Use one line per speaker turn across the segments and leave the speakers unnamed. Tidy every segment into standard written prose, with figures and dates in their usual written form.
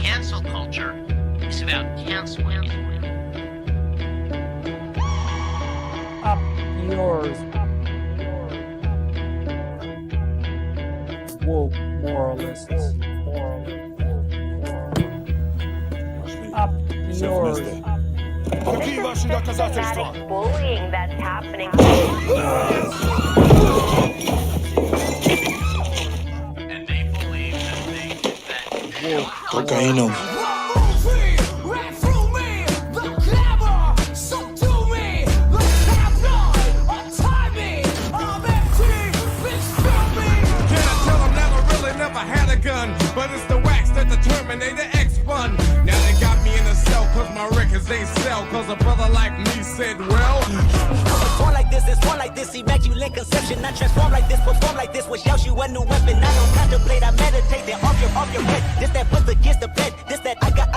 cancel culture is about canceling it.
Up yours. Woke moralists. Up yours.
Systematic bullying that's happening.
And they believe that
Cocaína.
But it's the wax that the Terminator X spun. Now they got me in a cell cause my records they sell. Cause a brother like me said, well,
born like this, it's born like this, immaculate conception. Not transform like this, perform like this, which yells you a new weapon. I don't contemplate, I meditate, then off your head. This that puts against the bed, this that I got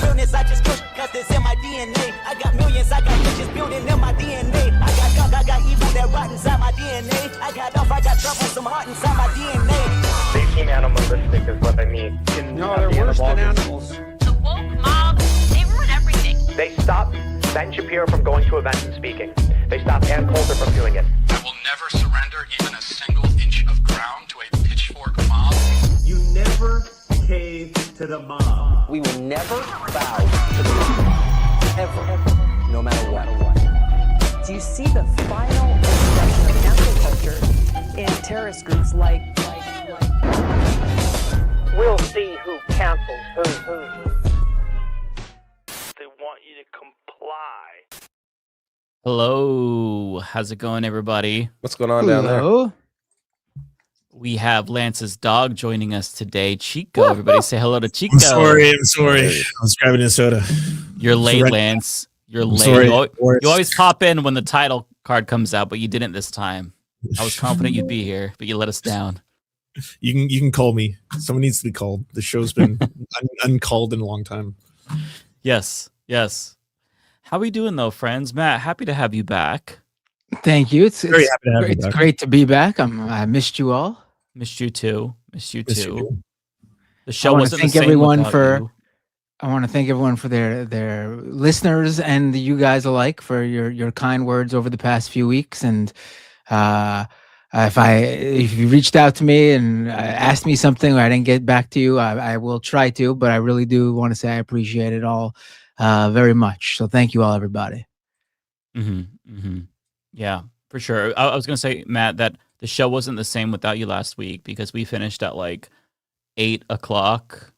realness, I just push, cause it's in my DNA. I got millions, I got riches building in my DNA. I got gunk, I got evil that rot inside my DNA. I got off, I got trouble, some heart inside my DNA.
They seem animalistic is what I mean.
No, they're worse than animals.
The woke mob, they ruin everything.
They stop Ben Shapiro from going to events and speaking. They stop Ann Coulter from doing it.
I will never surrender even a single inch of ground to a pitchfork mob.
You never cave to the mob.
We will never bow to the mob. Ever. No matter what.
Do you see the final expression of cancel culture in terrorist groups like
We'll see who cancels who.
they want you to comply.
Hello, how's it going, everybody?
What's going on down there?
We have Lance's dog joining us today. Chico, everybody say hello to Chico.
I'm sorry. I was grabbing a soda.
You're late, Lance. You're late.
Sorry,
you always pop in when the title card comes out, but you didn't this time. I was confident you'd be here, but you let us down.
You can call me. Someone needs to be called. The show's been uncalled in a long time.
Yes. How we doing though, friends? Matt, happy to have you back.
Thank you. It's
Very happy to have you
it's
back.
great to be back. I missed you all.
Missed you too.
Miss you.
The show wasn't the same without you.
I want to thank everyone for their listeners and you guys alike for your kind words over the past few weeks. And if you reached out to me and asked me something or I didn't get back to you, I will try to. But I really do want to say I appreciate it all very much. So thank you all, everybody.
Yeah, for sure. I was going to say, Matt, that the show wasn't the same without you last week because we finished at like 8 o'clock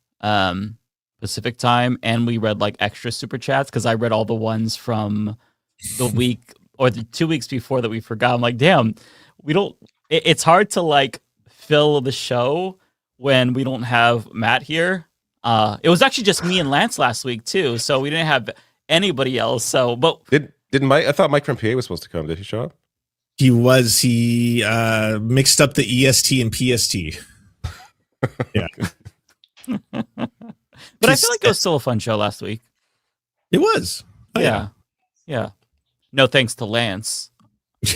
Pacific time, and we read like extra super chats because I read all the ones from the week or the 2 weeks before that we forgot. I'm like, damn, it's hard to like fill the show when we don't have Matt here. It was actually just me and Lance last week too, so we didn't have anybody else. So, but
Did Mike? I thought Mike from PA was supposed to come. Did he show up?
He was. He mixed up the EST and PST. Yeah.
But I feel like it was still a fun show last week.
It was.
Oh, yeah. No thanks to Lance.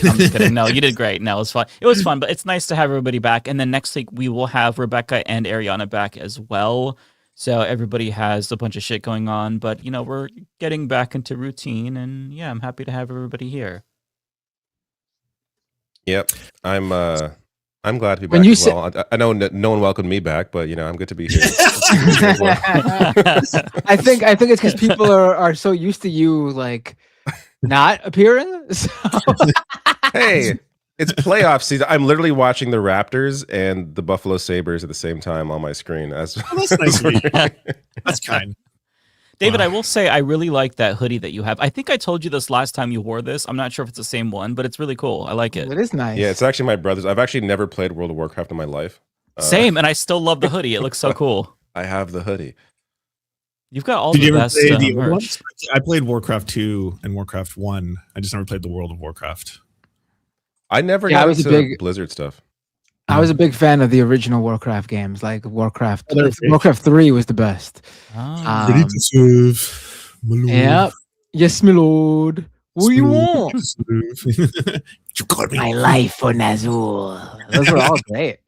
I'm just kidding. No, you did great. No, it was fun. It was fun, but it's nice to have everybody back. And then next week we will have Rebecca and Ariana back as well. So everybody has a bunch of shit going on, but we're getting back into routine, and yeah, I'm happy to have everybody here.
Yep, I'm glad to be back as well. I know no one welcomed me back, but I'm good to be here.
I think it's because people are so used to you like not appearing. So.
Hey, it's playoff season. I'm literally watching the Raptors and the Buffalo Sabres at the same time on my screen.
That's nice of you. That's kind.
David, I will say I really like that hoodie that you have. I think I told you this last time you wore this. I'm not sure if it's the same one, but it's really cool. I like it.
It is nice.
Yeah, it's actually my brother's. I've actually never played World of Warcraft in my life.
Same, and I still love the hoodie. It looks so cool.
I have the hoodie.
You've got all the best merch.
I played Warcraft 2 and Warcraft 1. I just never played the World of Warcraft.
I never got into Blizzard stuff.
I was a big fan of the original Warcraft games, like Warcraft. Warcraft 3 was the best.
Ready to serve, my lord.
Yep. Yes, my lord. What do you want?
You called me
my life for Nazul. Those were all great.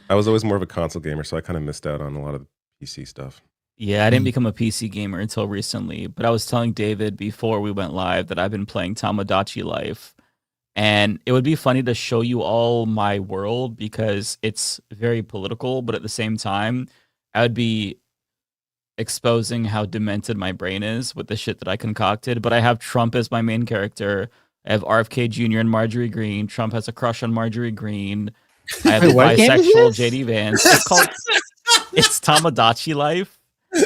I was always more of a console gamer, so I kind of missed out on a lot of PC stuff.
Yeah, I didn't become a PC gamer until recently, but I was telling David before we went live that I've been playing Tamagotchi Life, and it would be funny to show you all my world because it's very political, but at the same time, I would be exposing how demented my brain is with the shit that I concocted. But I have Trump as my main character. I have RFK Jr. and Marjorie Green. Trump has a crush on Marjorie Green. I have a bisexual JD Vance. It's Tamagotchi Life.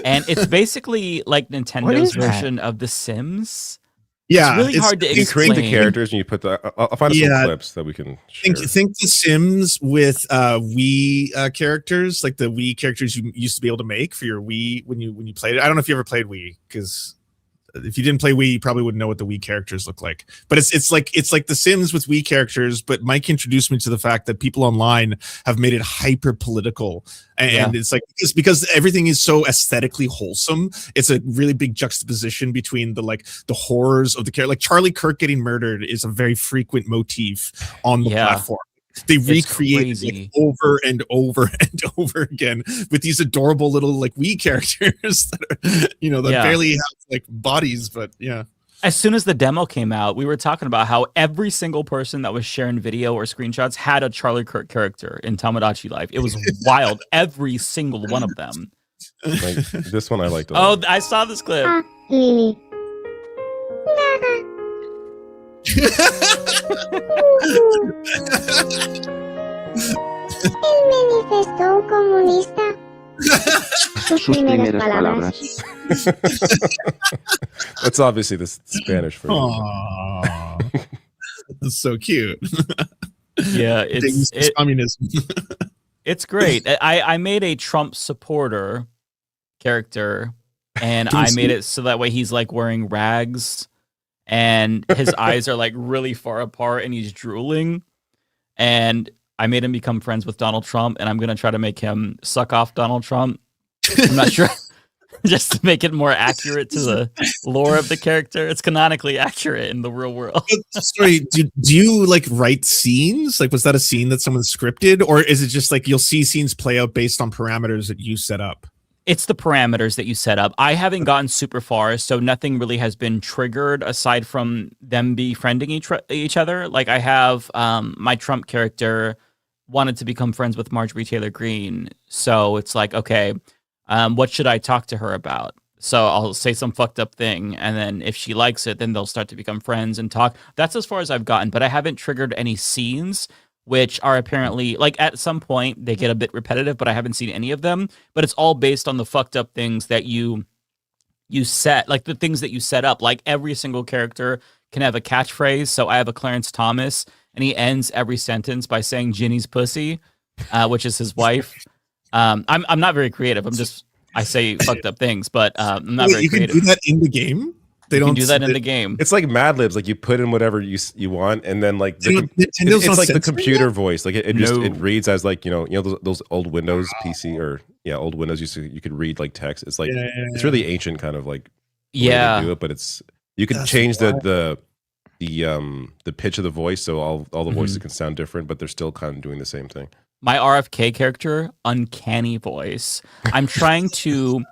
And it's basically like Nintendo's version of The Sims.
Yeah,
it's really hard to explain.
You create the characters and you put the. I'll find some clips that we can share.
Think The Sims with Wii characters, like the Wii characters you used to be able to make for your Wii when you played it. I don't know if you ever played Wii, because if you didn't play Wii, you probably wouldn't know what the Wii characters look like. But it's like The Sims with Wii characters. But Mike introduced me to the fact that people online have made it hyper political, and it's like because everything is so aesthetically wholesome. It's a really big juxtaposition between the horrors of the character. Like Charlie Kirk getting murdered is a very frequent motif on the platform. They recreate it over and over and over again with these adorable little like Wii characters that are, that barely have like bodies, but yeah.
As soon as the demo came out, we were talking about how every single person that was sharing video or screenshots had a Charlie Kirk character in Tamagotchi Life. It was wild. Every single one of them.
Like, this one I liked.
Oh, I saw this clip.
Lily. El manifesto comunista. Sus primeras palabras.
That's obviously the Spanish version.
That's so cute.
Yeah, it's
communism.
It's great. I made a Trump supporter character, and I made it so that way he's like wearing rags, and his eyes are like really far apart, and he's drooling. And I made him become friends with Donald Trump, and I'm gonna try to make him suck off Donald Trump. I'm not sure. Just to make it more accurate to the lore of the character. It's canonically accurate in the real world.
Sorry, do you like write scenes? Like, was that a scene that someone scripted? Or is it just like you'll see scenes play out based on parameters that you set up?
It's the parameters that you set up. I haven't gotten super far, so nothing really has been triggered aside from them befriending each other. Like I have my Trump character wanted to become friends with Marjorie Taylor Greene. So it's like, okay, what should I talk to her about? So I'll say some fucked up thing, and then if she likes it, then they'll start to become friends and talk. That's as far as I've gotten, but I haven't triggered any scenes, which are apparently, like at some point, they get a bit repetitive, but I haven't seen any of them. But it's all based on the fucked up things that you set, like the things that you set up. Like every single character can have a catchphrase. So I have a Clarence Thomas, and he ends every sentence by saying Ginny's pussy, which is his wife. I'm not very creative. I say fucked up things, but I'm not very creative.
You can do that in the game?
They don't do that in the game.
It's like Mad Libs. Like you put in whatever you want, and then like it's like the computer voice. Like it reads as like those old Windows PC or old Windows you could read like text. It's like it's really ancient kind of like way to do it, but you could change the pitch of the voice so all the voices can sound different, but they're still kind of doing the same thing.
My RFK character, uncanny voice. I'm trying to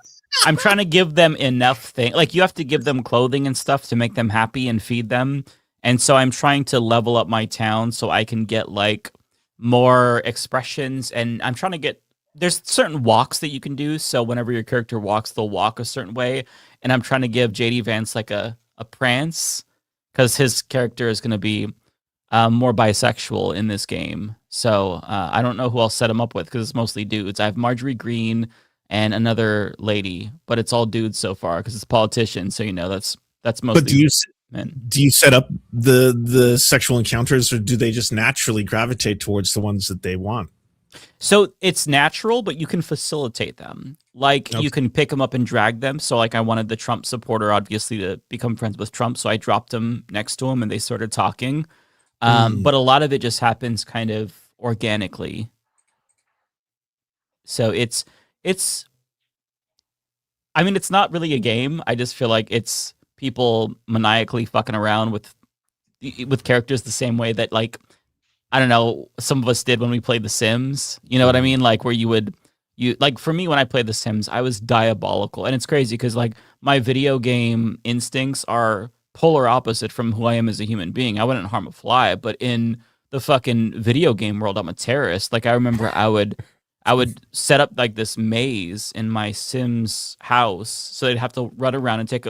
give them enough things. Like you have to give them clothing and stuff to make them happy and feed them. And so I'm trying to level up my town so I can get like more expressions. And I'm trying to there's certain walks that you can do. So whenever your character walks, they'll walk a certain way. And I'm trying to give JD Vance like a prance, because his character is going to be more bisexual in this game. So I don't know who I'll set him up with, because it's mostly dudes. I have Marjorie Green and another lady, but it's all dudes so far because it's politicians. So that's mostly. But
do you set up the sexual encounters, or do they just naturally gravitate towards the ones that they want?
So it's natural, but you can facilitate them. Like you can pick them up and drag them. So like I wanted the Trump supporter obviously to become friends with Trump, so I dropped him next to him and they started talking. But a lot of it just happens kind of organically. So it's I mean, it's not really a game. I just feel like it's people maniacally fucking around with characters the same way that, like, I don't know, some of us did when we played The Sims. You know what I mean? Like where you would you like for me when I played The Sims, I was diabolical, and it's crazy because like my video game instincts are polar opposite from who I am as a human being. I wouldn't harm a fly, but in the fucking video game world, I'm a terrorist. Like I remember I would set up like this maze in my Sims house, so they'd have to run around and take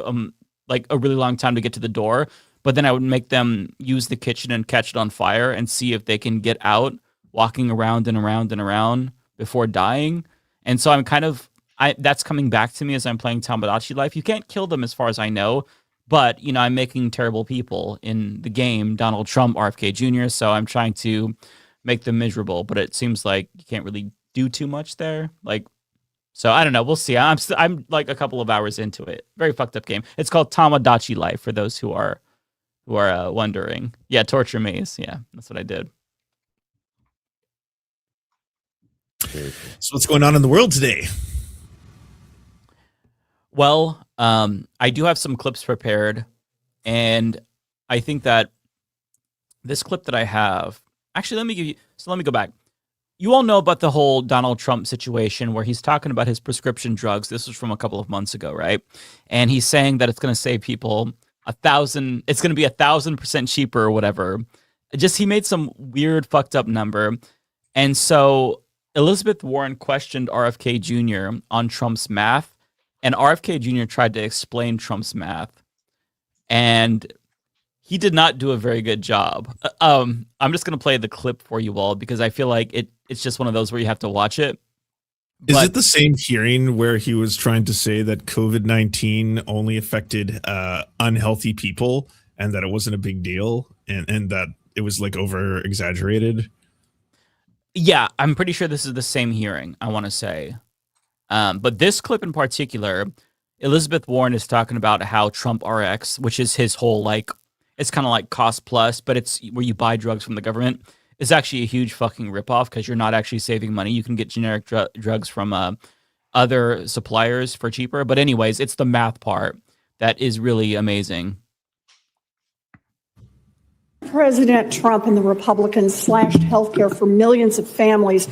like a really long time to get to the door. But then I would make them use the kitchen and catch it on fire and see if they can get out, walking around and around and around before dying. And so I'm kind of that's coming back to me as I'm playing Tamagotchi Life. You can't kill them as far as I know, but you know I'm making terrible people in the game. Donald Trump, RFK Jr. So I'm trying to make them miserable, but it seems like you can't really do too much there. Like, so I don't know. We'll see. I'm like a couple of hours into it. Very fucked up game. It's called Tamagotchi Life for those who are wondering. Yeah, torture maze. Yeah, that's what I did.
So what's going on in the world today?
Well, I do have some clips prepared, and I think that this clip that I have, actually, let me go back. You all know about the whole Donald Trump situation where he's talking about his prescription drugs. This was from a couple of months ago, right? And he's saying that it's going to save people it's going to be 1,000% cheaper or whatever. He made some weird fucked up number. And so Elizabeth Warren questioned RFK Jr. on Trump's math, and RFK Jr. tried to explain Trump's math, and he did not do a very good job. I'm just going to play the clip for you all because I feel like it's just one of those where you have to watch it.
Is it the same hearing where he was trying to say that COVID-19 only affected unhealthy people and that it wasn't a big deal and that it was like over exaggerated?
Yeah, I'm pretty sure this is the same hearing, I want to say. But this clip in particular, Elizabeth Warren is talking about how Trump RX, which is his whole like, it's kind of like cost plus, but it's where you buy drugs from the government, is actually a huge fucking ripoff because you're not actually saving money. You can get generic drugs from other suppliers for cheaper. But anyways, it's the math part that is really amazing.
President Trump and the Republicans slashed healthcare for millions of families.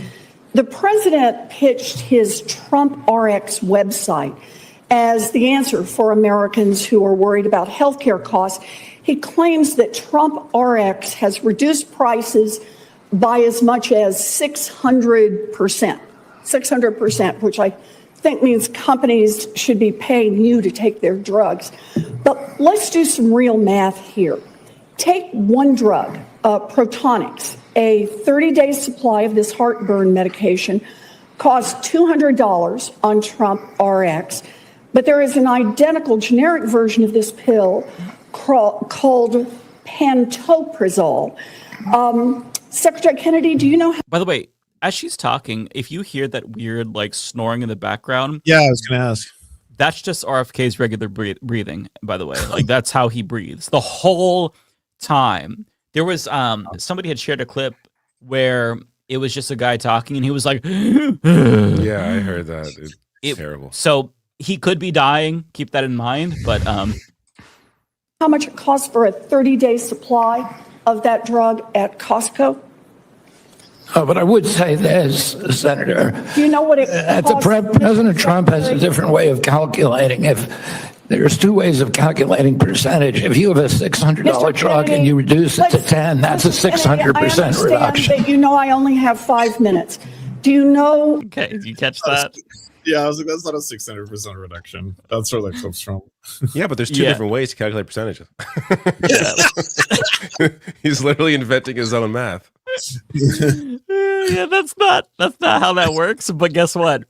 The president pitched his Trump RX website as the answer for Americans who are worried about healthcare costs. He claims that Trump RX has reduced prices by as much as 600%, which I think means companies should be paying you to take their drugs. But let's do some real math here. Take one drug, Protonix, a 30-day supply of this heartburn medication costs $200 on Trump RX, but there is an identical generic version of this pill called pantoprazole. Secretary Kennedy, do you know how?
By the way, as she's talking, if you hear that weird like snoring in the background,
yeah, I was gonna ask.
That's just RFK's regular breathing. By the way, like that's how he breathes the whole time. There was somebody had shared a clip where it was just a guy talking, and he was like,
"Yeah, I heard that. It's terrible."
So he could be dying. Keep that in mind. But
how much it costs for a 30-day supply of that drug at Costco?
But I would say this, Senator.
Do you know what it costs?
President Trump has a different way of calculating. If there's two ways of calculating percentage. If you have a $600 drug and you reduce it to 10, that's a 600% reduction.
But you know I only have 5 minutes. Do you know?
Okay, did you catch that?
Yeah, I was like, that's not a 600% reduction. That's where that comes from.
Yeah, but there's two different ways to calculate percentages. He's literally inventing his own math.
Yeah, that's not how that works. But guess what?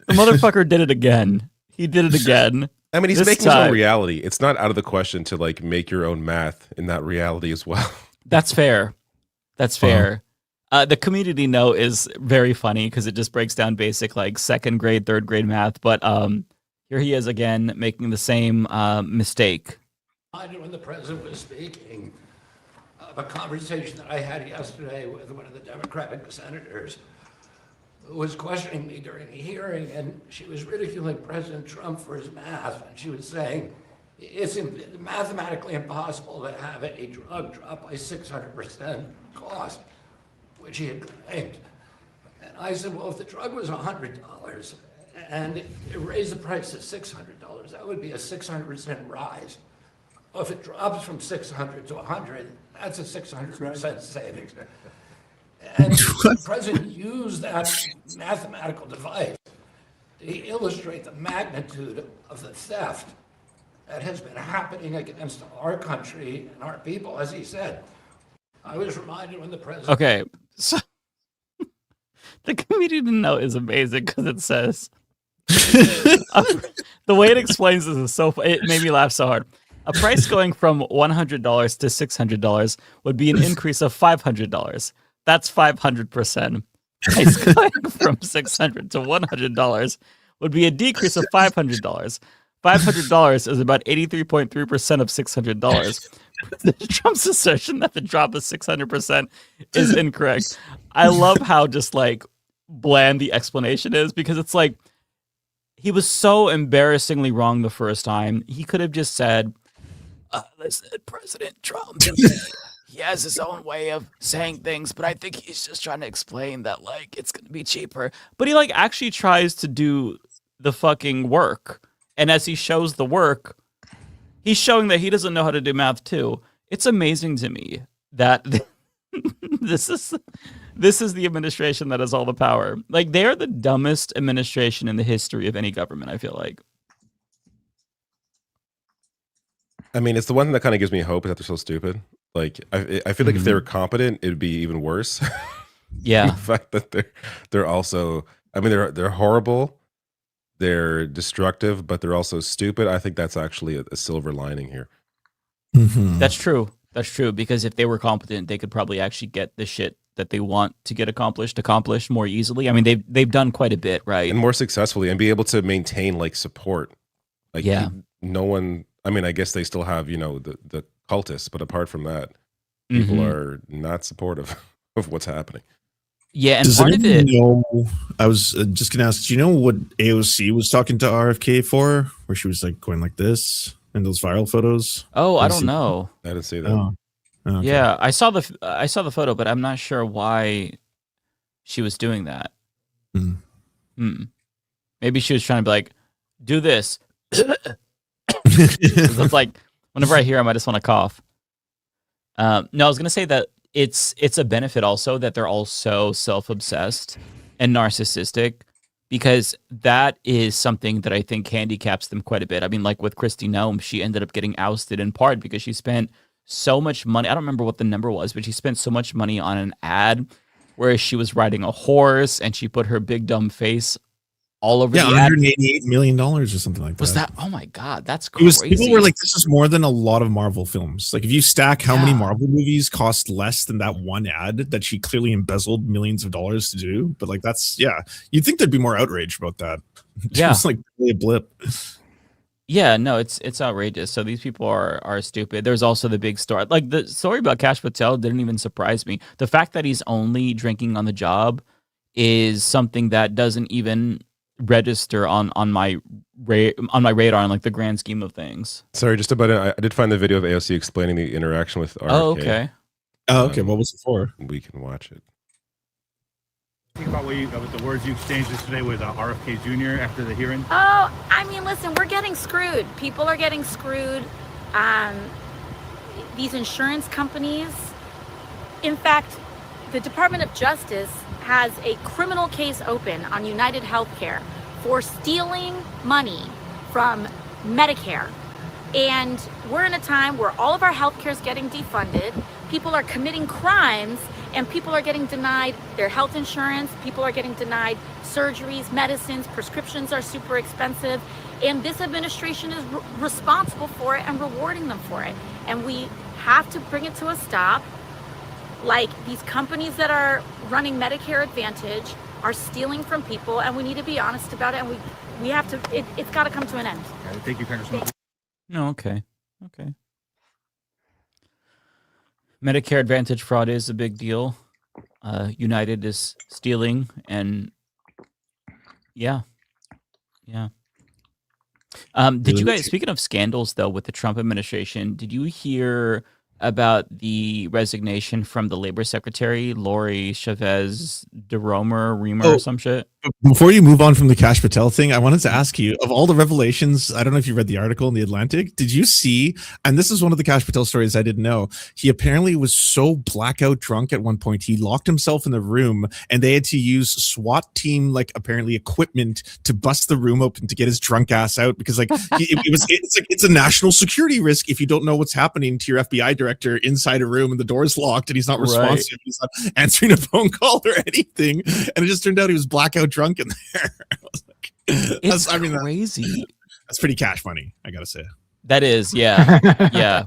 The motherfucker did it again. He did it again.
I mean, he's making his own reality. It's not out of the question to like make your own math in that reality as well.
That's fair. That's fair. The community note is very funny because it just breaks down basic like second grade, third grade math. But here he is again making the same mistake.
When the president was speaking of a conversation that I had yesterday with one of the Democratic senators who was questioning me during a hearing, and she was ridiculing President Trump for his math, and she was saying it's mathematically impossible to have a drug drop by 600% cost, which he had claimed. And I said, well, if the drug was $100 and it raised the price to $600, that would be a 600% rise. Well, if it drops from 600 to 100, that's a 600% savings. And the president used that mathematical device to illustrate the magnitude of the theft that has been happening against our country and our people, as he said. I was reminded when the president...
Okay, so the comedian note is amazing because it says... the way it explains this is so... It made me laugh so hard. A price going from $100 to $600 would be an increase of $500. That's 500%. Price going from $600 to $100 would be a decrease of $500. $500 is about 83.3% of $600. Trump's assertion that the drop of 600% is incorrect. I love how just like bland the explanation is, because it's like he was so embarrassingly wrong the first time. He could have just said, listen, President Trump, he has his own way of saying things, but I think he's just trying to explain that like it's going to be cheaper. But he like actually tries to do the fucking work. And as he shows the work, he's showing that he doesn't know how to do math too. It's amazing to me that this is the administration that has all the power. Like, they are the dumbest administration in the history of any government, I feel like.
I mean, it's the one that kind of gives me hope is that they're so stupid. Like, I feel like if they were competent, it'd be even worse.
Yeah.
The fact that they're also, I mean, they're horrible. They're destructive, but they're also stupid. I think that's actually a silver lining here.
Mm-hmm.
That's true. That's true. Because if they were competent, they could probably actually get the shit that they want to get accomplished more easily. I mean, they've done quite a bit, right?
And more successfully, and be able to maintain like support. Like,
yeah.
No one, I mean, I guess they still have, the cultists, but apart from that, people are not supportive of what's happening.
Yeah, and
Does
part of it...
know, I was just going to ask, do you know what AOC was talking to RFK for? Where she was like going like this in those viral photos?
Oh, I don't know.
I didn't see that.
Oh. Okay.
Yeah, I saw the photo, but I'm not sure why she was doing that. Maybe she was trying to be like, do this. It's like, whenever I hear him, I just want to cough. No, I was going to say that it's a benefit also that they're all so self-obsessed and narcissistic, because that is something that I think handicaps them quite a bit. I mean, like with Kristi Noem, she ended up getting ousted in part because she spent so much money. I don't remember what the number was, but she spent so much money on an ad where she was riding a horse and she put her big dumb face all over the ad.
$188 million or something like that.
Was that? Oh my God, that's crazy.
People were like, this is more than a lot of Marvel films. Like, if you stack how many Marvel movies cost less than that one ad that she clearly embezzled millions of dollars to do. But like, you'd think there'd be more outrage about that.
Yeah.
It's like really a blip.
Yeah, no, it's outrageous. So these people are stupid. There's also the big story. Like, the story about Kash Patel didn't even surprise me. The fact that he's only drinking on the job is something that doesn't even register on my radar in like the grand scheme of things.
Sorry, just about it. I did find the video of AOC explaining the interaction with RFK.
Oh, okay.
What was it for?
We can watch it.
Think about the words you exchanged yesterday with RFK Jr. after the hearing.
Oh, I mean, listen, we're getting screwed. People are getting screwed. These insurance companies. In fact, the Department of Justice has a criminal case open on United Healthcare for stealing money from Medicare. And we're in a time where all of our healthcare is getting defunded. People are committing crimes, and people are getting denied their health insurance. People are getting denied surgeries, medicines, prescriptions are super expensive. And this administration is responsible for it and rewarding them for it. And we have to bring it to a stop. Like, these companies that are running Medicare Advantage are stealing from people, and we need to be honest about it, and we have to, it's got to come to an end.
Thank you, Congressman.
No, okay. Medicare Advantage fraud is a big deal. United is stealing, and yeah. Did you guys, speaking of scandals though, with the Trump administration, did you hear about the resignation from the labor secretary, Lori Chavez Reamer or some shit.
Before you move on from the Kash Patel thing, I wanted to ask you, of all the revelations, I don't know if you read the article in The Atlantic, did you see, and this is one of the Kash Patel stories I didn't know, he apparently was so blackout drunk at one point, he locked himself in the room and they had to use SWAT team, like apparently equipment to bust the room open to get his drunk ass out because like it's a national security risk if you don't know what's happening to your FBI director inside a room and the door's locked and he's not responsive, he's not answering a phone call or anything. And it just turned out he was blackout drunk in there. I was like,
it's crazy.
That's pretty cash money, I gotta say.
That is, yeah. Yeah.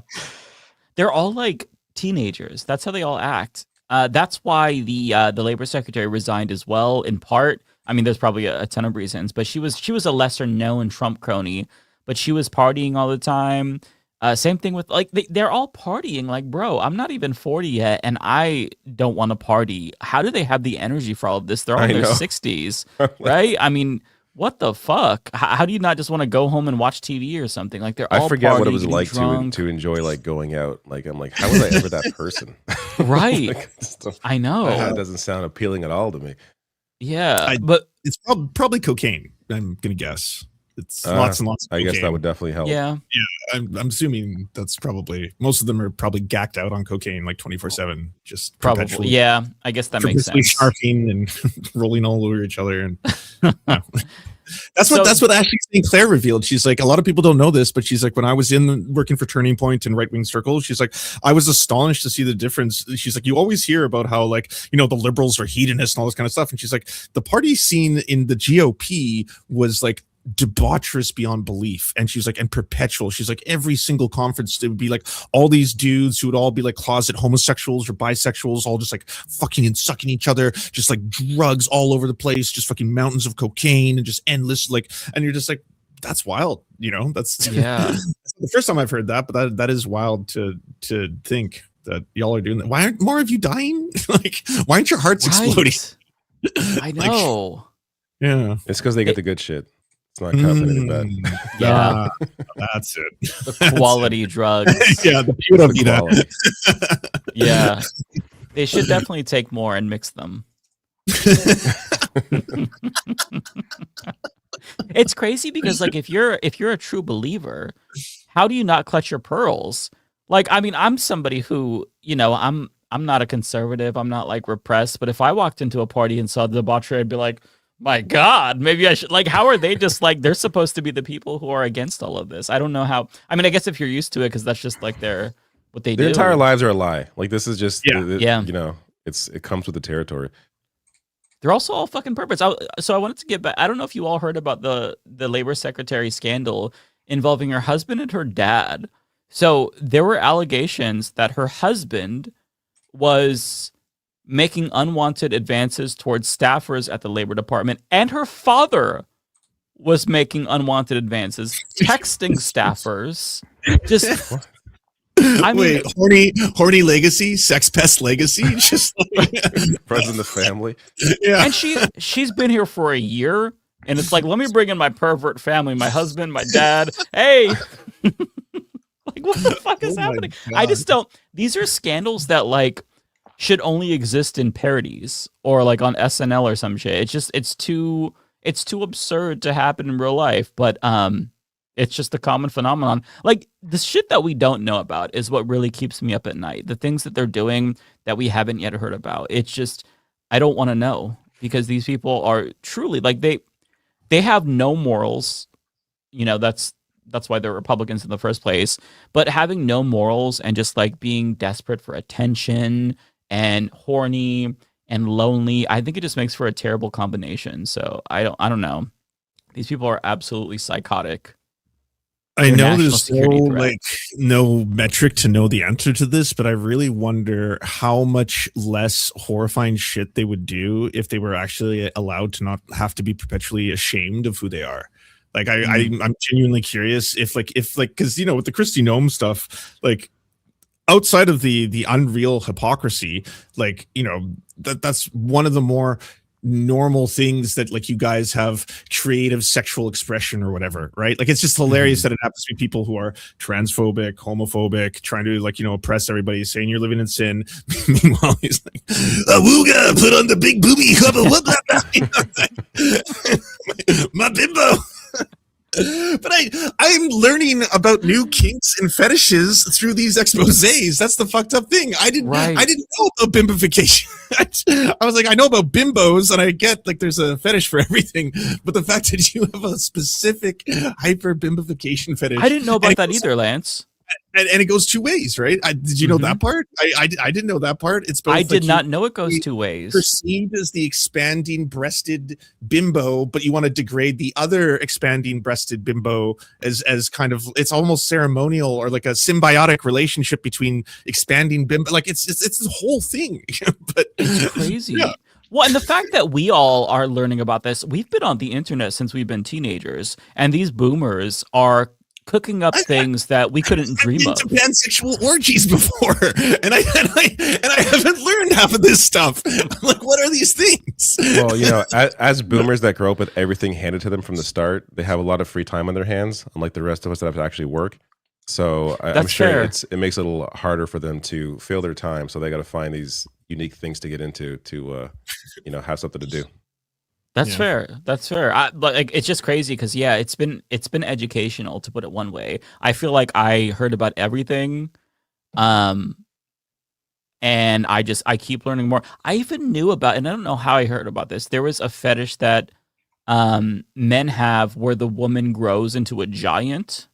They're all like teenagers. That's how they all act. That's why the labor secretary resigned as well, in part. I mean, there's probably a ton of reasons, but she was a lesser known Trump crony, but she was partying all the time. Same thing with like they're all partying. Like, bro, I'm not even 40 yet, and I don't want to party. How do they have the energy for all of this? They're all in their 60s, right? I mean, what the fuck? How do you not just want to go home and watch TV or something? Like they're all.
I forget what it was
partying,
like
drunk.
to enjoy like going out. Like I'm like, how was I ever that person?
Right.
Like,
I know.
That doesn't sound appealing at all to me.
Yeah, but
it's probably cocaine. I'm gonna guess. It's lots and lots of cocaine.
I guess that would definitely help.
Yeah.
I'm assuming that's probably, most of them are probably gacked out on cocaine like 24/7, just
probably.
perpetually.
Yeah, I guess that makes sense.
Sharping and rolling all over each other, and that's what Ashley St. Clair revealed. She's like, a lot of people don't know this, but she's like, when I was working for Turning Point and Right Wing Circles, she's like, I was astonished to see the difference. She's like, you always hear about how like, you know, the liberals are hedonists and all this kind of stuff, and she's like, the party scene in the GOP was like debaucherous beyond belief, and she's like, and perpetual. She's like, every single conference it would be like all these dudes who would all be like closet homosexuals or bisexuals, all just like fucking and sucking each other, just like drugs all over the place, just fucking mountains of cocaine and just endless like, and you're just like, that's wild, you know. That's that's the first time I've heard that, but that is wild to think that y'all are doing that. Why aren't more of you dying? Like, why aren't your hearts exploding?
I know.
Yeah,
it's because they get the good shit. It's not caffeinated bad.
Yeah,
that's it.
The quality drugs.
Yeah, the pure vida.
Yeah, they should definitely take more and mix them. It's crazy because like if you're a true believer, how do you not clutch your pearls? Like, I mean, I'm somebody who, you know, I'm not a conservative. I'm not like repressed. But if I walked into a party and saw the debauchery, I'd be like, my God, maybe I should, like, how are they just like, they're supposed to be the people who are against all of this. I don't know how, I mean, I guess if you're used to it, because that's just like what they do.
Their entire lives are a lie. Like, this is just,
yeah.
You know, it comes with the territory.
They're also all fucking purpose. So I wanted to get back. I don't know if you all heard about the labor secretary scandal involving her husband and her dad. So there were allegations that her husband was making unwanted advances towards staffers at the labor department, and her father was making unwanted advances, texting staffers. Just, I mean,
wait, horny legacy, sex pest legacy, just like
friends in the family.
Yeah,
and she's been here for a year, and it's like, let me bring in my pervert family, my husband, my dad. Hey, like, what the fuck is happening? I just don't. These are scandals that like should only exist in parodies or like on SNL or some shit. It's too absurd to happen in real life, but it's just a common phenomenon. Like, the shit that we don't know about is what really keeps me up at night. The things that they're doing that we haven't yet heard about. It's just, I don't want to know, because these people are truly like, they have no morals. You know, that's why they're Republicans in the first place. But having no morals and just like being desperate for attention and horny and lonely, I think it just makes for a terrible combination. So I don't know. These people are absolutely psychotic.
I know there's no metric to know the answer to this, but I really wonder how much less horrifying shit they would do if they were actually allowed to not have to be perpetually ashamed of who they are. Like, I'm genuinely curious if because, you know, with the Kristi Noem stuff, like, outside of the unreal hypocrisy, like, you know, that's one of the more normal things that like you guys have creative sexual expression or whatever, right? Like it's just hilarious that it happens to be people who are transphobic, homophobic, trying to like, you know, oppress everybody, saying you're living in sin. Meanwhile, he's like, "Awooga, put on the big booby, my bimbo." But I'm learning about new kinks and fetishes through these exposés. That's the fucked up thing. I didn't know about bimbification. I was like, I know about bimbos, and I get like there's a fetish for everything. But the fact that you have a specific hyper bimbification fetish,
I didn't know about that either, Lance.
And it goes two ways, right? Did you know that part? I didn't know that part. It's both.
I did not know it goes two ways.
Perceived as the expanding breasted bimbo, but you want to degrade the other expanding breasted bimbo as kind of, it's almost ceremonial or like a symbiotic relationship between expanding bimbo. Like it's the whole thing. But
it's crazy. Yeah. Well, and the fact that we all are learning about this, we've been on the internet since we've been teenagers, and these boomers are cooking up things that we couldn't dream of.
I've been to pansexual orgies before, and I haven't learned half of this stuff. I'm like, what are these things?
Well, you know, as boomers that grow up with everything handed to them from the start, they have a lot of free time on their hands, unlike the rest of us that have to actually work. So I'm sure it makes it a little harder for them to fill their time. So they got to find these unique things to get into to, you know, have something to do.
That's fair. That's fair. But like, it's just crazy because it's been educational, to put it one way. I feel like I heard about everything, and I keep learning more. I even knew about, and I don't know how I heard about this. There was a fetish that men have where the woman grows into a giant.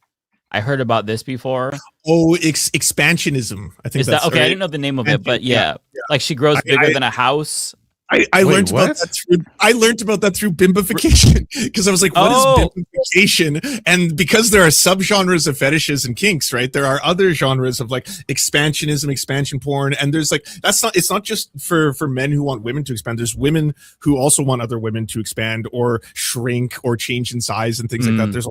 I heard about this before.
Oh, expansionism. I think
is
that's
that okay?
Right.
I didn't know the name of it, but yeah. Like she grows bigger than a house.
I learned about that through bimbification, because I was like, what is bimbification? And because there are subgenres of fetishes and kinks, right? There are other genres of like expansionism, expansion porn, and there's like it's not just for men who want women to expand. There's women who also want other women to expand or shrink or change in size and things like that. There's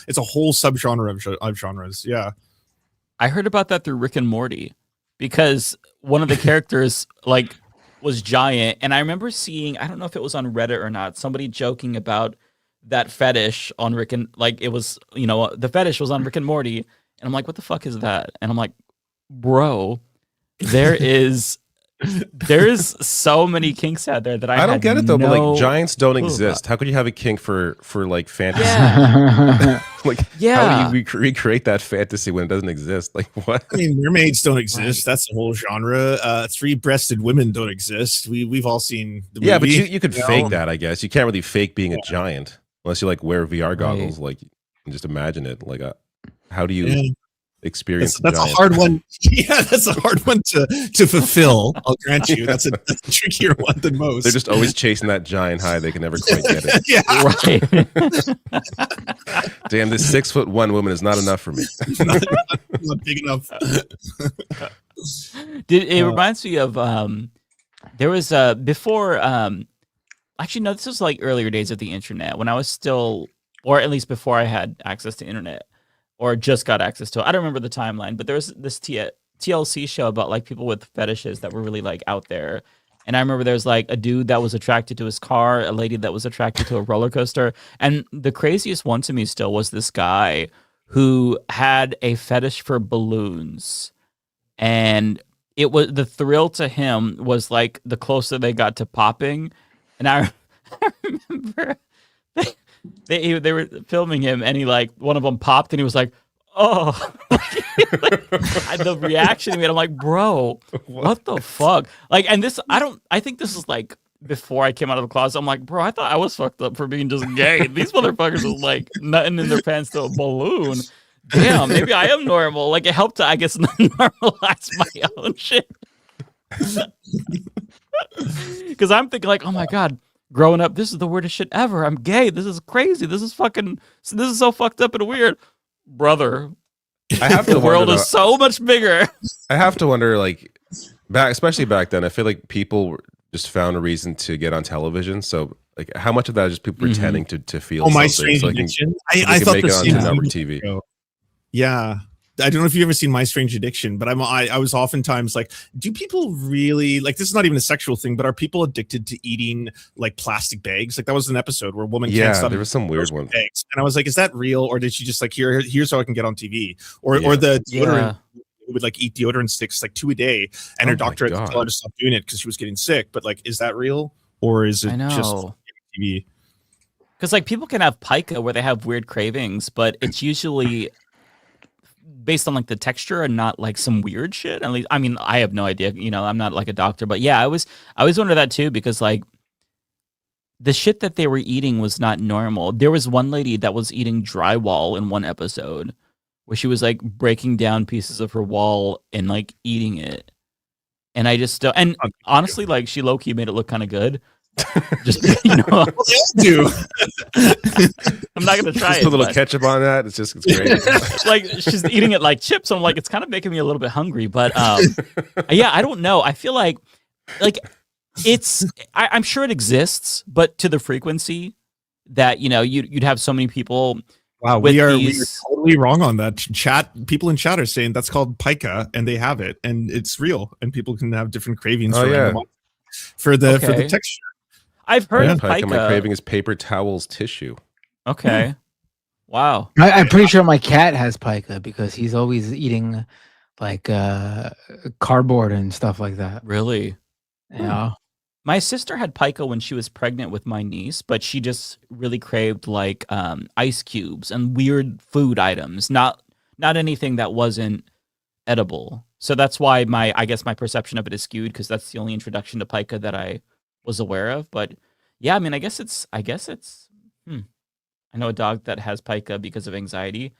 it's a whole subgenre of genres. Yeah.
I heard about that through Rick and Morty, because one of the characters like was giant, and I remember seeing, I don't know if it was on Reddit or not, somebody joking about that fetish on Rick and, like, it was, you know, the fetish was on Rick and Morty, and I'm like, what the fuck is that? And I'm like, bro, there is so many kinks out there that I
don't get it though, but like giants don't exist. How could you have a kink for like fantasy?
Yeah.
How do you recreate that fantasy when it doesn't exist? Like what?
I mean, mermaids don't exist. That's the whole genre. Three-breasted women don't exist. We've all seen the movie.
Yeah, but you could fake that, I guess. You can't really fake being a giant unless you like wear VR goggles, like, and just imagine it. Like, how do you experience?
That's a hard one. Yeah, that's a hard one to fulfill. I'll grant you. That's a trickier one than most.Ey're
just always chasing that giant high. They can never quite get it.
Yeah,
right. Damn, this 6'1" woman is not enough for me.
not big enough.
It reminds me of there was before actually no, this was like earlier days of the internet when I was still, or at least before I had access to internet. Or just got access to it. I don't remember the timeline, but there was this TLC show about like people with fetishes that were really like out there. And I remember there was like a dude that was attracted to his car, a lady that was attracted to a roller coaster. And the craziest one to me still was this guy who had a fetish for balloons. And it was, the thrill to him was like the closer they got to popping. And I remember they were filming him, and he like one of them popped, and he was like, "Oh!" The reaction he made, I'm like, "Bro, what the fuck?" Like, and this, I think this is like before I came out of the closet. I'm like, "Bro, I thought I was fucked up for being just gay. These motherfuckers was like nutting in their pants to a balloon. Damn, maybe I am normal." Like, it helped to, I guess, normalize my own shit. Because I'm thinking like, "Oh my god." Growing up, this is the weirdest shit ever. I'm gay. This is crazy. This is so fucked up and weird. Brother,
I have to
the world is so much bigger.
I have to wonder, like, especially back then, I feel like people just found a reason to get on television. So, like, how much of that is just people pretending to feel something?
My Strange
so
Addiction.
I thought make it on network TV.
Yeah. I don't know if you've ever seen My Strange Addiction, but I was oftentimes like, do people really like, this is not even a sexual thing, but are people addicted to eating like plastic bags? Like that was an episode where a woman can't stop.
There was some weird one.
Bags. And I was like, is that real? Or did she just like, here's how I can get on TV? Or the deodorant would like eat deodorant sticks like 2 a day, and her doctor had to tell her to stop doing it because she was getting sick. But like, is that real? Or is it just TV?
Because like people can have pica where they have weird cravings, but it's usually based on like the texture and not like some weird shit. At least, I mean, I have no idea. You know, I'm not like a doctor, but yeah, I always wonder that too, because like the shit that they were eating was not normal. There was one lady that was eating drywall in one episode where she was like breaking down pieces of her wall and like eating it. And I just and honestly, like she low key made it look kind of good. Just you know,
do.
I'm not gonna try
just a little ketchup on that. It's great.
Like she's eating it like chips. I'm like, it's kind of making me a little bit hungry. But yeah, I don't know. I feel like it's. I'm sure it exists, but to the frequency that you know you'd have so many people.
Wow, we are totally wrong on that. People in chat are saying that's called pica, and they have it, and it's real, and people can have different cravings for the texture.
I've heard of pica.
My craving is paper towels tissue.
Okay. Wow.
I'm pretty sure my cat has pica because he's always eating like cardboard and stuff like that.
Really?
Yeah.
My sister had pica when she was pregnant with my niece, but she just really craved like ice cubes and weird food items, not anything that wasn't edible. So that's why I guess my perception of it is skewed, because that's the only introduction to pica that I was aware of. But yeah, I mean, I guess it's I know a dog that has pica because of anxiety.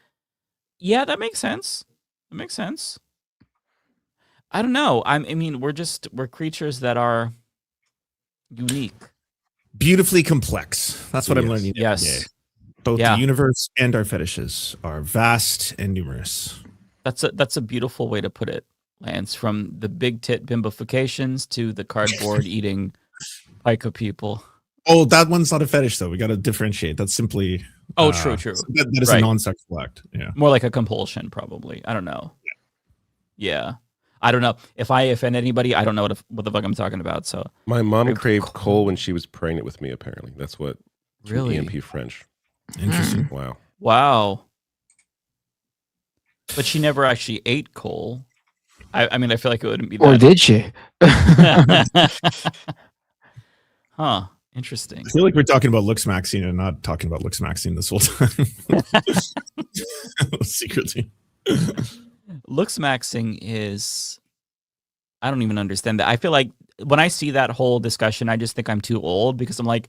Yeah, that makes sense. I don't know. I mean, we're creatures that are unique,
beautifully complex. That's what I'm learning.
Yes.
Both the universe and our fetishes are vast and numerous.
That's a beautiful way to put it, Lance. From the big tit bimbifications to the cardboard eating pica people.
Oh, that one's not a fetish though. We got to differentiate. That's simply.
Oh, true.
That is a non-sexual act. Yeah.
More like a compulsion, probably. I don't know. Yeah. I don't know. If I offend anybody, I don't know what the fuck I'm talking about. So
my mom craved coal when she was pregnant with me. Apparently, that's what.
Really?
EMP French.
Interesting.
Wow.
But she never actually ate coal. I mean, I feel like it wouldn't be.
Or did she?
Huh. Interesting.
I feel like we're talking about Lux Maxine and not talking about Lux Maxine this whole time. Secretly.
Lux maxing is, I don't even understand that. I feel like when I see that whole discussion, I just think I'm too old, because I'm like,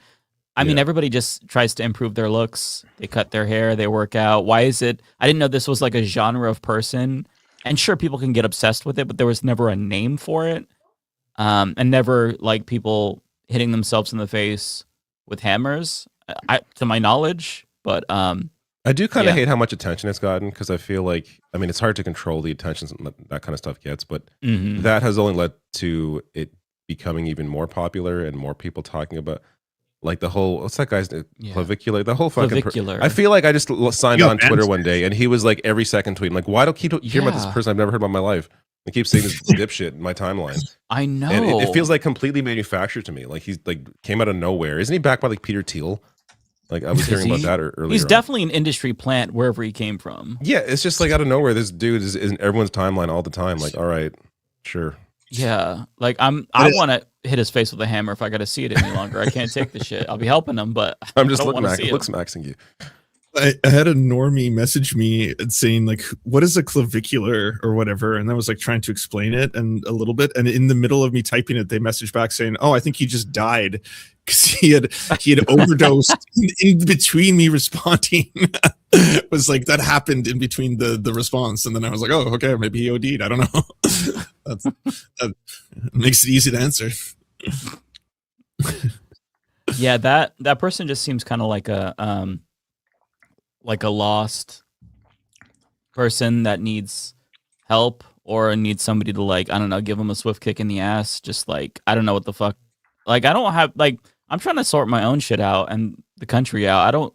I mean, everybody just tries to improve their looks. They cut their hair, they work out. Why is it? I didn't know this was like a genre of person. And sure, people can get obsessed with it, but there was never a name for it. And never like people hitting themselves in the face with hammers, to my knowledge. But
I do kind of hate how much attention it's gotten, because I feel like, I mean, it's hard to control the attention that kind of stuff gets, but that has only led to it becoming even more popular and more people talking about, like the whole, what's that guy's name? Clavicular, the whole fucking
Clavicular.
I feel like I just signed on Twitter one day and he was like every second tweeting, like, why do I keep hearing about this person I've never heard about in my life? I keep saying this dipshit in my timeline.
I know.
And it feels like completely manufactured to me. Like he's like came out of nowhere. Isn't he backed by like Peter Thiel? Like I was hearing about that earlier.
He's definitely an industry plant wherever he came from.
Yeah, it's just like out of nowhere. This dude is in everyone's timeline all the time. Like, all right, sure.
Yeah, like I want to hit his face with a hammer if I got to see it any longer. I can't take the shit. I'll be helping him, but
I'm just looking maxing you.
I had a normie message me saying like, what is a clavicular or whatever? And I was like trying to explain it and a little bit. And in the middle of me typing it, they messaged back saying, oh, I think he just died because he had overdosed in between me responding. It was like that happened in between the response. And then I was like, oh, okay, maybe he OD'd. I don't know. that makes it easy to answer.
Yeah, that person just seems kind of like a lost person that needs help or needs somebody to, like, I don't know, give them a swift kick in the ass. Just like, I don't know what the fuck. Like, I don't have, like, I'm trying to sort my own shit out and the country out.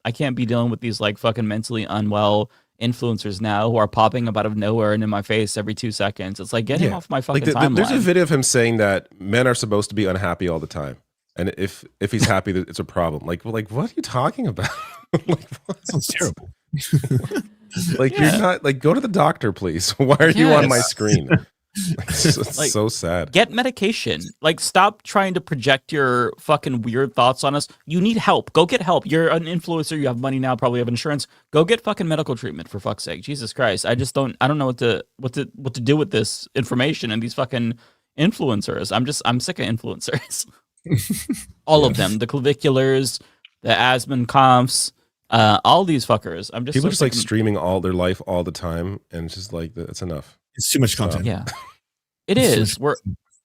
I can't be dealing with these like fucking mentally unwell influencers now who are popping up out of nowhere and in my face every 2 seconds. It's like, get him off my fucking timeline.
There's a video of him saying that men are supposed to be unhappy all the time, and if he's happy, it's a problem. Like what are you talking about? Like, what?
That sounds terrible.
Like you're not like, go to the doctor, please. Why are you on my screen? It's
Like,
so sad.
Get medication. Like, stop trying to project your fucking weird thoughts on us. You need help. Go get help. You're an influencer. You have money now. Probably have insurance. Go get fucking medical treatment, for fuck's sake. Jesus Christ. I don't know what to do with this information and these fucking influencers. I'm sick of influencers. All of them. The claviculars, the Asman comps, all these fuckers. I'm just
people just like streaming all their life all the time, and it's just like that's enough.
It's too much content.
Yeah, it is. We're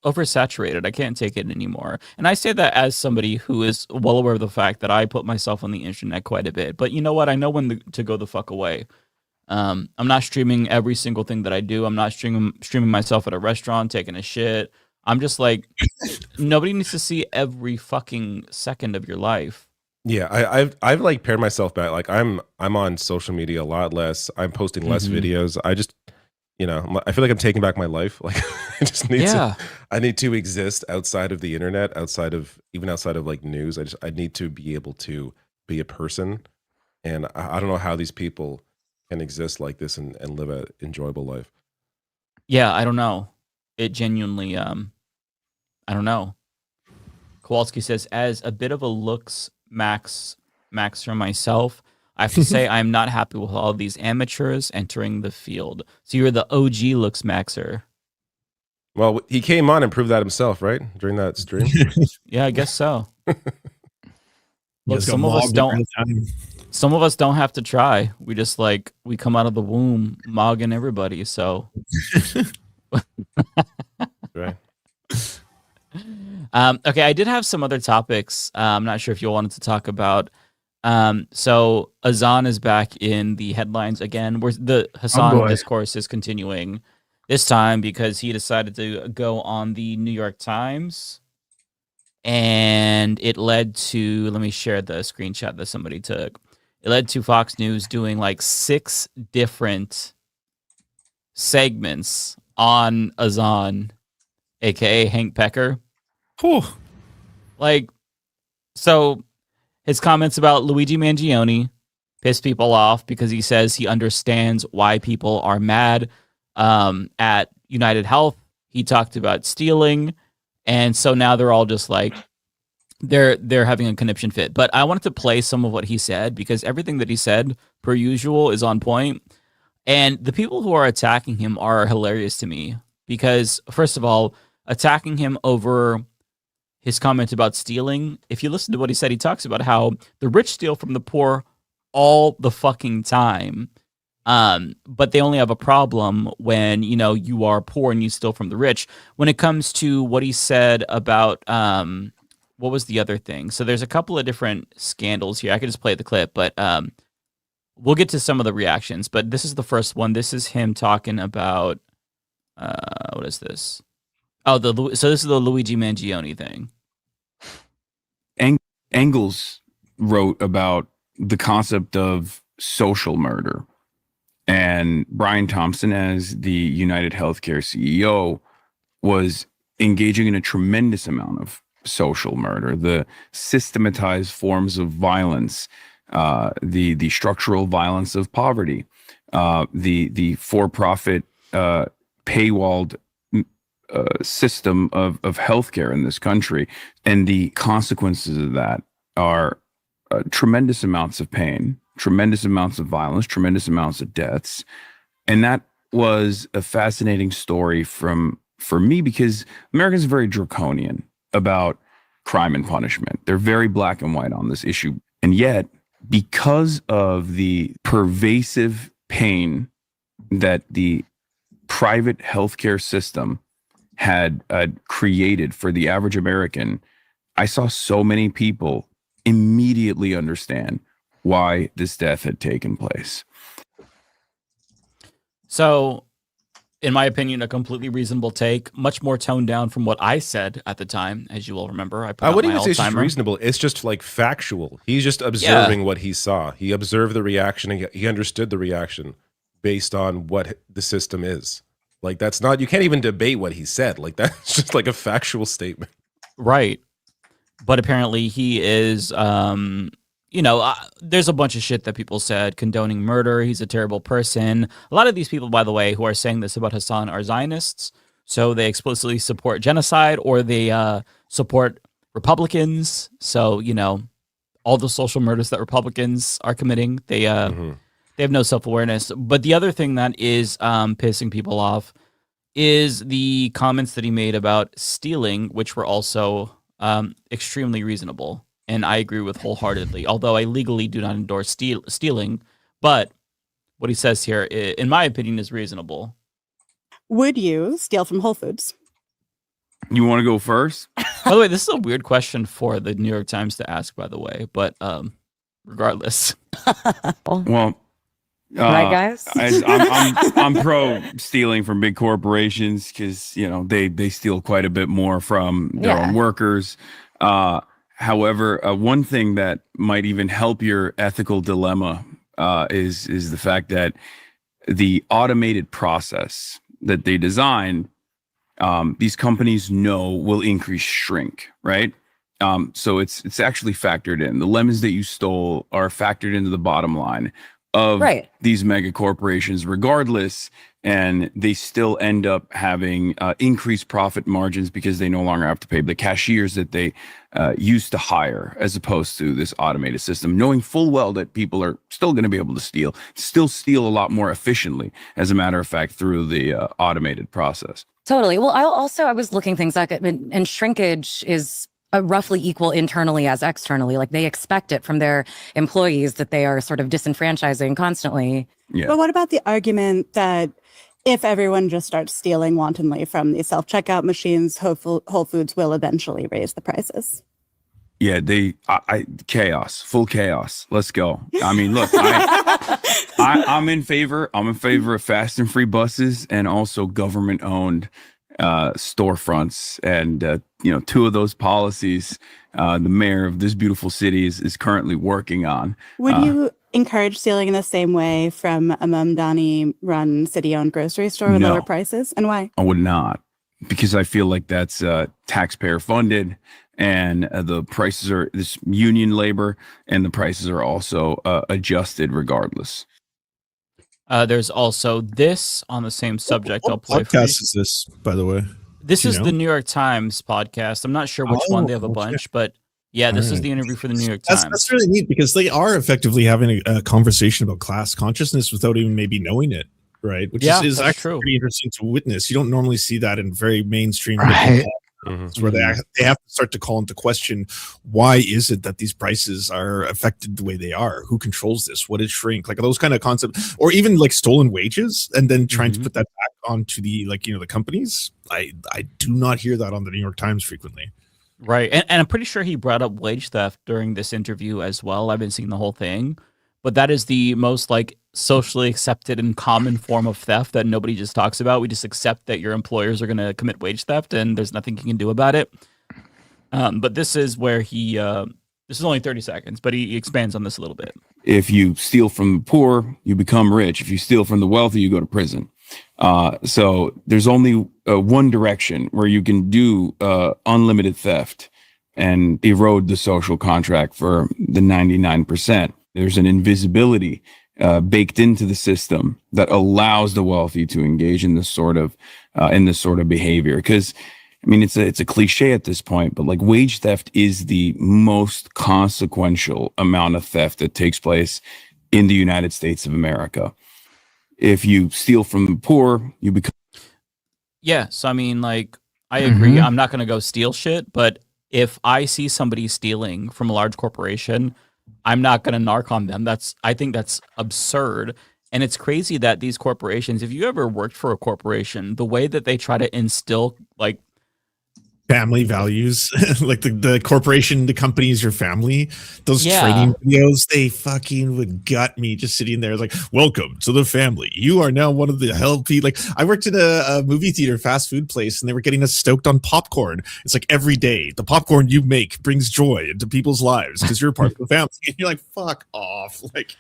oversaturated. I can't take it anymore. And I say that as somebody who is well aware of the fact that I put myself on the internet quite a bit. But you know what? I know when to go the fuck away. I'm not streaming every single thing that I do. I'm not streaming myself at a restaurant, taking a shit. I'm just like, nobody needs to see every fucking second of your life.
Yeah, I've like pared myself back. Like I'm on social media a lot less. I'm posting less videos. I just, I feel like I'm taking back my life. Like I just need I need to exist outside of the internet, outside of like news. I need to be able to be a person. And I don't know how these people can exist like this and live an enjoyable life.
Yeah, I don't know. It genuinely, I don't know. Kowalski says, as a bit of a looks max for myself, I have to say I'm not happy with all these amateurs entering the field. So you're the OG looks maxer.
Well, he came on and proved that himself, right? During that stream.
Yeah, I guess so. Look, some of us don't have to try. We just we come out of the womb mogging everybody. So
right.
Okay, I did have some other topics. I'm not sure if you wanted to talk about. So Azan is back in the headlines again. Where the Hasan discourse is continuing this time because he decided to go on the New York Times, and it led to. Let me share the screenshot that somebody took. It led to Fox News doing 6 different segments on Azan, aka Hank Pecker.
Whew.
So his comments about Luigi Mangione pissed people off because he says he understands why people are mad at United Health. He talked about stealing, and so now they're all just they're having a conniption fit. But I wanted to play some of what he said because everything that he said, per usual, is on point. And the people who are attacking him are hilarious to me because, first of all, attacking him over his comment about stealing. If you listen to what he said, he talks about how the rich steal from the poor all the fucking time. But they only have a problem when, you are poor and you steal from the rich. When it comes to what he said about, what was the other thing? So there's a couple of different scandals here. I could just play the clip, but we'll get to some of the reactions. But this is the first one. This is him talking about, what is this? Oh, so this is the Luigi Mangione thing.
Engels wrote about the concept of social murder. And Brian Thompson, as the United Healthcare CEO, was engaging in a tremendous amount of social murder, the systematized forms of violence, the structural violence of poverty, the for-profit paywalled system of healthcare in this country, and the consequences of that are tremendous amounts of pain, tremendous amounts of violence, tremendous amounts of deaths. And that was a fascinating story for me because Americans are very draconian about crime and punishment. They're very black and white on this issue. And yet, because of the pervasive pain that the private healthcare system had created for the average American, I saw so many people immediately understand why this death had taken place.
So in my opinion, a completely reasonable take, much more toned down from what I said at the time, as you will remember.
I wouldn't even say it's just reasonable. It's just like factual. He's just observing what he saw. He observed the reaction, and he understood the reaction based on what the system is. Like, that's not, you can't even debate what he said. Like, that's just like a factual statement.
Right. But apparently he is, there's a bunch of shit that people said, condoning murder. He's a terrible person. A lot of these people, by the way, who are saying this about Hasan are Zionists. So they explicitly support genocide, or they support Republicans. So, all the social murders that Republicans are committing, they have no self-awareness. But the other thing that is pissing people off is the comments that he made about stealing, which were also extremely reasonable. And I agree with wholeheartedly, although I legally do not endorse stealing. But what he says here, in my opinion, is reasonable.
Would you steal from Whole Foods?
You want to go first?
By the way, this is a weird question for the New York Times to ask, by the way. But regardless.
Well,
right, guys?
I'm pro stealing from big corporations because, they steal quite a bit more from their own workers. However, one thing that might even help your ethical dilemma is the fact that the automated process that they design, these companies know will increase shrink, right? So it's actually factored in. The lemons that you stole are factored into the bottom line of these mega corporations regardless, and they still end up having increased profit margins because they no longer have to pay the cashiers that they used to hire, as opposed to this automated system, knowing full well that people are still going to be able to still steal a lot more efficiently, as a matter of fact, through the automated process.
Totally. Well, I was looking things up, and shrinkage is roughly equal internally as externally. Like, they expect it from their employees that they are sort of disenfranchising constantly.
Yeah.
But what about the argument that if everyone just starts stealing wantonly from the self-checkout machines, Whole Foods will eventually raise the prices?
Yeah, chaos, full chaos. Let's go. I mean, look, I'm in favor of fast and free buses, and also government-owned storefronts. And two of those policies, the mayor of this beautiful city is currently working on.
Would you encourage stealing in the same way from a Mamdani-run city-owned grocery store with lower prices, and why?
I would not, because I feel like that's taxpayer funded, and the prices are this union labor, and the prices are also adjusted regardless.
There's also this on the same subject.
What
I'll play for you.
podcast is this, by the way?
This is the New York Times podcast. I'm not sure which one. They have a bunch, but yeah, this is the interview for the New York Times.
That's really neat, because they are effectively having a conversation about class consciousness without even maybe knowing it, right? Which is actually pretty interesting to witness. You don't normally see that in very mainstream where they have to start to call into question, why is it that these prices are affected the way they are? Who controls this? What is shrink? Like those kind of concepts, or even like stolen wages, and then trying to put that back onto the the companies. I do not hear that on the New York Times frequently.
Right. And I'm pretty sure he brought up wage theft during this interview as well. I've been seeing the whole thing. But that is the most socially accepted and common form of theft that nobody just talks about. We just accept that your employers are going to commit wage theft and there's nothing you can do about it. But this is where this is only 30 seconds, but he expands on this a little bit.
If you steal from the poor, you become rich. If you steal from the wealthy, you go to prison. So there's only one direction where you can do unlimited theft and erode the social contract for the 99%. There's an invisibility baked into the system that allows the wealthy to engage in this sort of behavior. Because I mean, it's a cliche at this point, but wage theft is the most consequential amount of theft that takes place in the United States of America. If you steal from the poor, you become.
Yeah. So, I mean, I agree. I'm not going to go steal shit, but if I see somebody stealing from a large corporation, I'm not going to narc on them. I think that's absurd. And it's crazy that these corporations, if you ever worked for a corporation, the way that they try to instill
family values. Like the corporation, the company is your family. Those
Yeah.
training videos, they fucking would gut me just sitting there like, welcome to the family. You are now one of the healthy. Like I worked at a movie theater fast food place and they were getting us stoked on popcorn. It's like every day the popcorn you make brings joy into people's lives because you're part of the family. And you're like, fuck off. Like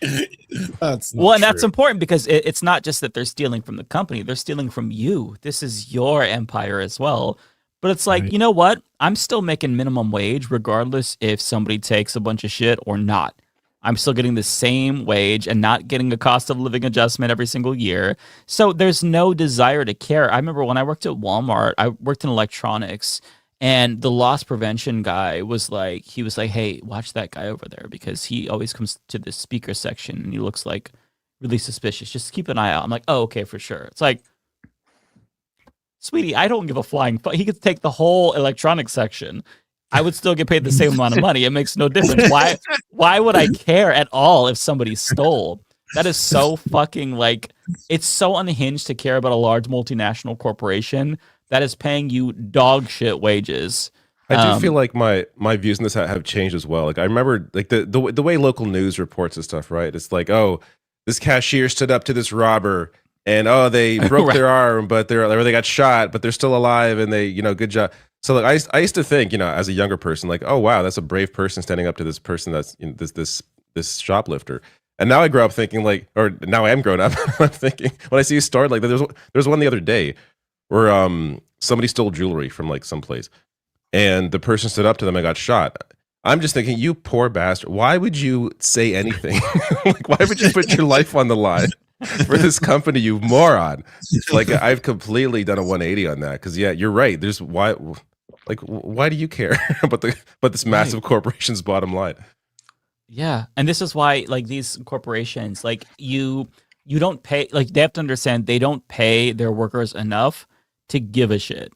that's not
Well, and
true.
that's important because it's not just that they're stealing from the company, they're stealing from you. This is your empire as well. But it's like, you know what? I'm still making minimum wage regardless if somebody takes a bunch of shit or not. I'm still getting the same wage and not getting a cost of living adjustment every single year. So there's no desire to care. I remember when I worked at Walmart, I worked in electronics, and the loss prevention guy was like, hey, watch that guy over there because he always comes to the speaker section and he looks like really suspicious. Just keep an eye out. I'm like, oh, okay, for sure. It's like, sweetie, I don't give a flying fuck. He could take the whole electronics section. I would still get paid the same amount of money. It makes no difference. Why would I care at all if somebody stole? That is so fucking like, it's so unhinged to care about a large multinational corporation that is paying you dog shit wages.
I do feel like my views on this have changed as well. Like I remember like the way local news reports and stuff, right? It's like, oh, this cashier stood up to this robber and oh, they broke
Right.
their arm, but they got shot, but they're still alive and they, good job. So like I used to think, as a younger person, like, oh wow, that's a brave person standing up to this person that's this shoplifter. And now I grow up thinking like, or now I am grown up. I'm thinking when I see a story like there's one the other day where somebody stole jewelry from like someplace, and the person stood up to them and got shot. I'm just thinking, you poor bastard. Why would you say anything? Like, why would you put your life on the line for this company, you moron? Like, I've completely done a 180 on that. Because, yeah, you're right. Why do you care about this massive corporation's bottom line?
Yeah, and this is why, like, these corporations, like, you don't pay, like, they have to understand they don't pay their workers enough to give a shit.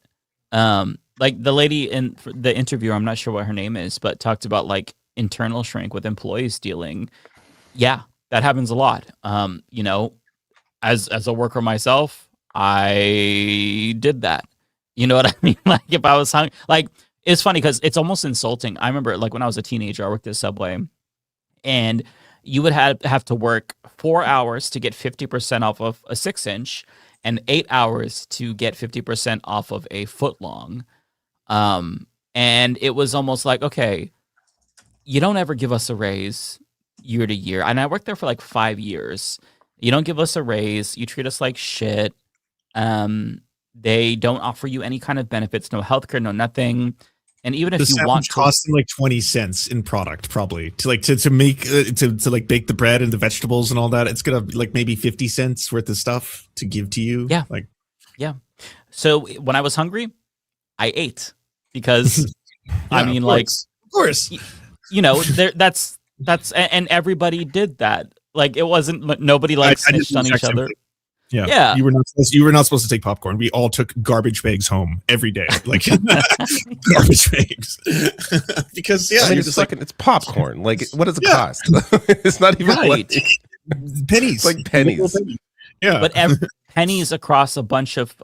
Like the lady in the interview, I'm not sure what her name is, but talked about like internal shrink with employees stealing. Yeah, that happens a lot. As a worker myself, I did that. You know what I mean? Like if I was hungry, like it's funny because it's almost insulting. I remember like when I was a teenager, I worked at Subway, and you would have to work 4 hours to get 50% off of a 6-inch and 8 hours to get 50% off of a foot long. And it was almost like, okay, you don't ever give us a raise year to year. And I worked there for like 5 years. You don't give us a raise. You treat us like shit. They don't offer you any kind of benefits, no healthcare, no nothing. And even if you want to
cost them like 20 cents in product, probably to make to like bake the bread and the vegetables and all that. It's gonna like maybe 50 cents worth of stuff to give to you.
Yeah.
Yeah.
So when I was hungry, I ate because I mean, like,
of course,
that's and everybody did that. Like it wasn't nobody like snitched on each other.
Yeah. You were not supposed to take popcorn. We all took garbage bags home every day, like garbage bags, because
I mean, it's popcorn. Like, what does it cost? It's not even like
pennies.
It's like pennies.
Yeah,
but pennies across a bunch of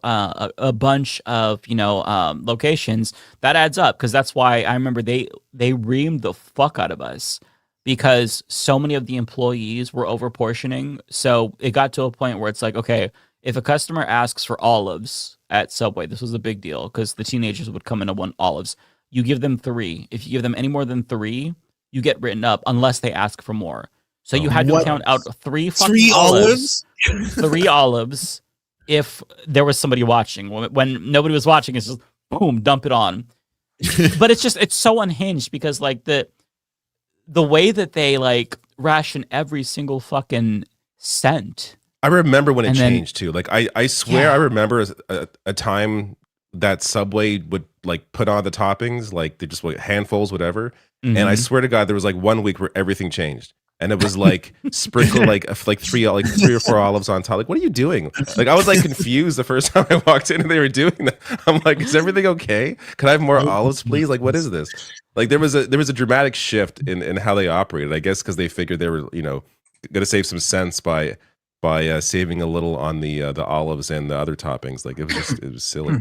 locations, that adds up, because that's why I remember they reamed the fuck out of us because so many of the employees were overportioning. So it got to a point where it's like, okay, if a customer asks for olives at Subway, this was a big deal because the teenagers would come in and want olives. You give them 3. If you give them any more than 3, you get written up unless they ask for more. So you had to count out 3 fucking olives. 3 olives if there was somebody watching. When nobody was watching, it's just boom, dump it on. But it's so unhinged because like the way that they like ration every single fucking cent.
I remember when it changed too. Like I swear I remember a time that Subway would like put on the toppings, like they just handfuls, whatever. Mm-hmm. And I swear to God, there was like 1 week where everything changed. And it was like sprinkle like 3 or 4 olives on top. Like, what are you doing? Like, I was like confused the first time I walked in and they were doing that. I'm like, is everything okay? Can I have more olives, please? Like, what is this? Like, there was a dramatic shift in how they operated. I guess because they figured they were going to save some cents by saving a little on the olives and the other toppings. Like, it was silly.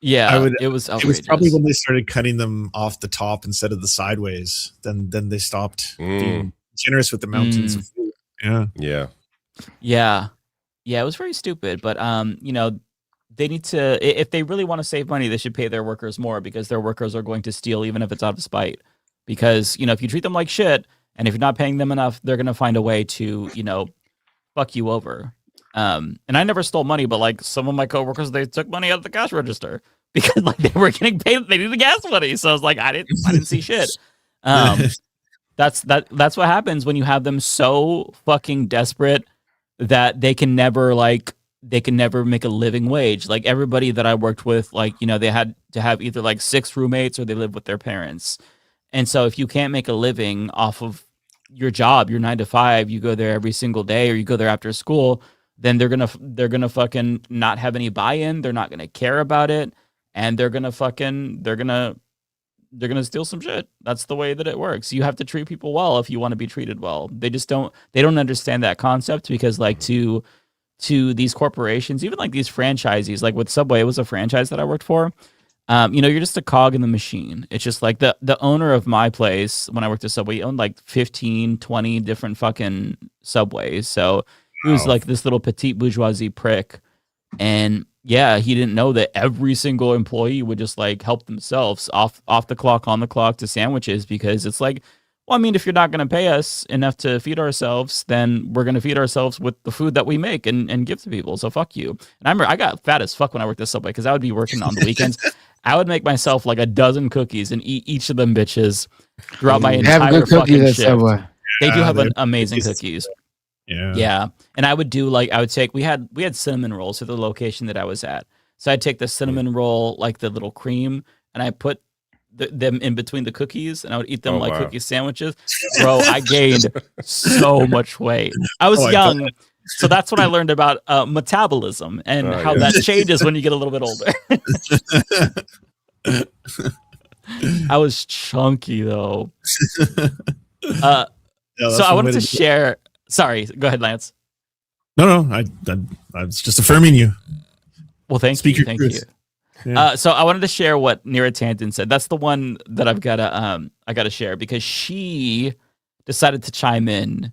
Yeah, it was outrageous.
It was probably when they started cutting them off the top instead of the sideways. Then they stopped being generous with the mountains of food. Yeah.
Yeah. It was very stupid. But they need to, if they really want to save money, they should pay their workers more, because their workers are going to steal even if it's out of spite. Because if you treat them like shit, and if you're not paying them enough, they're gonna find a way to fuck you over. And I never stole money, but like some of my coworkers, they took money out of the cash register because like they were getting paid, they needed gas money. So I was like, I didn't see shit. That's what happens when you have them so fucking desperate that they can never make a living wage. Like everybody that I worked with, they had to have either like 6 roommates or they live with their parents. And so if you can't make a living off of your job, your 9 to 5, you go there every single day or you go there after school, then they're gonna fucking not have any buy-in. They're not gonna care about it, and they're gonna steal some shit. That's the way that it works. You have to treat people well if you want to be treated well. They don't understand that concept, because like to these corporations, even like these franchisees, like with Subway, it was a franchise that I worked for. You're just a cog in the machine. It's just like the owner of my place, when I worked at Subway, he owned like 15, 20 different fucking Subways. So he was like this little petite bourgeoisie prick. And yeah, he didn't know that every single employee would just like help themselves off the clock, on the clock to sandwiches, because it's like, well, I mean, if you're not going to pay us enough to feed ourselves, then we're going to feed ourselves with the food that we make and give to people. So fuck you. And I remember I got fat as fuck when I worked at Subway, because I would be working on the weekends. I would make myself like a dozen cookies and eat each of them bitches throughout my entire fucking shift. They do have amazing cookies. Yeah. And I would do we had cinnamon rolls at the location that I was at. So I'd take the cinnamon roll, like the little cream, and I put them in between the cookies, and I would eat them cookie sandwiches. Bro, I gained so much weight. I was young. So that's when I learned about metabolism and how that changes when you get a little bit older. I was chunky though. So I wanted to share. Sorry, go ahead, Lance.
No, I was just affirming you.
Well, thank you. Yeah. So I wanted to share what Neera Tanden said. That's the one that I gotta share, because she decided to chime in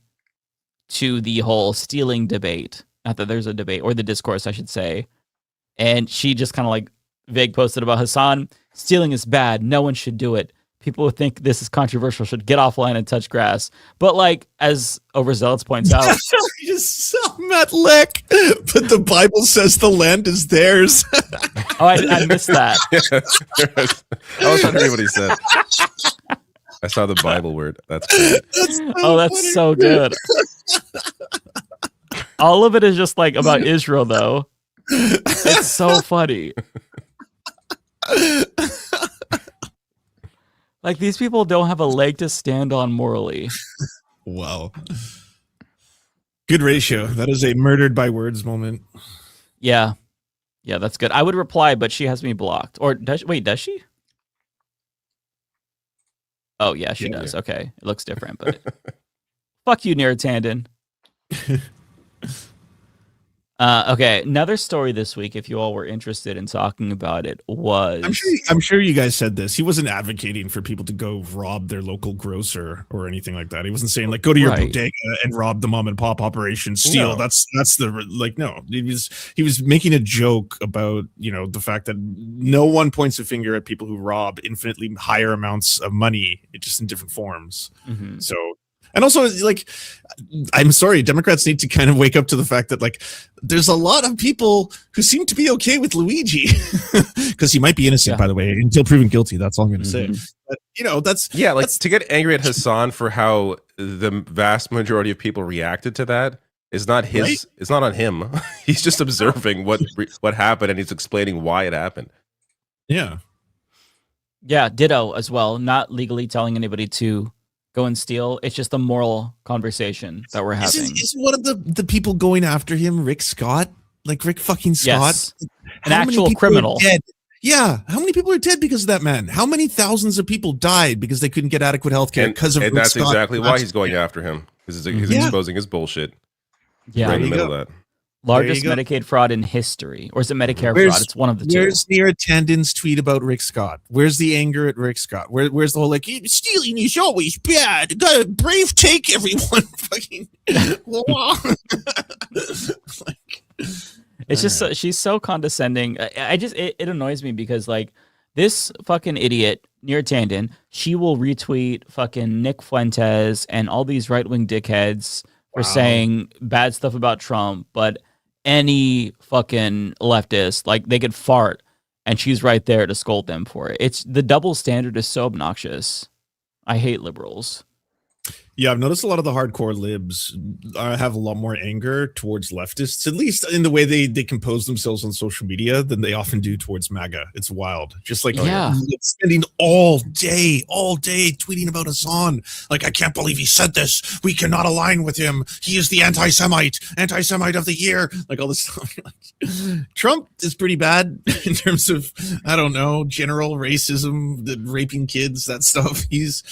to the whole stealing debate. Not that there's a debate, or the discourse, I should say. And she just kind of like vague posted about Hasan. Stealing is bad. No one should do it. People who think this is controversial should get offline and touch grass. But like, as Overzealots points out,
you just Matt Lick, but the Bible says the land is theirs.
Oh, I missed that.
I was trying to read what he said. I saw the Bible word. That's great.
That's so good. All of it is just like about Israel, though. It's so funny. Like, these people don't have a leg to stand on morally.
Wow. Good ratio. That is a murdered by words moment.
Yeah. Yeah, that's good. I would reply, but she has me blocked. Or does she? Oh, yeah, she does. Yeah. Okay. It looks different, but fuck you, Neera Tanden. Okay, another story this week, if you all were interested in talking about it, was...
I'm sure you guys said this. He wasn't advocating for people to go rob their local grocer or anything like that. He wasn't saying, like, go to your bodega and rob the mom and pop operation, steal. No. That's the... Like, no. He was making a joke about, the fact that no one points a finger at people who rob infinitely higher amounts of money, just in different forms. Mm-hmm. So... And also, like, I'm sorry, Democrats need to kind of wake up to the fact that, like, there's a lot of people who seem to be okay with Luigi, because he might be innocent, by the way, until proven guilty. That's all I'm going to say. But, that's...
Yeah, like, to get angry at Hasan for how the vast majority of people reacted to that is not his... Right? It's not on him. He's just observing what happened, and he's explaining why it happened.
Yeah.
Yeah, ditto as well. Not legally telling anybody to go and steal. It's just a moral conversation that we're having.
Isn't one of the people going after him Rick Scott? Like Rick fucking Scott?
Yes. An actual criminal.
Yeah. How many people are dead because of that man? How many thousands of people died because they couldn't get adequate health care because of Rick
that's
Scott?
Exactly why he's going after him. Because he's exposing his bullshit.
Yeah.
Right in the middle of that.
Largest Medicaid fraud in history, or is it Medicare fraud? It's one of the two.
Where's near attendance tweet about Rick Scott? Where's the anger at Rick Scott? Where's the whole like stealing is always bad? Got a brave take, everyone. Fucking.
It's just she's so condescending. It annoys me because like this fucking idiot near Tandon, she will retweet fucking Nick Fuentes and all these right-wing dickheads for saying bad stuff about Trump, but any fucking leftist, like they could fart and she's right there to scold them for it. It's the double standard is so obnoxious. I hate liberals.
Yeah, I've noticed a lot of the hardcore libs have a lot more anger towards leftists, at least in the way they compose themselves on social media than they often do towards MAGA. It's wild. Just like spending all day tweeting about Hasan. Like, I can't believe he said this. We cannot align with him. He is the anti-Semite of the year. Like all this stuff. Trump is pretty bad in terms of, I don't know, general racism, the raping kids, that stuff. He's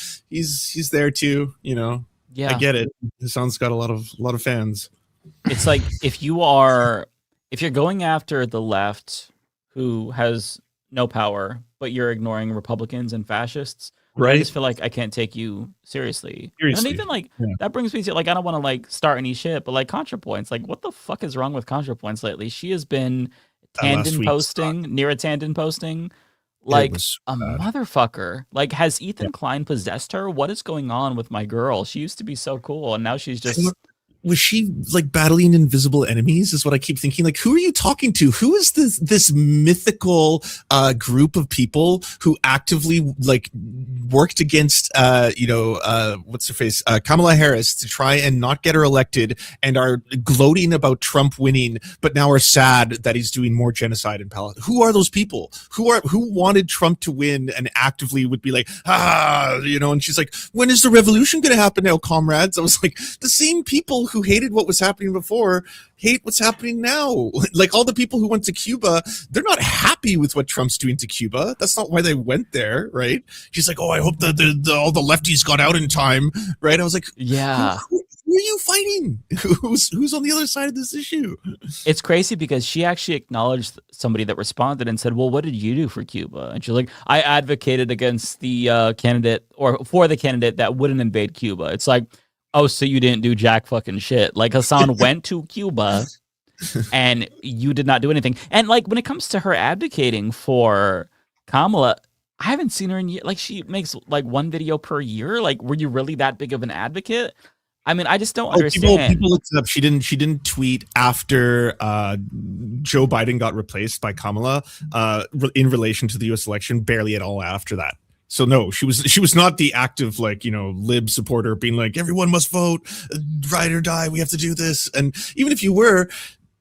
there too, you know.
Yeah,
I get it. Hasan's got a lot of fans.
It's like if you're going after the left who has no power, but you're ignoring Republicans and fascists, right? I just feel like I can't take you seriously. And even like that brings me to like I don't want to like start any shit, but like Contrapoints, like what the fuck is wrong with Contrapoints lately? She has been Tandon posting, near a Tandon posting. Like a motherfucker. Like, has Ethan Klein possessed her? What is going on with my girl? She used to be so cool, and now she's just...
Was she like battling invisible enemies is what I keep thinking. Like, who are you talking to? Who is this mythical group of people who actively like worked against what's her face, Kamala Harris, to try and not get her elected, and are gloating about Trump winning, but now are sad that he's doing more genocide in Palestine? Who are those people? Who wanted Trump to win and actively would be like, and she's like, when is the revolution going to happen now, comrades? I was like, the same people who hated what was happening before hate what's happening now. Like all the people who went to Cuba, they're not happy with what Trump's doing to Cuba. That's not why they went there, right? She's like, oh, I hope all the lefties got out in time, right? I was like,
yeah.
Who are you fighting? Who's on the other side of this issue?
It's crazy because she actually acknowledged somebody that responded and said, well, what did you do for Cuba? And she's like, I advocated against the candidate or for the candidate that wouldn't invade Cuba. It's like, oh, so you didn't do jack fucking shit. Like Hasan went to Cuba and you did not do anything. And like when it comes to her advocating for Kamala, I haven't seen her in years. Like she makes like one video per year. Like, were you really that big of an advocate? I mean, I just don't understand.
People looked it up. She didn't tweet after Joe Biden got replaced by Kamala in relation to the U.S. election. Barely at all after that. So no, she was not the active lib supporter being like everyone must vote, ride or die. We have to do this. And even if you were,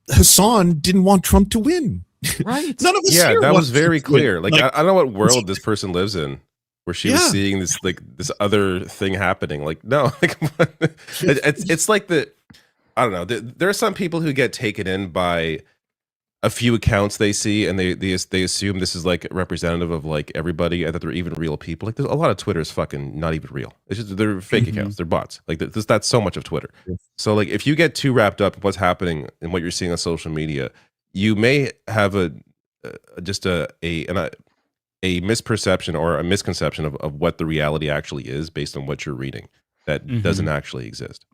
Hasan didn't want Trump to win.
Right?
None of us.
Yeah,
here
that
want
was very
Trump to win.
clear. Like I don't know what world this person lives in, where she was seeing this this other thing happening. Like no, it's like I don't know. There are some people who get taken in by a few accounts they see, and they assume this is like representative of like everybody, and that they're even real people. Like there's a lot of Twitter is fucking not even real. It's just they're fake accounts, they're bots. Like that's so much of Twitter. So like if you get too wrapped up in what's happening and what you're seeing on social media, you may have a misperception or a misconception of what the reality actually is based on what you're reading that doesn't actually exist.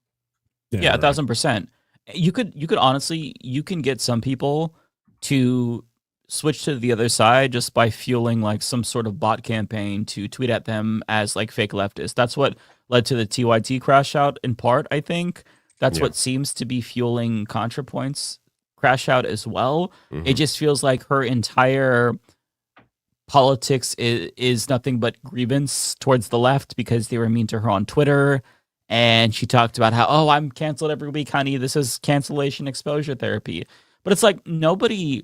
Yeah, 1,000%. You could honestly, you can get some people to switch to the other side just by fueling like some sort of bot campaign to tweet at them as like fake leftists. That's what led to the TYT crash out in part, I think. That's what seems to be fueling Contrapoints crash out as well. It just feels like her entire politics is nothing but grievance towards the left because they were mean to her on Twitter. And she talked about how, oh, I'm canceled every week, honey. This is cancellation exposure therapy. But it's like nobody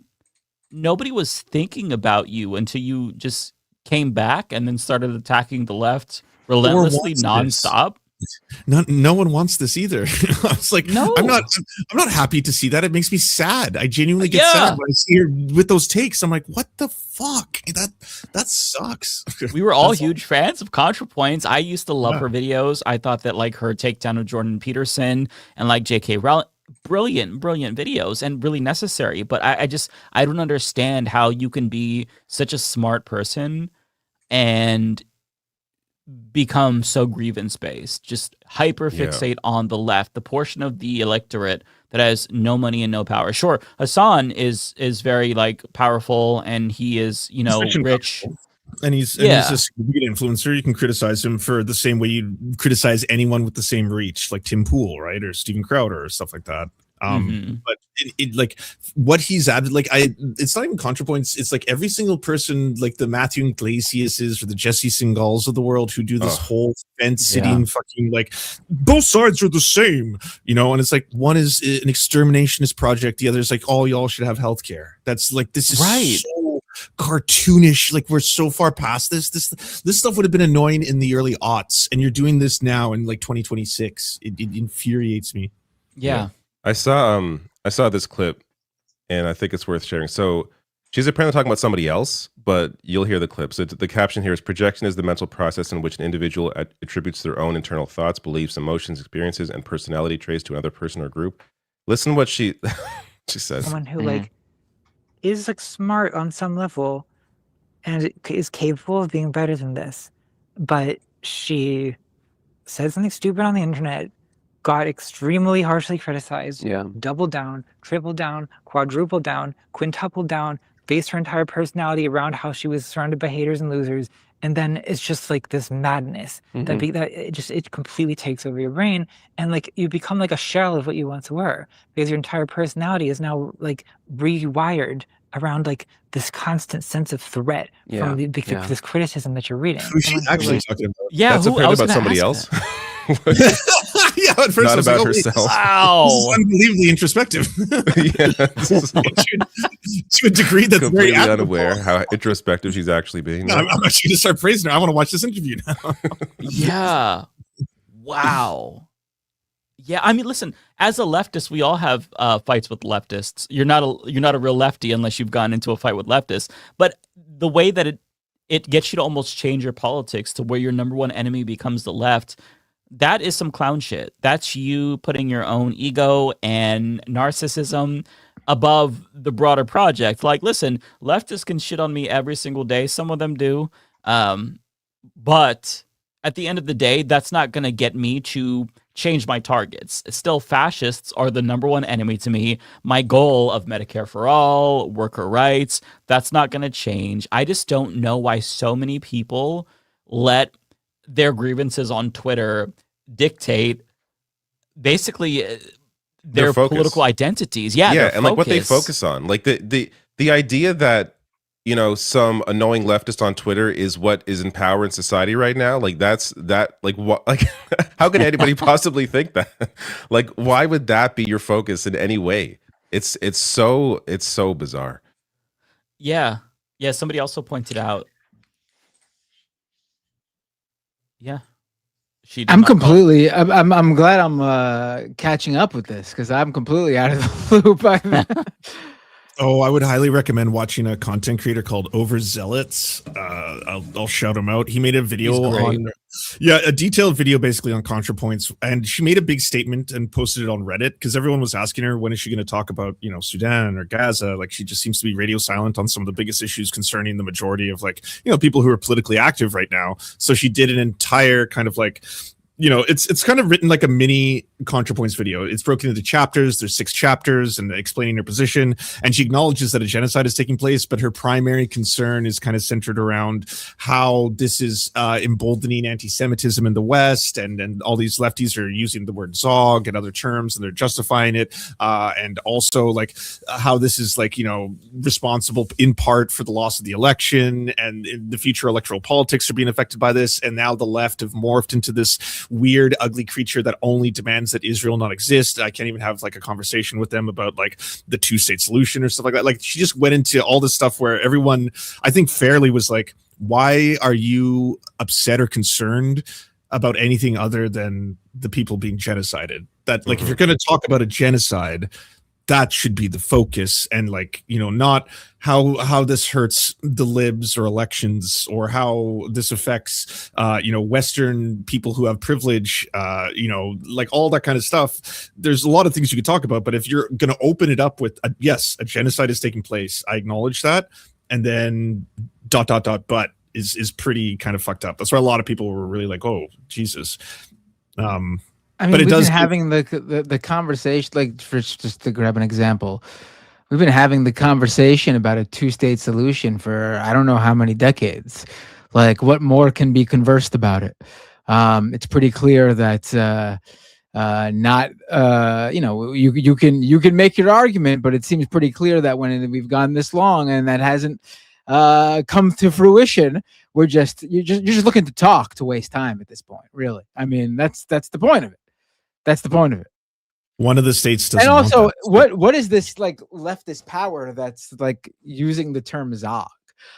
was thinking about you until you just came back and then started attacking the left relentlessly nonstop.
No one wants this either. I was like,
no,
I'm not happy to see that. It makes me sad. I genuinely get sad when I see her with those takes. I'm like, what the fuck? That sucks.
We were all huge fans of Contrapoints. I used to love her videos. I thought that like her takedown of Jordan Peterson and like J.K. Rowling, brilliant videos and really necessary. But I don't understand how you can be such a smart person and become so grievance based, just hyper fixate on the left, the portion of the electorate that has no money and no power. Sure, Hasan is very like powerful, and he is, you know, rich.
And he's this big influencer. You can criticize him for the same way you criticize anyone with the same reach, like Tim Pool, right, or Steven Crowder, or stuff like that. But it like what he's added, like it's not even Contrapoints. It's like every single person, like the Matthew Iglesias or the Jesse Singals of the world, who do this whole fence sitting fucking like both sides are the same, you know. And it's like one is an exterminationist project, the other is like, oh, y'all should have healthcare. That's like, this is so cartoonish. Like, we're so far past this stuff would have been annoying in the early aughts, and you're doing this now in like 2026. It infuriates me.
I saw this clip, and I think it's worth sharing. So she's apparently talking about somebody else, but you'll hear the clip. So the caption here is: projection is the mental process in which an individual attributes their own internal thoughts, beliefs, emotions, experiences, and personality traits to another person or group. Listen to what she says.
Someone who like is like smart on some level and is capable of being better than this, but she said something stupid on the internet, got extremely harshly criticized, doubled down, tripled down, quadrupled down, quintupled down, based her entire personality around how she was surrounded by haters and losers. And then it's just like this madness that it completely takes over your brain, and like you become like a shell of what you once were, because your entire personality is now like rewired around like this constant sense of threat from this criticism that you're reading.
Who's she actually talking about?
Yeah,
that's apparently about somebody else.
Yeah, at first
not
I was
about
like,
herself.
Wow,
this is unbelievably introspective. To a degree that's
completely
very
unaware how introspective she's actually being.
No, I'm actually going to start praising her. I want to watch this interview now.
Yeah. Wow. Yeah, I mean, listen, as a leftist, we all have fights with leftists. You're not a real lefty unless you've gone into a fight with leftists. But the way that it gets you to almost change your politics to where your number one enemy becomes the left, that is some clown shit. That's you putting your own ego and narcissism above the broader project. Like, listen, leftists can shit on me every single day. Some of them do. But at the end of the day, that's not going to get me to change my targets. Still, fascists are the number one enemy to me. My goal of Medicare for all, worker rights, that's not going to change. I just don't know why so many people let their grievances on Twitter dictate basically their political identities. Yeah,
and like what they focus on. Like the idea that, you know, some annoying leftist on Twitter is what is in power in society right now. Like what, like how can anybody possibly think that? Like, why would that be your focus in any way? It's so bizarre.
Yeah. Somebody also pointed out. Yeah.
I'm completely. I'm glad I'm catching up with this, because I'm completely out of the loop.
Oh, I would highly recommend watching a content creator called Overzealots. I'll shout him out. He made a video on, a detailed video basically on Contrapoints, and she made a big statement and posted it on Reddit, because everyone was asking her, when is she going to talk about, you know, Sudan or Gaza? Like, she just seems to be radio silent on some of the biggest issues concerning the majority of, like, you know, people who are politically active right now. So she did an entire kind of like, you know, it's kind of written like a mini Contrapoints video. It's broken into chapters. There's 6 chapters, and explaining her position. And she acknowledges that a genocide is taking place, but her primary concern is kind of centered around how this is emboldening anti-Semitism in the West, and all these lefties are using the word Zog and other terms, and they're justifying it. And also like how this is, like, you know, responsible in part for the loss of the election, and the future electoral politics are being affected by this. And now the left have morphed into this weird, ugly creature that only demands that Israel not exist. I can't even have like a conversation with them about like the 2-state solution or stuff like that. Like, she just went into all this stuff where everyone, I think fairly, was like, why are you upset or concerned about anything other than the people being genocided? That, like, if you're going to talk about a genocide, that should be the focus, and like, you know, not how this hurts the libs or elections, or how this affects you know, Western people who have privilege, you know, like all that kind of stuff. There's a lot of things you could talk about, but if you're going to open it up with yes, a genocide is taking place, I acknowledge that, and then ... but is pretty kind of fucked up. That's why a lot of people were really like, oh Jesus.
I mean,
but it
we've
does
been having the conversation, like, for just to grab an example, we've been having the conversation about a two-state solution for I don't know how many decades. Like, what more can be conversed about it? It's pretty clear that not you know, you can make your argument, but it seems pretty clear that when we've gone this long and that hasn't come to fruition, you're just looking to talk to waste time at this point, really. I mean, that's the point of it. That's the point of it.
One of the states doesn't.
And also,
want that.
what is this like leftist power that's like using the term Zog?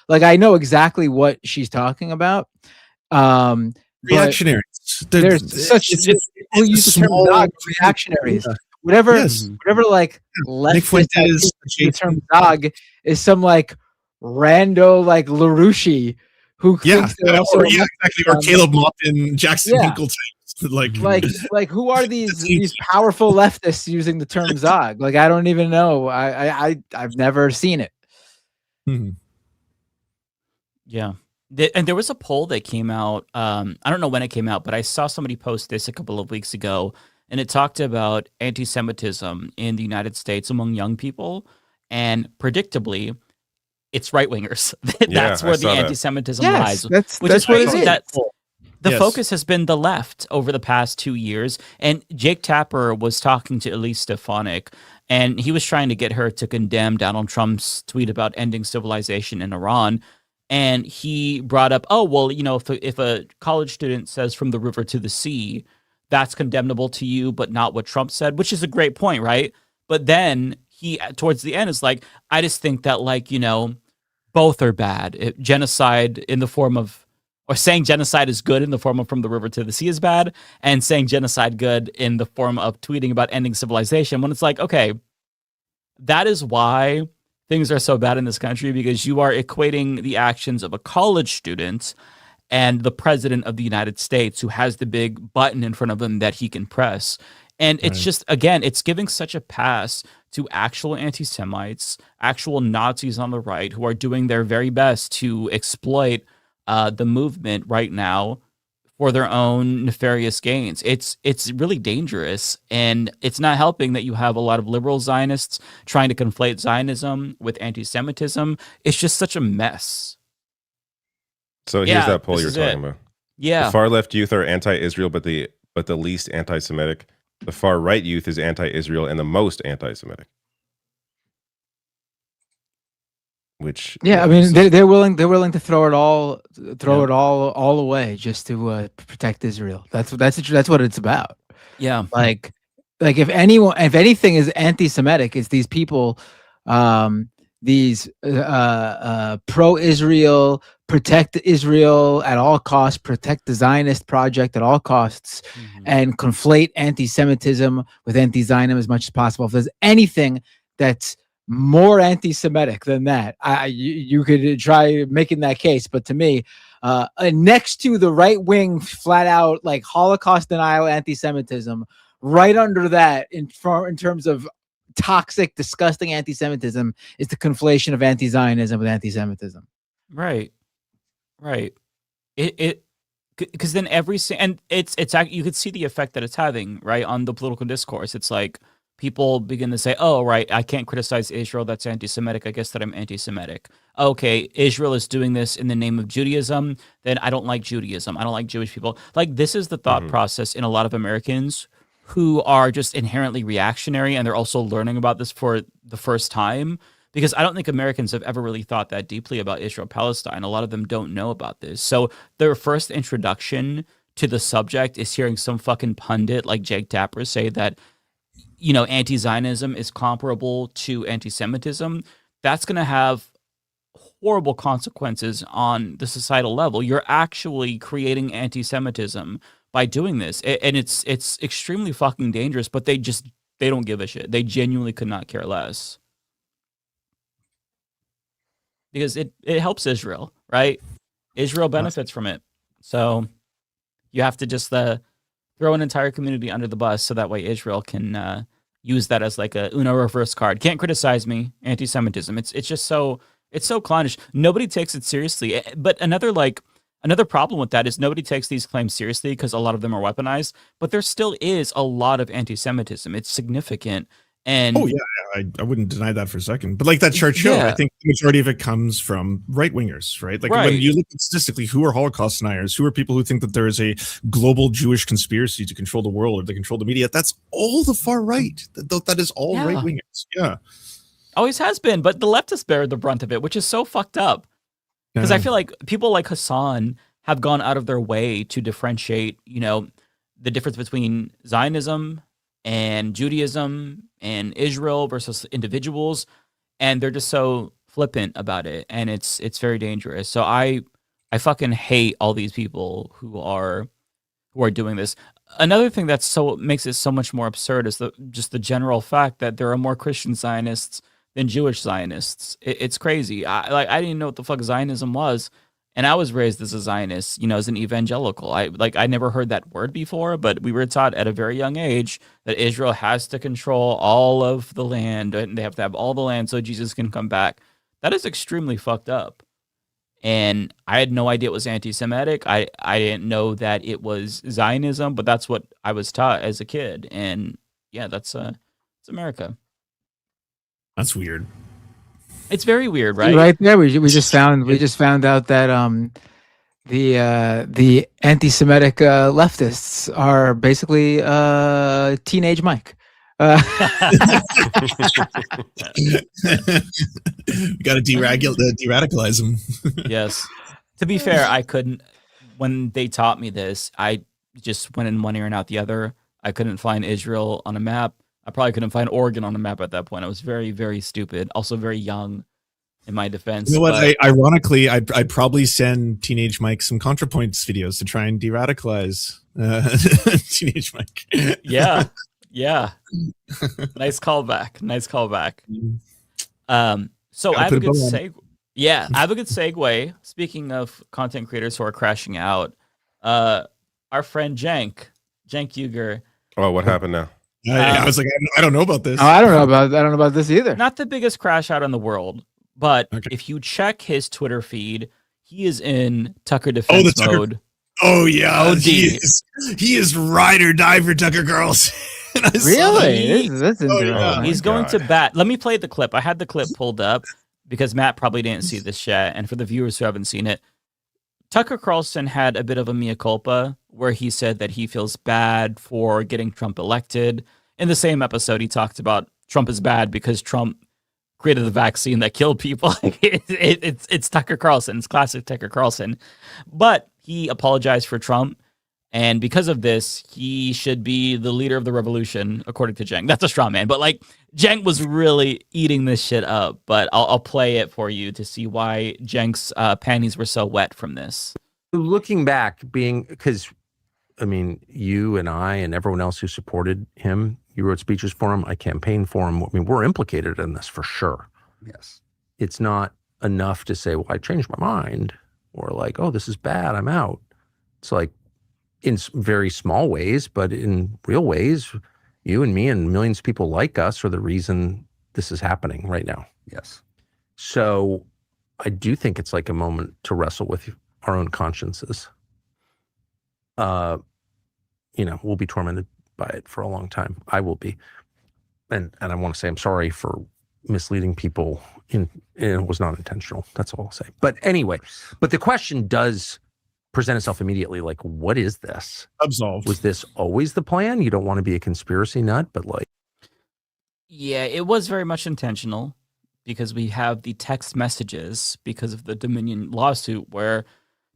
Like, I know exactly what she's talking about.
Reactionaries.
There's such we'll use the term Zog, reactionaries.
Yeah.
Whatever,
Yes.
whatever, like leftist the term Zog is some like rando like LaRouche who thinks they're also
exactly, or Caleb Maupin, Jackson Hinkle types.
Like who are these powerful leftists using the term Zog? Like, I don't even know. I've never seen it.
Yeah. And there was a poll that came out. I don't know when it came out, but I saw somebody post this a couple of weeks ago, and it talked about anti-Semitism in the United States among young people, and predictably, it's right-wingers. That's where the anti-Semitism lies.
That's what it is.
The focus has been the left over the past 2 years. And Jake Tapper was talking to Elise Stefanik, and he was trying to get her to condemn Donald Trump's tweet about ending civilization in Iran. And he brought up, oh, well, you know, if a college student says from the river to the sea, that's condemnable to you, but not what Trump said, which is a great point, right? But then he, towards the end, is like, I just think that, like, you know, both are bad. Genocide in the form of, or saying genocide is good in the form of from the river to the sea is bad, and saying genocide good in the form of tweeting about ending civilization, when it's like, okay, that is why things are so bad in this country, because you are equating the actions of a college student and the president of the United States, who has the big button in front of him that he can press. And it's just, again, it's giving such a pass to actual anti-Semites, actual Nazis on the right, who are doing their very best to exploit the movement right now for their own nefarious gains. It's really dangerous, and it's not helping that you have a lot of liberal Zionists trying to conflate Zionism with anti-Semitism. It's just such a mess.
So here's that poll you're talking about.
Yeah.
The far left youth are anti-Israel, but the least anti-Semitic. The far right youth is anti-Israel and the most anti-Semitic. Which
I mean, they're willing to throw it all away just to protect Israel. That's what it's about.
Yeah.
Like if anything is anti-Semitic, it's these people, these pro-Israel, protect Israel at all costs, protect the Zionist project at all costs, and conflate anti-Semitism with anti-Zionism as much as possible. If there's anything that's more anti-Semitic than that, you could try making that case, but to me, next to the right-wing flat-out like Holocaust denial anti-Semitism, right under that in terms of toxic, disgusting anti-Semitism, is the conflation of anti-Zionism with anti-Semitism.
Right. It because then and it's you could see the effect that it's having, right, on the political discourse. It's like people begin to say, oh, right, I can't criticize Israel, that's anti-Semitic, I guess that I'm anti-Semitic. Okay, Israel is doing this in the name of Judaism, then I don't like Judaism, I don't like Jewish people. Like, this is the thought process in a lot of Americans who are just inherently reactionary, and they're also learning about this for the first time, because I don't think Americans have ever really thought that deeply about Israel-Palestine. A lot of them don't know about this. So their first introduction to the subject is hearing some fucking pundit like Jake Tapper say that, you know, anti-Zionism is comparable to anti-Semitism. That's going to have horrible consequences on the societal level. You're actually creating anti-Semitism by doing this, and it's extremely fucking dangerous. But they they don't give a shit. They genuinely could not care less. Because it helps Israel, right? Israel benefits from it. So you have to just throw an entire community under the bus so that way Israel can use that as like a Uno reverse card. Can't criticize me, anti-Semitism. It's just so clownish. Nobody takes it seriously. But another problem with that is nobody takes these claims seriously because a lot of them are weaponized. But there still is a lot of anti-Semitism. It's significant. And
I wouldn't deny that for a second. But like that chart showed, I think the majority of it comes from right wingers, right? Like when you look at statistically, who are Holocaust deniers? Who are people who think that there is a global Jewish conspiracy to control the world or to control the media? That's all the far right. That is all right wingers. Yeah.
Always has been. But the leftists bear the brunt of it, which is so fucked up. Because I feel like people like Hasan have gone out of their way to differentiate, the difference between Zionism and Judaism and Israel versus individuals, and they're just so flippant about it, and it's very dangerous. So I fucking hate all these people who are doing this. Another thing that makes it so much more absurd is just the general fact that there are more Christian Zionists than Jewish Zionists. It's crazy. I didn't even know what the fuck Zionism was. And I was raised as a Zionist, as an evangelical. I never heard that word before, but we were taught at a very young age that Israel has to control all of the land, and they have to have all the land so Jesus can come back. That is extremely fucked up. And I had no idea it was anti-Semitic. I didn't know that it was Zionism, but that's what I was taught as a kid. And yeah, it's America.
That's weird.
It's very weird, right?
Right there, we just found out that the anti-Semitic leftists are basically teenage Mike.
Got to de-radicalize them.
Yes. To be fair, I couldn't. When they taught me this, I just went in one ear and out the other. I couldn't find Israel on a map. I probably couldn't find Oregon on a map at that point. I was very, very stupid. Also very young, in my defense.
You know what? Ironically, I'd probably send Teenage Mike some Contrapoints videos to try and de-radicalize Teenage Mike.
Yeah. Nice callback. So I have a good segue. Yeah, I have a good segue. Speaking of content creators who are crashing out, our friend Cenk Uygur.
Oh, what happened now?
I was like, I don't know about this.
Oh, I don't know about this either.
Not the biggest crash out in the world, but if you check his Twitter feed, he is in Tucker defense mode.
Oh yeah, he is ride or die for Tucker Carlson.
Really? That's interesting.
He's going to bat. Let me play the clip. I had the clip pulled up because Matt probably didn't see this yet, and for the viewers who haven't seen it, Tucker Carlson had a bit of a mea culpa where he said that he feels bad for getting Trump elected. In the same episode, he talked about Trump is bad because Trump created the vaccine that killed people. It's Tucker Carlson. It's classic Tucker Carlson. But he apologized for Trump. And because of this, he should be the leader of the revolution, according to Cenk. That's a straw man. But Cenk was really eating this shit up. But I'll play it for you to see why Cenk's panties were so wet from this.
Looking back, because, you and I and everyone else who supported him, you wrote speeches for him, I campaigned for him. We're implicated in this for sure. Yes. It's not enough to say, well, I changed my mind, or oh, this is bad, I'm out. It's in very small ways, but in real ways, you and me and millions of people like us are the reason this is happening right now. Yes. So I do think it's a moment to wrestle with our own consciences. We'll be tormented by it for a long time. I will be. And I want to say I'm sorry for misleading people. It was not intentional. That's all I'll say. But anyway, the question does present itself immediately. What is this?
Absolved.
Was this always the plan? You don't want to be a conspiracy nut, but
Yeah, it was very much intentional because we have the text messages because of the Dominion lawsuit where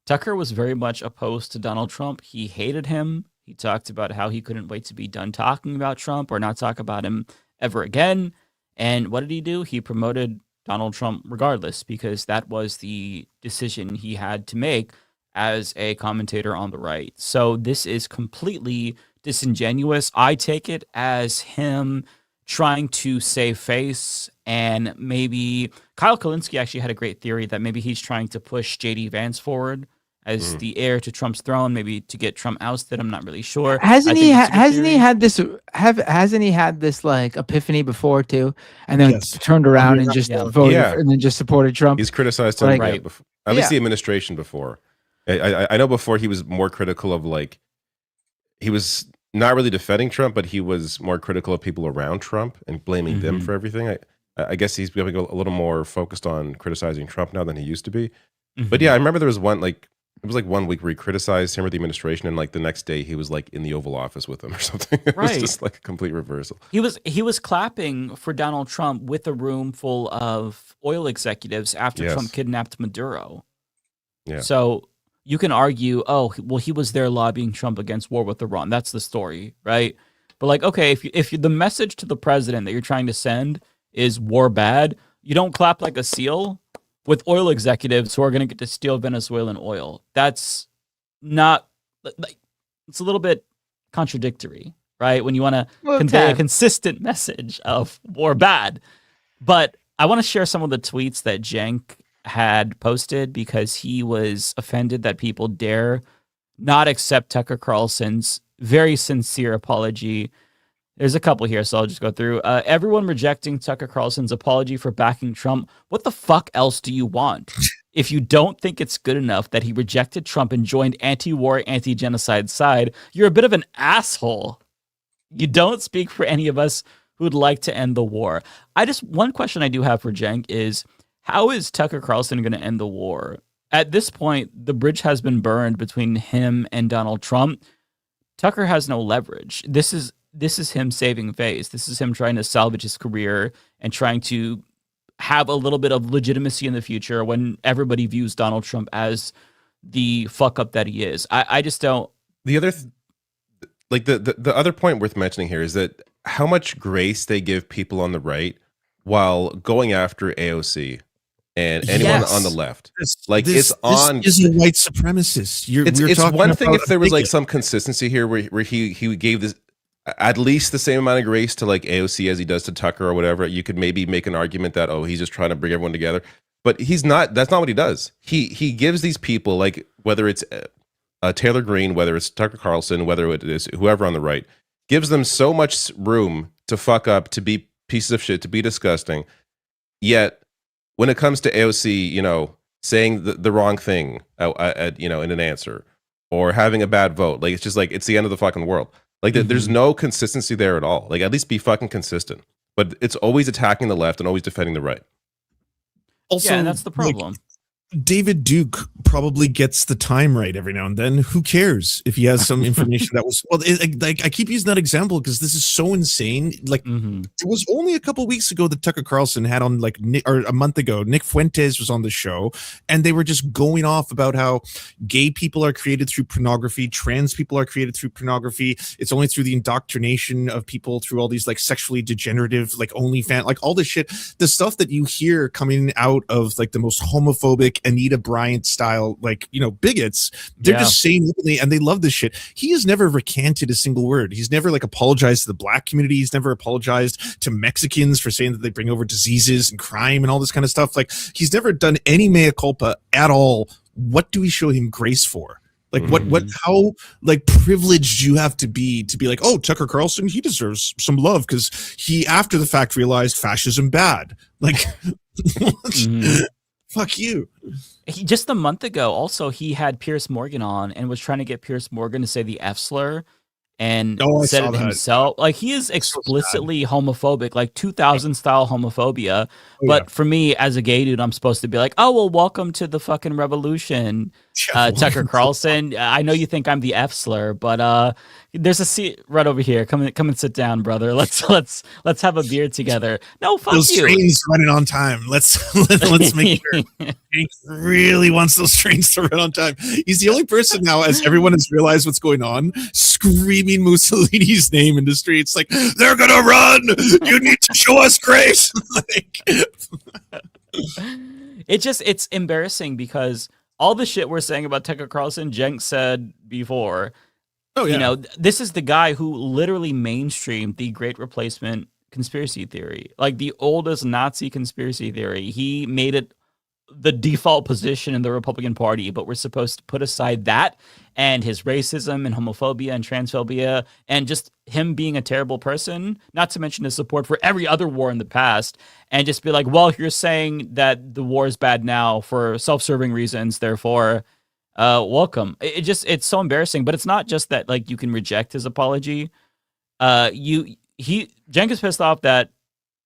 Tucker was very much opposed to Donald Trump. He hated him. He talked about how he couldn't wait to be done talking about Trump or not talk about him ever again. And what did he do? He promoted Donald Trump regardless because that was the decision he had to make as a commentator on the right. So this is completely disingenuous. I take it as him trying to save face, and maybe Kyle Kalinske actually had a great theory that maybe he's trying to push JD Vance forward as the heir to Trump's throne, maybe to get Trump ousted. I'm not really sure.
Hasn't he had this like epiphany before too, and then turned around and just voted and then just supported Trump?
He's criticized him before, at least the administration before. I know before he was more critical of like, he was not really defending Trump, but he was more critical of people around Trump and blaming them for everything. I guess he's becoming a little more focused on criticizing Trump now than he used to be. But yeah, I remember there was one like, it was like 1 week where he criticized him or the administration, and like the next day he was like in the Oval Office with them or something. It was just like a complete reversal.
He was clapping for Donald Trump with a room full of oil executives after Trump kidnapped Maduro.
Yeah.
So you can argue, oh, well, he was there lobbying Trump against war with Iran. That's the story, right? But like, okay, if the message to the president that you're trying to send is war bad, you don't clap like a seal with oil executives who are going to get to steal Venezuelan oil. That's not, like, it's a little bit contradictory, right? When you want to convey a consistent message of war bad. But I want to share some of the tweets that Cenk had posted because he was offended that people dare not accept Tucker Carlson's very sincere apology. There's a couple here, so I'll just go through. Everyone rejecting Tucker Carlson's apology for backing Trump. What the fuck else do you want? If you don't think it's good enough that he rejected Trump and joined anti-war, anti-genocide side, you're a bit of an asshole. You don't speak for any of us who'd like to end the war. One question I do have for Cenk is, how is Tucker Carlson going to end the war? At this point, the bridge has been burned between him and Donald Trump. Tucker has no leverage. This is him saving face. This is him trying to salvage his career and trying to have a little bit of legitimacy in the future when everybody views Donald Trump as the fuck up that he is. I just don't.
The other, the other point worth mentioning here is that how much grace they give people on the right while going after AOC and anyone on the left. It's a white
supremacist.
It's one thing if there was like some consistency here where he gave this at least the same amount of grace to like AOC as he does to Tucker or whatever. You could maybe make an argument that, oh, he's just trying to bring everyone together. But he's not. That's not what he does. He gives these people, like whether it's Taylor Greene, whether it's Tucker Carlson, whether it is whoever on the right, gives them so much room to fuck up, to be pieces of shit, to be disgusting. Yet when it comes to AOC, saying the wrong thing, in an answer or having a bad vote, like it's just like it's the end of the fucking world. Like there's no consistency there at all. Like at least be fucking consistent. But it's always attacking the left and always defending the right.
Also,
that's the problem.
David Duke probably gets the time right every now and then. Who cares if he has some information that was I keep using that example because this is so insane. Like it was only a couple weeks ago that Tucker Carlson had on or a month ago, Nick Fuentes was on the show, and they were just going off about how gay people are created through pornography, trans people are created through pornography. It's only through the indoctrination of people through all these like sexually degenerative, like OnlyFans, like all this shit, the stuff that you hear coming out of like the most homophobic Anita Bryant style, bigots. They're just saying openly, and they love this shit. He has never recanted a single word. He's never apologized to the black community. He's never apologized to Mexicans for saying that they bring over diseases and crime and all this kind of stuff. Like he's never done any mea culpa at all. What do we show him grace for? How privileged you have to be like, oh, Tucker Carlson, he deserves some love because he after the fact realized fascism bad. Fuck you.
Just a month ago, also, he had Piers Morgan on and was trying to get Piers Morgan to say the F slur and said it himself. Like, he is explicitly homophobic, like 2000 style homophobia. But for me, as a gay dude, I'm supposed to be like, oh, well, welcome to the fucking revolution, Tucker Carlson. I know you think I'm the F slur, but there's a seat right over here. Come and sit down, brother. Let's have a beer together. No, fuck
those
you.
Trains running on time. Let's make sure. Hank really wants those trains to run on time. He's the only person now, as everyone has realized what's going on, screaming Mussolini's name in the streets. Like, they're gonna run. You need to show us grace.
It's embarrassing because all the shit we're saying about Tucker Carlson, Cenk said before.
Oh, yeah.
You know, this is the guy who literally mainstreamed the Great Replacement conspiracy theory, like the oldest Nazi conspiracy theory. He made it the default position in the Republican Party, but we're supposed to put aside that and his racism and homophobia and transphobia and just him being a terrible person, not to mention his support for every other war in the past, and just be like, well, you're saying that the war is bad now for self-serving reasons, therefore welcome. It's so embarrassing. But it's not just that like you can reject his apology. Cenk is pissed off that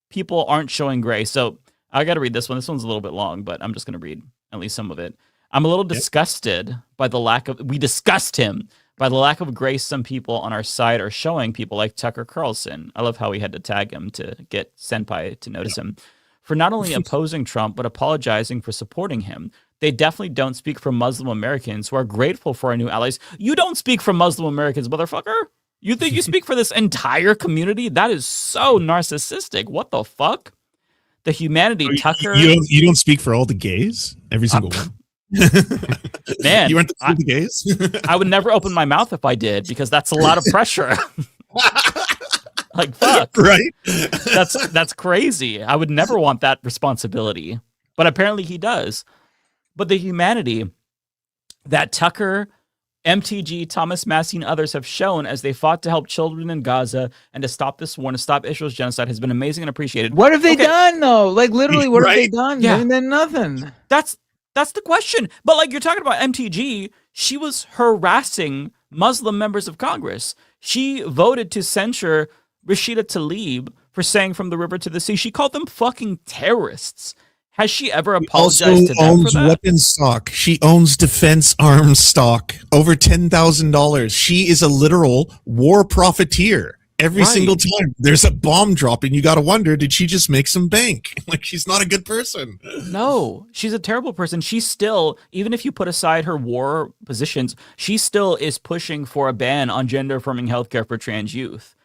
people aren't showing grace. So I got to read this one. This one's a little bit long, but I'm just going to read at least some of it. I'm a little disgusted by the lack of, we discussed him, by the lack of grace some people on our side are showing people like Tucker Carlson. I love how we had to tag him to get Senpai to notice him. For not only opposing Trump, but apologizing for supporting him. They definitely don't speak for Muslim Americans who are grateful for our new allies. You don't speak for Muslim Americans, motherfucker. You think you speak for this entire community? That is so narcissistic. What the fuck? The humanity, Tucker.
You don't speak for all the gays? Every single one?
Man,
you aren't the gays?
I would never open my mouth if I did, because that's a lot of pressure. Like, fuck.
Right?
That's crazy. I would never want that responsibility. But apparently he does. But the humanity that Tucker, MTG, Thomas Massey, and others have shown as they fought to help children in Gaza and to stop this war and to stop Israel's genocide has been amazing and appreciated.
What have they done, though? Like, literally, what have they done?
Yeah.
And then nothing.
That's the question. But like you're talking about MTG, she was harassing Muslim members of Congress. She voted to censure Rashida Tlaib for saying from the river to the sea. She called them fucking terrorists. Has she ever apologized to them for
owns
that?
weapons stock. She owns defense arms stock. Over $10,000. She is a literal war profiteer. Every single time there's a bomb dropping, you got to wonder, did she just make some bank? Like, she's not a good person.
No, she's a terrible person. She's still, even if you put aside her war positions, she still is pushing for a ban on gender-affirming healthcare for trans youth.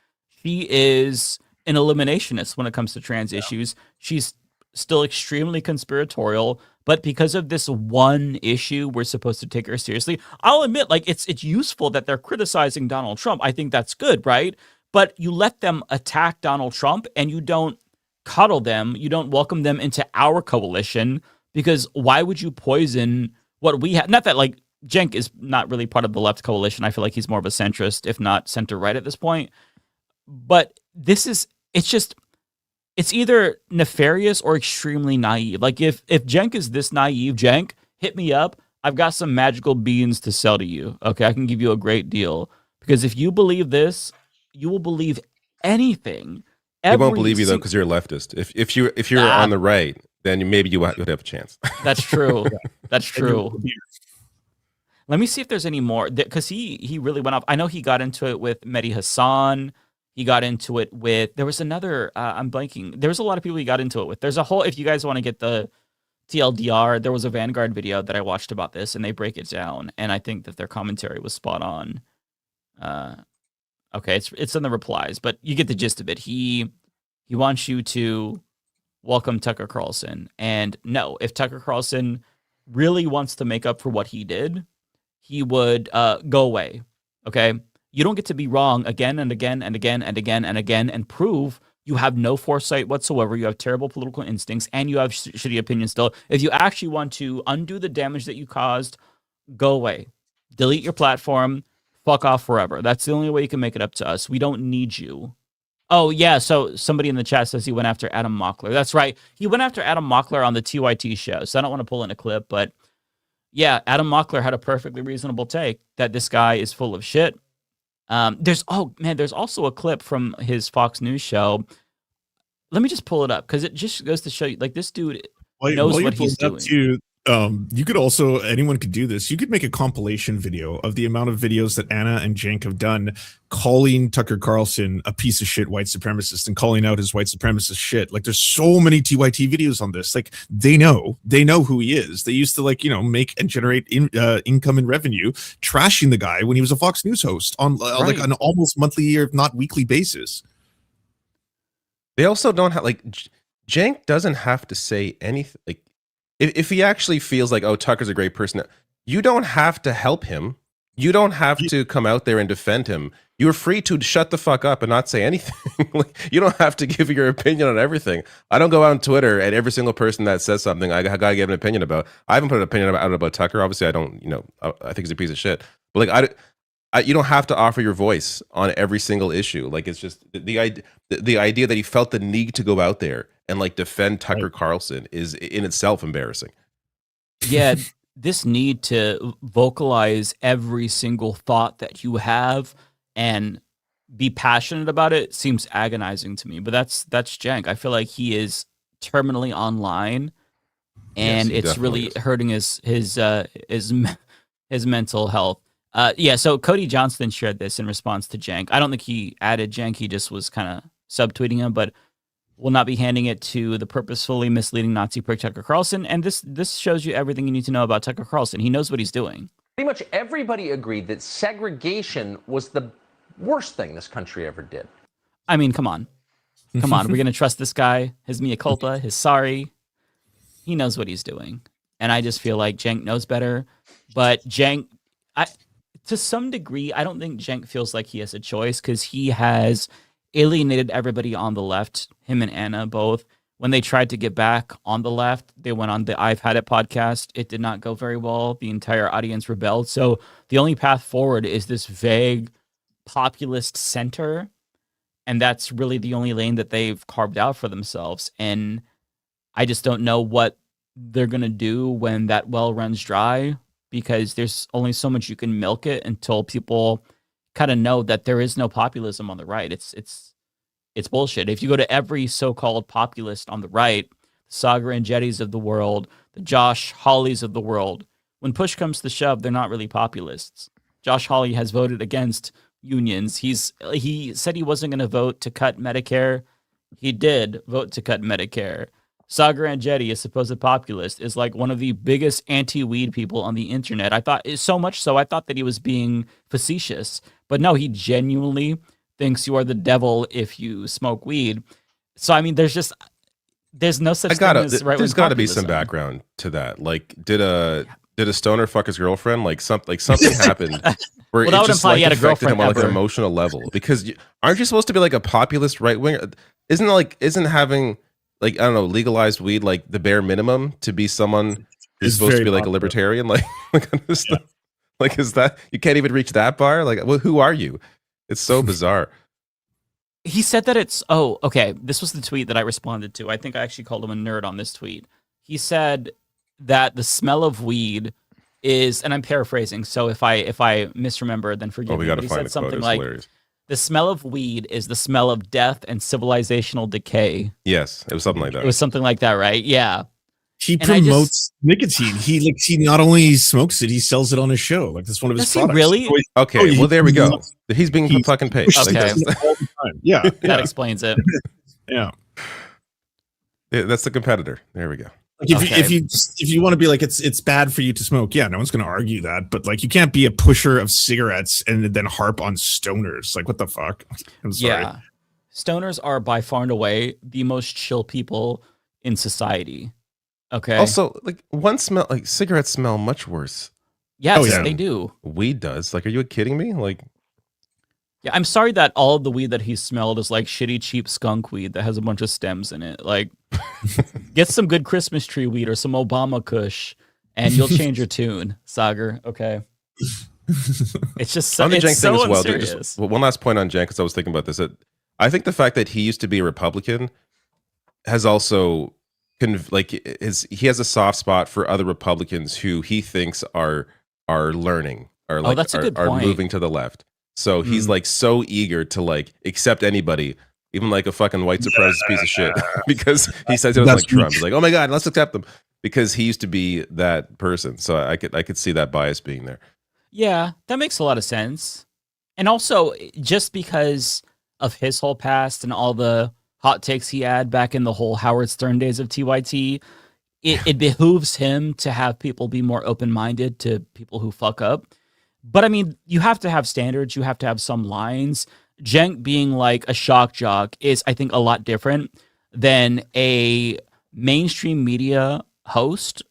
She is an eliminationist when it comes to trans issues. She's still extremely conspiratorial, but because of this one issue, we're supposed to take her seriously. I'll admit, like, it's useful that they're criticizing Donald Trump. I think that's good, right? But you let them attack Donald Trump and you don't cuddle them. You don't welcome them into our coalition, because why would you poison what we have? Not that, like, Cenk is not really part of the left coalition. I feel like he's more of a centrist, if not center-right at this point. But it's either nefarious or extremely naive. Like, if Cenk is this naive, Cenk, hit me up. I've got some magical beans to sell to you. Okay, I can give you a great deal. Because if you believe this, you will believe anything.
They won't believe you though, because you're a leftist. If you're on the right, then maybe you would have a chance.
That's true. That's true. Let me see if there's any more, because he really went off. I know he got into it with Mehdi Hasan. He got into it with, there was another, I'm blanking. There was a lot of people he got into it with. There's a whole, if you guys want to get the TLDR, there was a Vanguard video that I watched about this, and they break it down. And I think that their commentary was spot on. Okay, it's in the replies, but you get the gist of it. He wants you to welcome Tucker Carlson. And no, if Tucker Carlson really wants to make up for what he did, he would go away. Okay? You don't get to be wrong again and again and again and again and again and prove you have no foresight whatsoever. You have terrible political instincts and you have shitty opinions still. If you actually want to undo the damage that you caused, go away. Delete your platform. Fuck off forever. That's the only way you can make it up to us. We don't need you. Oh, yeah. So somebody in the chat says he went after Adam Mockler. That's right. He went after Adam Mockler on the TYT show. So I don't want to pull in a clip, but yeah, Adam Mockler had a perfectly reasonable take that this guy is full of shit. There's also a clip from his Fox News show. Let me just pull it up because it just goes to show you, like, this dude knows what he's doing.
You could also, anyone could do this. You could make a compilation video of the amount of videos that Anna and Cenk have done calling Tucker Carlson a piece of shit white supremacist and calling out his white supremacist shit. Like, there's so many TYT videos on this. Like, they know who he is. They used to, like, make and generate income and revenue trashing the guy when he was a Fox News host on like an almost monthly, if not weekly basis.
They also don't have, like, Cenk doesn't have to say anything. Like, if he actually feels like, oh, Tucker's a great person, you don't have to help him You don't have to come out there and defend him. You're free to shut the fuck up and not say anything. Like, you don't have to give your opinion on everything. I don't go out on Twitter and every single person that says something I gotta give an opinion about. I haven't put an opinion out about Tucker. Obviously, I don't. I think he's a piece of shit. But like, you don't have to offer your voice on every single issue. Like, it's just the idea that he felt the need to go out there and like defend Tucker Carlson is in itself embarrassing.
Yeah, this need to vocalize every single thought that you have and be passionate about it seems agonizing to me. But that's Cenk. I feel like he is terminally online, and it's really hurting his mental health. So Cody Johnston shared this in response to Cenk. I don't think he added Cenk. He just was kind of subtweeting him, but will not be handing it to the purposefully misleading Nazi prick Tucker Carlson. And this shows you everything you need to know about Tucker Carlson. He knows what he's doing.
Pretty much everybody agreed that segregation was the worst thing this country ever did.
I mean, come on. We're going to trust this guy, his mea culpa, his sorry. He knows what he's doing. And I just feel like Cenk knows better. But Cenk, to some degree, I don't think Cenk feels like he has a choice because he has alienated everybody on the left, him and Anna both. When they tried to get back on the left, they went on the I've Had It podcast. It did not go very well. The entire audience rebelled. So the only path forward is this vague populist center. And that's really the only lane that they've carved out for themselves. And I just don't know what they're going to do when that well runs dry, because there's only so much you can milk it until people kind of know that there is no populism on the right. It's bullshit. If you go to every so-called populist on the right, Sagar and Jetties of the world, the Josh Hawleys of the world, when push comes to shove, they're not really populists. Josh Hawley has voted against unions. He said he wasn't going to vote to cut Medicare. He did vote to cut Medicare. Sagar and Jetty, a supposed populist, is like one of the biggest anti-weed people on the internet. I thought so much so I thought that he was being facetious, but no, he genuinely thinks you are the devil if you smoke weed. So I mean, there's no such thing as right.
There's got to be some background to that. Like, did a stoner fuck his girlfriend? Like something happened where
that would
just
imply
like
he had a
affected him
girlfriend
on like an
ever.
emotional level. Because aren't you supposed to be like a populist right winger? Isn't having like, I don't know, legalized weed like the bare minimum to be someone who's supposed to be like a libertarian? Like is that, you can't even reach that bar? Like, well, who are you? It's so bizarre.
He said that okay. This was the tweet that I responded to. I think I actually called him a nerd on this tweet. He said that the smell of weed is, and I'm paraphrasing, so if I misremember, then forgive me.
We got to
He
find
said
the
something
quote. It's
like,
hilarious.
the smell of weed is the smell of death and civilizational decay.
Yes, it was something like that.
It was something like that, right? Yeah.
He
And
promotes nicotine. He not only smokes it, he sells it on his show. Like, that's one of his
Does he
products.
really?
Okay, well, there we go. He's being fucking paid.
pushes
Okay.
it all the time. Yeah,
That explains it.
yeah.
Yeah, that's the competitor. There we go.
Like if you want to be like it's bad for you to smoke, yeah, no one's going to argue that. But like, you can't be a pusher of cigarettes and then harp on stoners. Like, what the fuck? I'm sorry.
Yeah. Stoners are by far and away the most chill people in society. Okay.
Also, like, cigarettes smell much worse.
Yes, they do.
Weed does. Like, are you kidding me? Like,
yeah, I'm sorry that all of the weed that he smelled is like shitty, cheap skunk weed that has a bunch of stems in it. Like, get some good Christmas tree weed or some Obama Kush, and you'll change your tune, Sagar. Okay. It's just so,
on the
it's
Cenk
so
thing as well.
unserious.
Just one last point on Cenk, because I was thinking about this. I think the fact that he used to be a Republican has also he has a soft spot for other Republicans who he thinks are learning or like
that's a good
are
point.
moving to the left. So he's like so eager to like accept anybody, even like a fucking white supremacist piece of shit, because he says he doesn't like Trump. He's like, oh my god, let's accept them, because he used to be that person. So I could see that bias being there.
Yeah, that makes a lot of sense. And also, just because of his whole past and all the hot takes he had back in the whole Howard Stern days of TYT, it behooves him to have people be more open-minded to people who fuck up. But I mean, you have to have standards. You have to have some lines. Cenk being like a shock jock is, I think, a lot different than a mainstream media host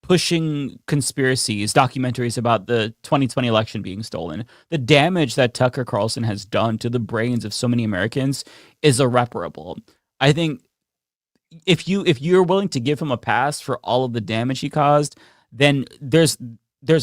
pushing conspiracies, documentaries about the 2020 election being stolen. The damage that Tucker Carlson has done to the brains of so many Americans is irreparable. I think if you're willing to give him a pass for all of the damage he caused, then there's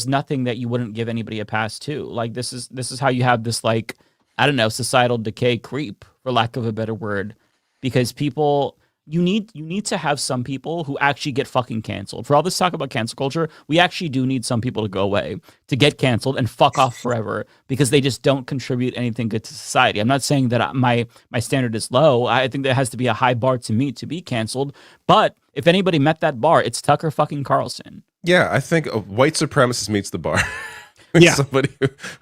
nothing that you wouldn't give anybody a pass to. Like this is how you have this, like, I don't know, societal decay creep, for lack of a better word, because people, you need to have some people who actually get fucking canceled. For all this talk about cancel culture, we actually do need some people to go away, to get canceled and fuck off forever, because they just don't contribute anything good to society. I'm not saying that my standard is low. I think there has to be a high bar to meet to be canceled. But if anybody met that bar, it's Tucker fucking Carlson.
Yeah, I think a white supremacist meets the bar.
Yeah.
Somebody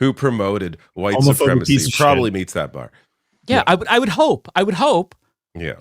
who promoted white
Homophobic
supremacy
piece of
probably
shit.
meets that bar.
Yeah, I would hope.
Yeah.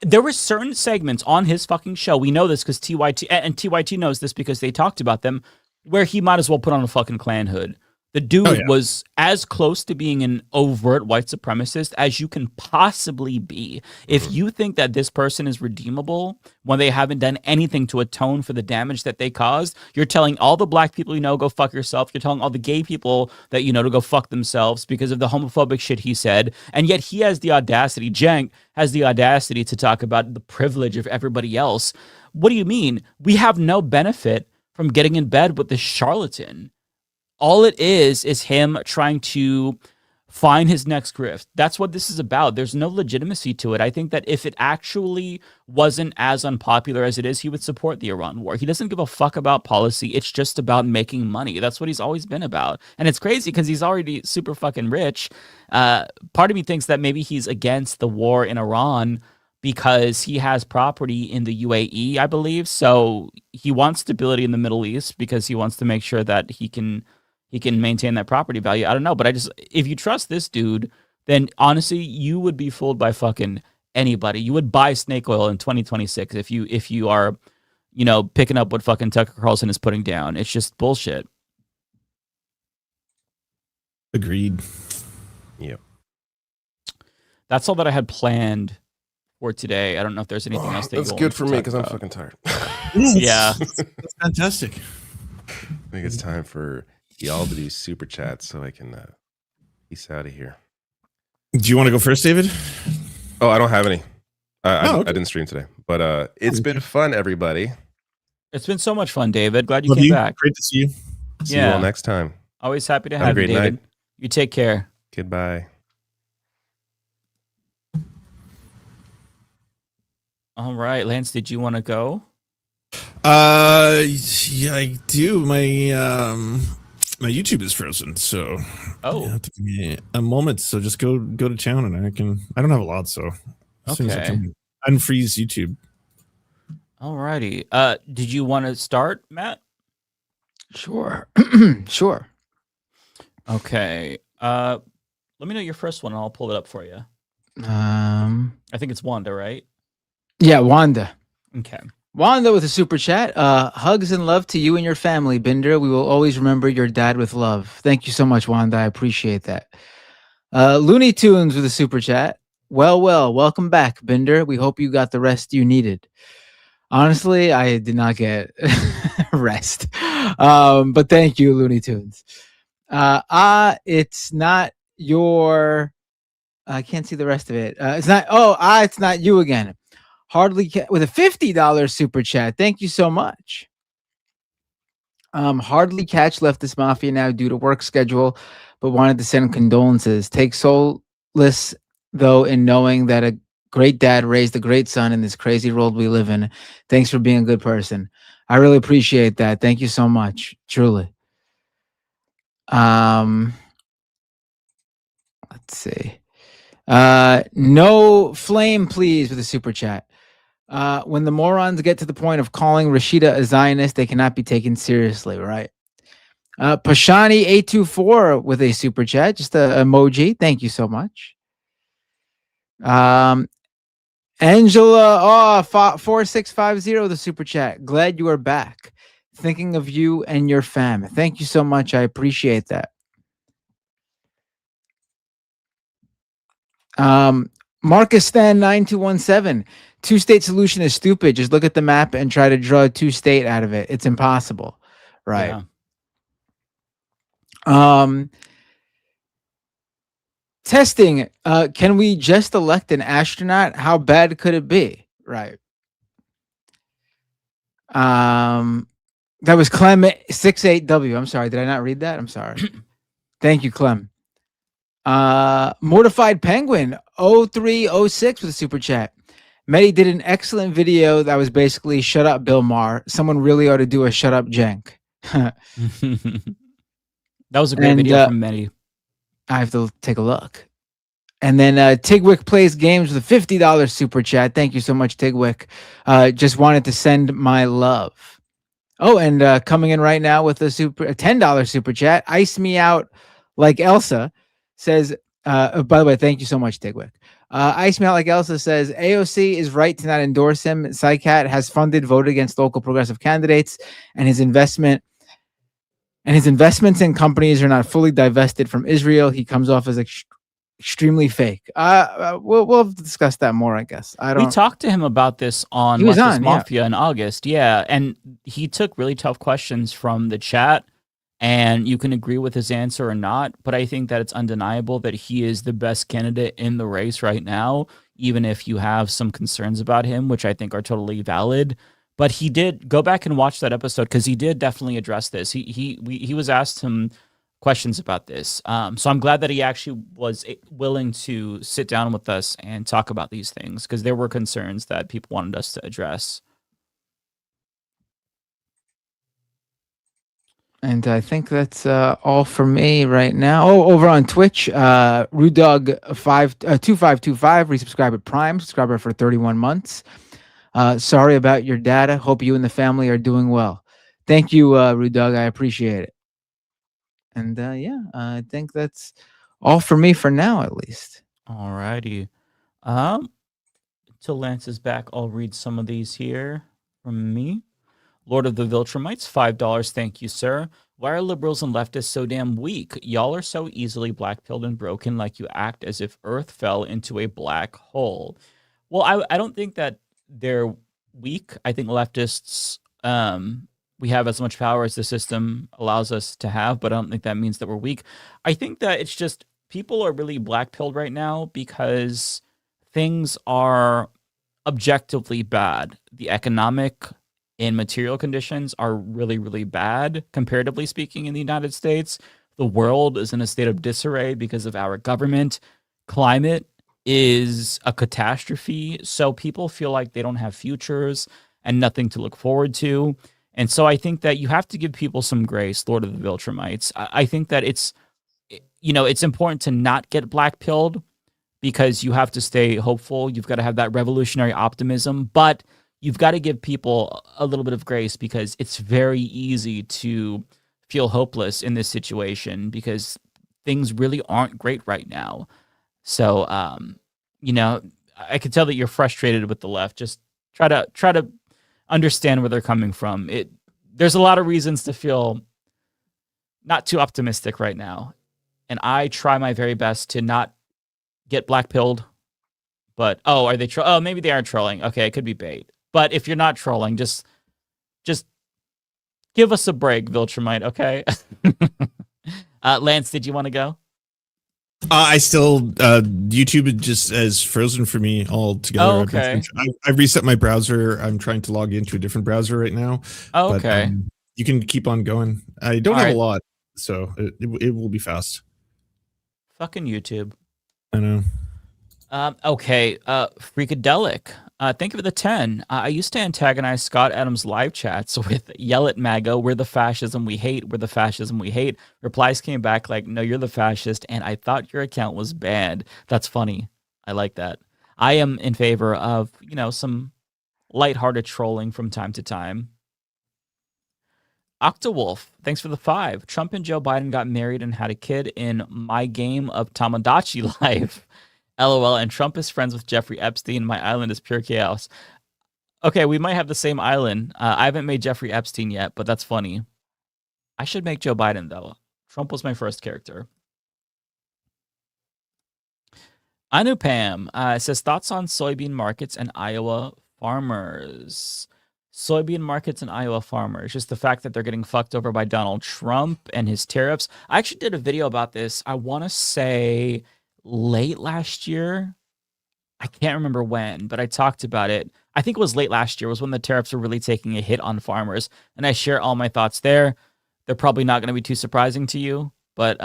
There were certain segments on his fucking show. We know this because TYT knows this because they talked about them, where he might as well put on a fucking Klan hood. The dude was as close to being an overt white supremacist as you can possibly be. If you think that this person is redeemable when they haven't done anything to atone for the damage that they caused, you're telling all the black people you know, go fuck yourself. You're telling all the gay people that you know to go fuck themselves because of the homophobic shit he said. And yet he has the audacity, Cenk has the audacity to talk about the privilege of everybody else. What do you mean? We have no benefit from getting in bed with this charlatan. All it is him trying to find his next grift. That's what this is about. There's no legitimacy to it. I think that if it actually wasn't as unpopular as it is, he would support the Iran war. He doesn't give a fuck about policy. It's just about making money. That's what he's always been about. And it's crazy because he's already super fucking rich. Part of me thinks that maybe he's against the war in Iran because he has property in the UAE, I believe. So he wants stability in the Middle East because he wants to make sure that he can maintain that property value. I don't know, but if you trust this dude, then honestly, you would be fooled by fucking anybody. You would buy snake oil in 2026 if you are, picking up what fucking Tucker Carlson is putting down. It's just bullshit.
Agreed.
Yeah.
That's
all that I had planned for today. I don't know if there's anything else.
That's good for me because I'm fucking tired.
Yeah.
That's fantastic.
I think it's time for y'all to do super chats so I can peace out of here.
Do you want to go first, David?
Oh, I don't have any.
Okay.
I didn't stream today, but it's been fun, everybody.
It's been so much fun, David. Glad you came back.
Great to see you.
See you all next time.
Always happy to
have
have
a
you,
great
David.
night.
You take care.
Goodbye.
All right, Lance, did you want to go?
Yeah, I do. My YouTube is frozen, so you have to give me a moment. So just go to town, and I don't have a lot, so as soon as I can unfreeze YouTube.
All righty. Did you want to start, Matt?
Sure. Sure.
Okay. Let me know your first one, and I'll pull it up for you. I think it's Wanda, right?
Yeah, Wanda.
Okay.
Wanda with a super chat. Hugs and love to you and your family, Binder. We will always remember your dad with love. Thank you so much, Wanda. I appreciate that. Looney Tunes with a super chat. Well, welcome back, Binder. We hope you got the rest you needed. Honestly, I did not get rest. But thank you, Looney Tunes. It's not your... I can't see the rest of it. It's not you again. Hardly with a $50 super chat. Thank you so much. Hardly catch Leftist Mafia now due to work schedule, but wanted to send condolences. Take solace though in knowing that a great dad raised a great son in this crazy world we live in. Thanks for being a good person. I really appreciate that. Thank you so much. Truly. Let's see. No flame, please, with a super chat. When the morons get to the point of calling Rashida a Zionist, they cannot be taken seriously, right? Pashani824 with a super chat, just an emoji. Thank you so much. Angela 4650, the super chat. Glad you are back. Thinking of you and your fam. Thank you so much. I appreciate that. Marcus Stan 9217. Two-state solution is stupid. Just look at the map and try to draw a two-state out of it. It's impossible. Right.
Yeah.
Testing. Can we just elect an astronaut? How bad could it be? Right. That was Clem 68W. I'm sorry. Did I not read that? I'm sorry. Thank you, Clem. Mortified Penguin 0306 with a super chat. Mehdi did an excellent video that was basically shut up Bill Maher. Someone really ought to do a shut up Cenk.
That was a great video from Mehdi.
I have to take a look. And then Tigwick Plays Games with a $50 super chat. Thank you so much, Tigwick. Just wanted to send my love. Oh, and coming in right now with a $10 super chat. Ice Me Out Like Elsa says, by the way, thank you so much, Tigwick. Ice Me Out Like Elsa says, AOC is right to not endorse him. Psycat has funded vote against local progressive candidates, and his investments in companies are not fully divested from Israel. He comes off as extremely fake. We'll discuss that more, I guess.
We talked to him about this on Leftist Mafia in August. Yeah, and he took really tough questions from the chat, and you can agree with his answer or not, but I think that it's undeniable that he is the best candidate in the race right now, even if you have some concerns about him, which I think are totally valid. But he did go back and watch that episode because he did definitely address this. He was asked him questions about this. So I'm glad that he actually was willing to sit down with us and talk about these things because there were concerns that people wanted us to address.
And I think that's all for me right now. Oh, over on Twitch, Rudog2525 resubscribe at Prime, subscriber for 31 months. Sorry about your data. Hope you and the family are doing well. Thank you, Rudog. I appreciate it. And I think that's all for me for now, at least.
All righty. Till Lance is back, I'll read some of these here from me. Lord of the Viltrumites, $5. Thank you, sir. Why are liberals and leftists so damn weak? Y'all are so easily black-pilled and broken, like you act as if Earth fell into a black hole. Well, I don't think that they're weak. I think leftists, we have as much power as the system allows us to have, but I don't think that means that we're weak. I think that it's just people are really black-pilled right now because things are objectively bad. The economic and material conditions are really, really bad, comparatively speaking, in the United States. The world is in a state of disarray because of our government. Climate is a catastrophe. So people feel like they don't have futures and nothing to look forward to. And so I think that you have to give people some grace, Lord of the Viltrumites. I think that it's important to not get black-pilled because you have to stay hopeful. You've got to have that revolutionary optimism, but you've got to give people a little bit of grace because it's very easy to feel hopeless in this situation because things really aren't great right now. So, I can tell that you're frustrated with the left. Just try to understand where they're coming from. There's a lot of reasons to feel not too optimistic right now. And I try my very best to not get black-pilled. But, are they maybe they are trolling. Okay, it could be bait. But if you're not trolling, just give us a break, Viltrumite, okay? Lance, did you want to go?
I still YouTube just has frozen for me altogether.
Oh, okay.
I reset my browser. I'm trying to log into a different browser right now.
Oh, okay.
But, you can keep on going. I don't have a lot, so it will be fast.
Fucking YouTube.
I know.
Okay, Freakadelic. Thank you for the 10. I used to antagonize Scott Adams' live chats with yell at MAGA, we're the fascism we hate, we're the fascism we hate. Replies came back like, no, you're the fascist, and I thought your account was banned. That's funny. I like that. I am in favor of, some lighthearted trolling from time to time. Octawolf, thanks for the 5. Trump and Joe Biden got married and had a kid in my game of Tamagotchi life. LOL, and Trump is friends with Jeffrey Epstein. My island is pure chaos. Okay, we might have the same island. I haven't made Jeffrey Epstein yet, but that's funny. I should make Joe Biden, though. Trump was my first character. Anupam says thoughts on soybean markets and Iowa farmers. Soybean markets and Iowa farmers. Just the fact that they're getting fucked over by Donald Trump and his tariffs. I actually did a video about this. I want to say late last year. I can't remember when, but I talked about it. I think it was late last year was when the tariffs were really taking a hit on farmers. And I share all my thoughts there. They're probably not going to be too surprising to you. But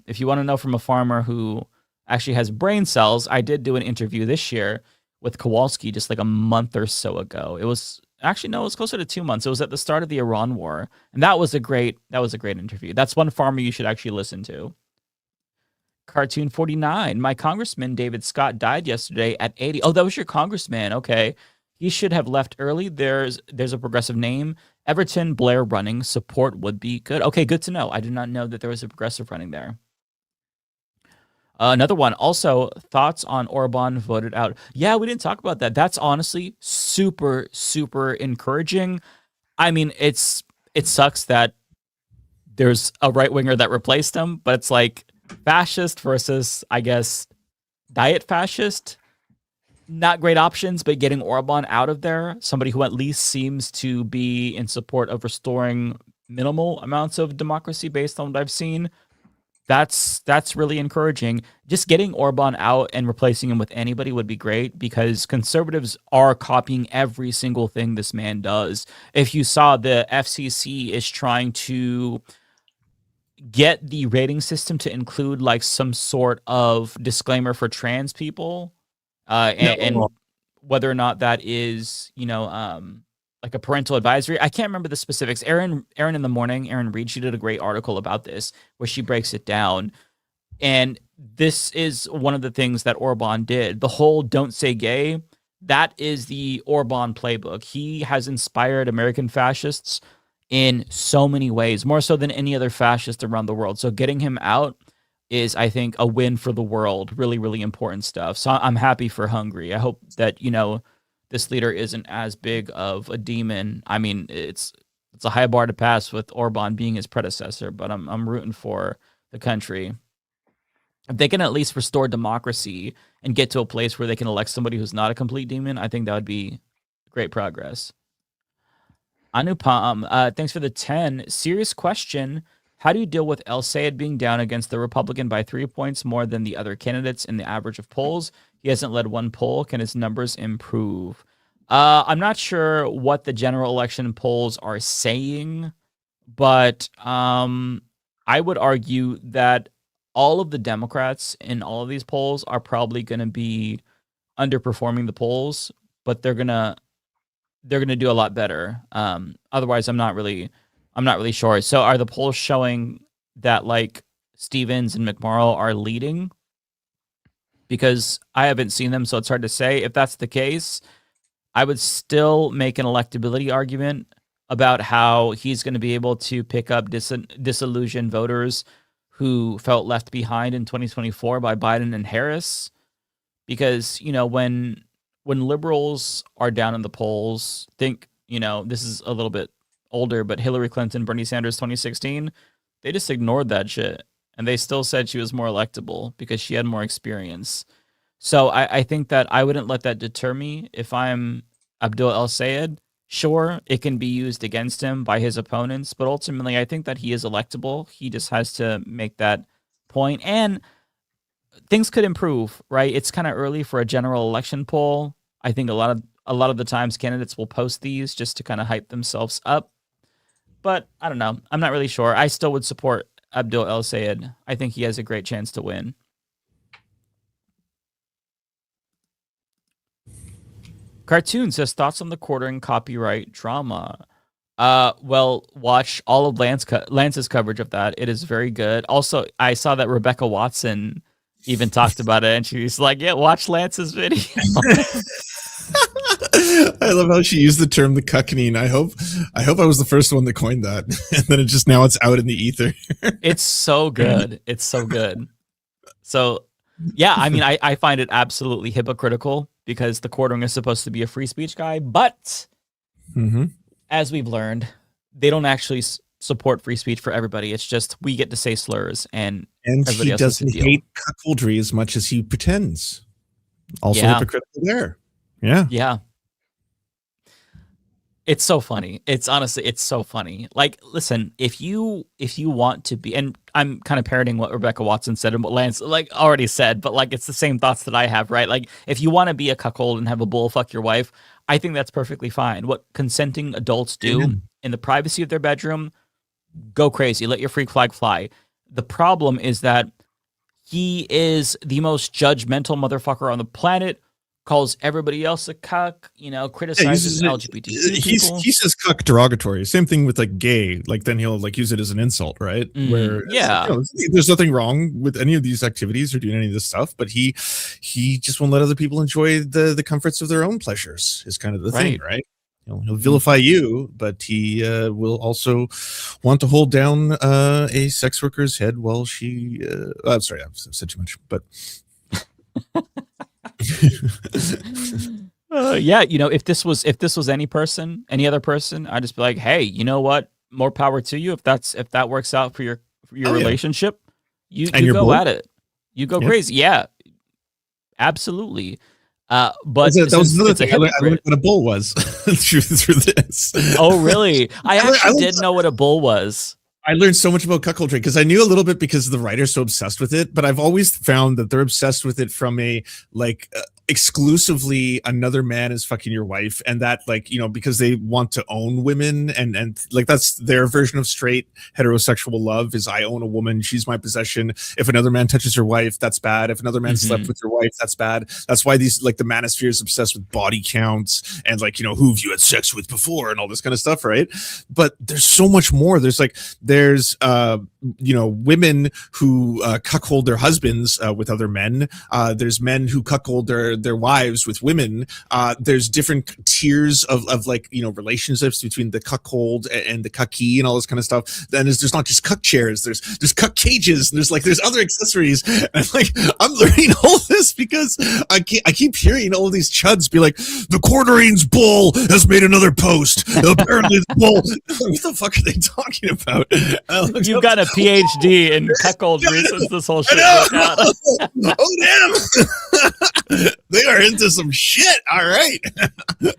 if you want to know from a farmer who actually has brain cells, I did do an interview this year with Kowalski just like a month or so ago. It was actually, no, it was closer to 2 months. It was at the start of the Iran war. And that was a great interview. That's one farmer you should actually listen to. Cartoon 49. My congressman, David Scott, died yesterday at 80. Oh, that was your congressman. Okay. He should have left early. There's a progressive name. Everton Blair running. Support would be good. Okay, good to know. I did not know that there was a progressive running there. Another one. Also, thoughts on Orban voted out. Yeah, we didn't talk about that. That's honestly super, super encouraging. I mean, it sucks that there's a right-winger that replaced him, but it's like fascist versus, I guess, diet fascist. Not great options, but getting Orban out of there, somebody who at least seems to be in support of restoring minimal amounts of democracy based on what I've seen, that's really encouraging. Just getting Orban out and replacing him with anybody would be great, because conservatives are copying every single thing this man does. If you saw, the FCC is trying to get the rating system to include like some sort of disclaimer for trans people. And whether or not that is, like a parental advisory. I can't remember the specifics. Erin in the morning, Erin Reed, she did a great article about this where she breaks it down. And this is one of the things that Orban did. The whole "don't say gay," that is the Orban playbook. He has inspired American fascists in so many ways, more so than any other fascist around the world. So getting him out is, I think, a win for the world. Really, really important stuff. So I'm happy for Hungary. I hope that, this leader isn't as big of a demon. I mean, it's a high bar to pass with Orban being his predecessor, but I'm rooting for the country. If they can at least restore democracy and get to a place where they can elect somebody who's not a complete demon, I think that would be great progress. Anupam, thanks for the 10. Serious question. How do you deal with El Sayed being down against the Republican by 3 points more than the other candidates in the average of polls? He hasn't led one poll. Can his numbers improve? I'm not sure what the general election polls are saying, but I would argue that all of the Democrats in all of these polls are probably going to be underperforming the polls, but they're gonna do a lot better. Otherwise, I'm not really sure. So are the polls showing that like Stevens and McMorrow are leading? Because I haven't seen them, so it's hard to say. If that's the case, I would still make an electability argument about how he's going to be able to pick up disillusioned voters who felt left behind in 2024 by Biden and Harris. Because, when liberals are down in the polls, this is a little bit older, but Hillary Clinton, Bernie Sanders, 2016, they just ignored that shit. And they still said she was more electable because she had more experience. So I think that I wouldn't let that deter me. If I'm Abdul El Sayed, sure, it can be used against him by his opponents, but ultimately I think that he is electable. He just has to make that point. And things could improve, right? It's kind of early for a general election poll. I think a lot of the times candidates will post these just to kind of hype themselves up. But I don't know. I'm not really sure. I still would support Abdul El Sayed. I think he has a great chance to win. Cartoon says thoughts on the quartering copyright drama. Well, watch all of Lance's coverage of that. It is very good. Also, I saw that Rebecca Watson even talked about it, and she's like, "Yeah, watch Lance's video."
I love how she used the term "the cuckening." I hope I was the first one that coined that, and then now it's out in the ether.
It's so good. It's so good. So, yeah, I mean, I find it absolutely hypocritical because the quartering is supposed to be a free speech guy, but as we've learned, they don't actually support free speech for everybody. It's just we get to say slurs, and everybody
he
else has to
doesn't
deal.
hate cuckoldry as much as he pretends. Also hypocritical there.
Yeah. It's so funny. It's so funny. Like, listen, if you want to be, and I'm kind of parroting what Rebecca Watson said and what Lance like already said, but like it's the same thoughts that I have, right? Like, if you want to be a cuckold and have a bull fuck your wife, I think that's perfectly fine. What consenting adults do in the privacy of their bedroom, go crazy. Let your freak flag fly. The problem is that he is the most judgmental motherfucker on the planet. Calls everybody else a cuck, criticizes LGBT people.
He says cuck derogatory. Same thing with like gay. Like then he'll like use it as an insult, right? Where there's nothing wrong with any of these activities or doing any of this stuff, but he just won't let other people enjoy the comforts of their own pleasures. Is kind of the thing, right? He'll vilify you, but he will also want to hold down a sex worker's head while she. I'm sorry, I've said too much, but.
If this was any other person, I'd just be like, hey, you know what? More power to you. If that works out for your relationship, you go at it. You go crazy. Yeah, absolutely. But
that was another thing. I learned what a bull was through this.
Oh, really? I actually did know what a bull was.
I learned so much about cuckoldry because I knew a little bit because the writer's so obsessed with it, but I've always found that they're obsessed with it from a exclusively another man is fucking your wife, and that because they want to own women and like that's their version of straight heterosexual love is I own a woman, she's my possession. If another man touches your wife, that's bad. If another man slept with your wife, that's bad. That's why these the manosphere is obsessed with body counts and who have you had sex with before and all this kind of stuff, right? But there's so much more. There's women who cuckold their husbands with other men. There's men who cuckold their wives with women. There's different tiers of relationships between the cuckold and the cucky and all this kind of stuff. Then there's not just cuck chairs. There's cuck cages. And there's other accessories. And I'm learning all this because I keep hearing all these chuds be like, the Quarterines bull has made another post. Apparently the bull. What the fuck are they talking about?
You've got a PhD in cuckoldry since this whole shit broke out.
Oh damn! They are into some shit. All right.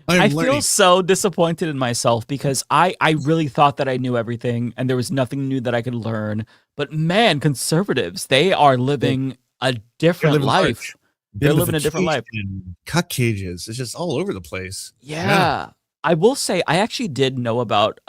I feel so disappointed in myself because I really thought that I knew everything and there was nothing new that I could learn. But man, conservatives, they are living a different life. They're living a different life.
Cuck cages. It's just all over the place.
Yeah. I will say I actually did know about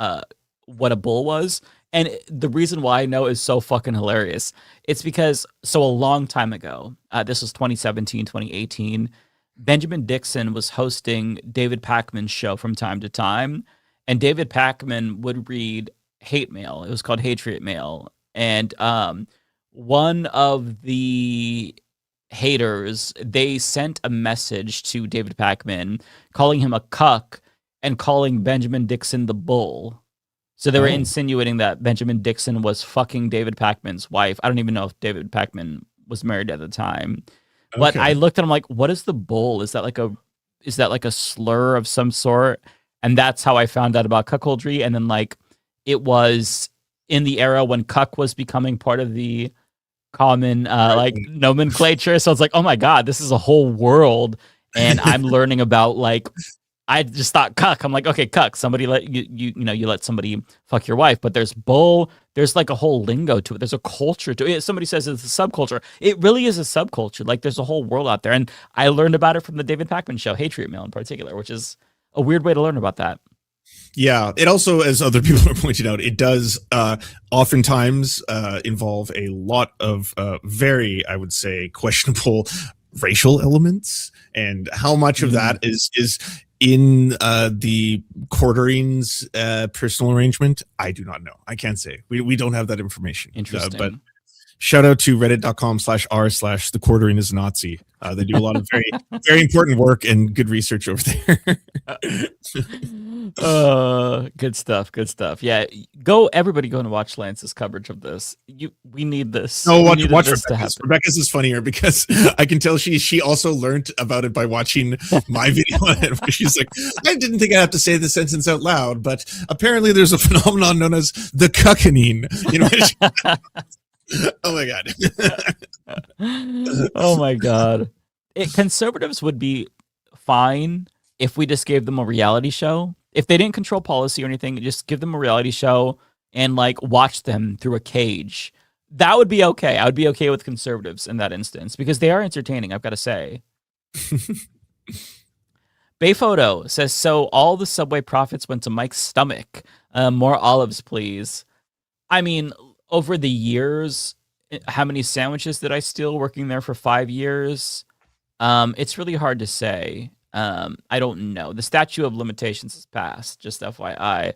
what a bull was. And the reason why I know is so fucking hilarious. It's because, a long time ago, this was 2017, 2018, Benjamin Dixon was hosting David Pakman's show from time to time. And David Pakman would read hate mail. It was called Hatred Mail. And one of the haters, they sent a message to David Pakman calling him a cuck and calling Benjamin Dixon the bull. So they were insinuating that Benjamin Dixon was fucking David Pakman's wife. I don't even know if David Pakman was married at the time. But I looked at him like, what is the bull? Is that like a slur of some sort? And that's how I found out about cuckoldry. And then it was in the era when cuck was becoming part of the common nomenclature. So it's like, oh my God, this is a whole world. And I'm learning about I just thought cuck. I'm like, okay, cuck. Somebody let you let somebody fuck your wife. But there's bull. There's a whole lingo to it. There's a culture to it. Somebody says it's a subculture. It really is a subculture. There's a whole world out there. And I learned about it from the David Pakman show, Hatred Mail in particular, which is a weird way to learn about that.
Yeah, it also, as other people are pointing out, it does oftentimes involve a lot of very, I would say, questionable racial elements, and how much of that is in the Quarterines personal arrangement, I do not know. I can't say. We don't have that information.
Interesting.
But shout out to reddit.com/r/the Quarterine is Nazi. They do a lot of very, very important work and good research over there.
Good stuff. Good stuff. Yeah. Everybody go and watch Lance's coverage of this. We need this.
No, watch Rebecca's. Rebecca's is funnier because I can tell she also learned about it by watching my video on it. Where she's like, I didn't think I have to say this sentence out loud, but apparently there's a phenomenon known as the cuckening. Oh my God.
Oh my God. conservatives would be fine if we just gave them a reality show. If they didn't control policy or anything, just give them a reality show and like watch them through a cage. That would be okay. I would be okay with conservatives in that instance because they are entertaining, I've got to say. Bayphoto says, so all the Subway profits went to Mike's stomach. More olives, please. I mean, over the years, how many sandwiches did I steal working there for 5 years? It's really hard to say. I don't know. The statute of limitations has passed, just FYI.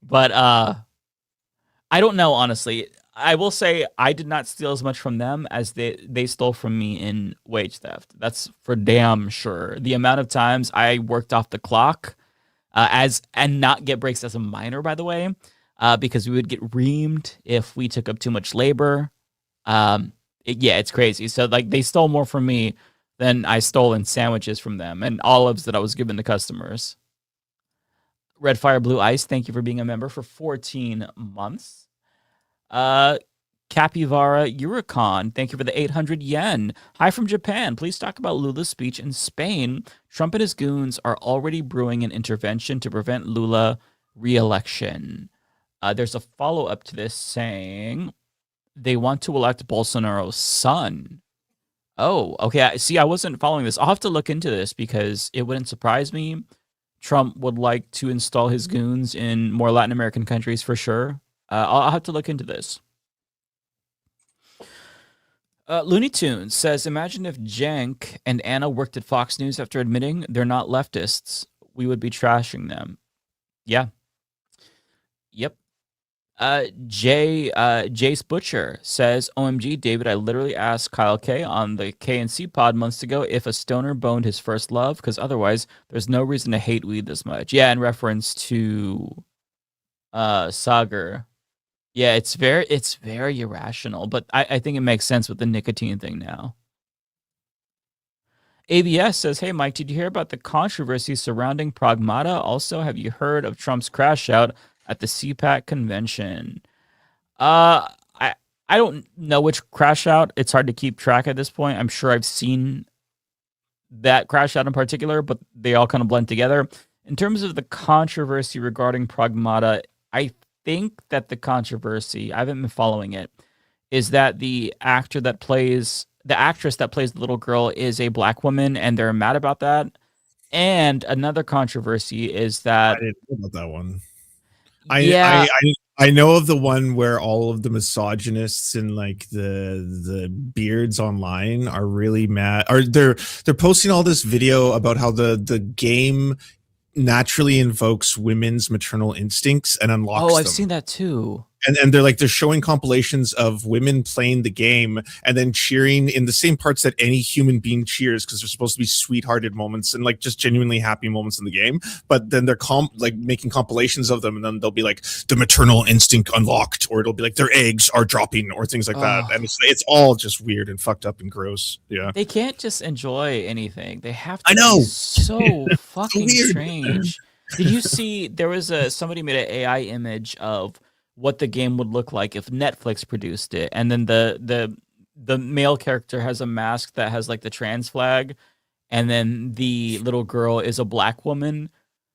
But I don't know, honestly. I will say I did not steal as much from them as they stole from me in wage theft. That's for damn sure. The amount of times I worked off the clock and not get breaks as a minor, by the way, because we would get reamed if we took up too much labor. It's crazy. So like they stole more from me than I stole in sandwiches from them and olives that I was giving to customers. Red Fire Blue Ice, thank you for being a member for 14 months. Capivara Eurocon, thank you for the 800 yen. Hi from Japan. Please talk about Lula's speech in Spain. Trump and his goons are already brewing an intervention to prevent Lula re-election. There's a follow-up to this saying they want to elect Bolsonaro's son. Oh, okay. See, I wasn't following this. I'll have to look into this because it wouldn't surprise me. Trump would like to install his goons in more Latin American countries for sure. I'll have to look into this. Looney Tunes says, imagine if Cenk and Anna worked at Fox News after admitting they're not leftists. We would be trashing them. Yeah. Yep. Jace Butcher says, OMG, David, I literally asked Kyle K on the KNC pod months ago if a stoner boned his first love, because otherwise there's no reason to hate weed this much. Yeah, in reference to Sagar. Yeah, it's very irrational, but I think it makes sense with the nicotine thing now. ABS says, hey, Mike, did you hear about the controversy surrounding Pragmata? Also, have you heard of Trump's crash out at the CPAC convention? I don't know which crash out. It's hard to keep track at this point. I'm sure I've seen that crash out in particular, but they all kind of blend together. In terms of the controversy regarding Pragmata, I think that the controversy, I haven't been following it, is that the actress that plays the little girl is a black woman, and they're mad about that. And another controversy is that
I didn't know about that one. I know of the one where all of the misogynists and like the beards online are really mad. Or they're posting all this video about how the game naturally invokes women's maternal instincts and unlocks them.
Oh, I've seen that too.
And they're showing compilations of women playing the game and then cheering in the same parts that any human being cheers, because they're supposed to be sweethearted moments and like just genuinely happy moments in the game. But then they're making compilations of them, and then they'll be like the maternal instinct unlocked, or it'll be like their eggs are dropping, or things like that. And it's all just weird and fucked up and gross. Yeah,
they can't just enjoy anything. They have to. I know. Be so fucking so strange. Did you see there was somebody made an AI image of what the game would look like if Netflix produced it, and then the male character has a mask that has like the trans flag, and then the little girl is a black woman.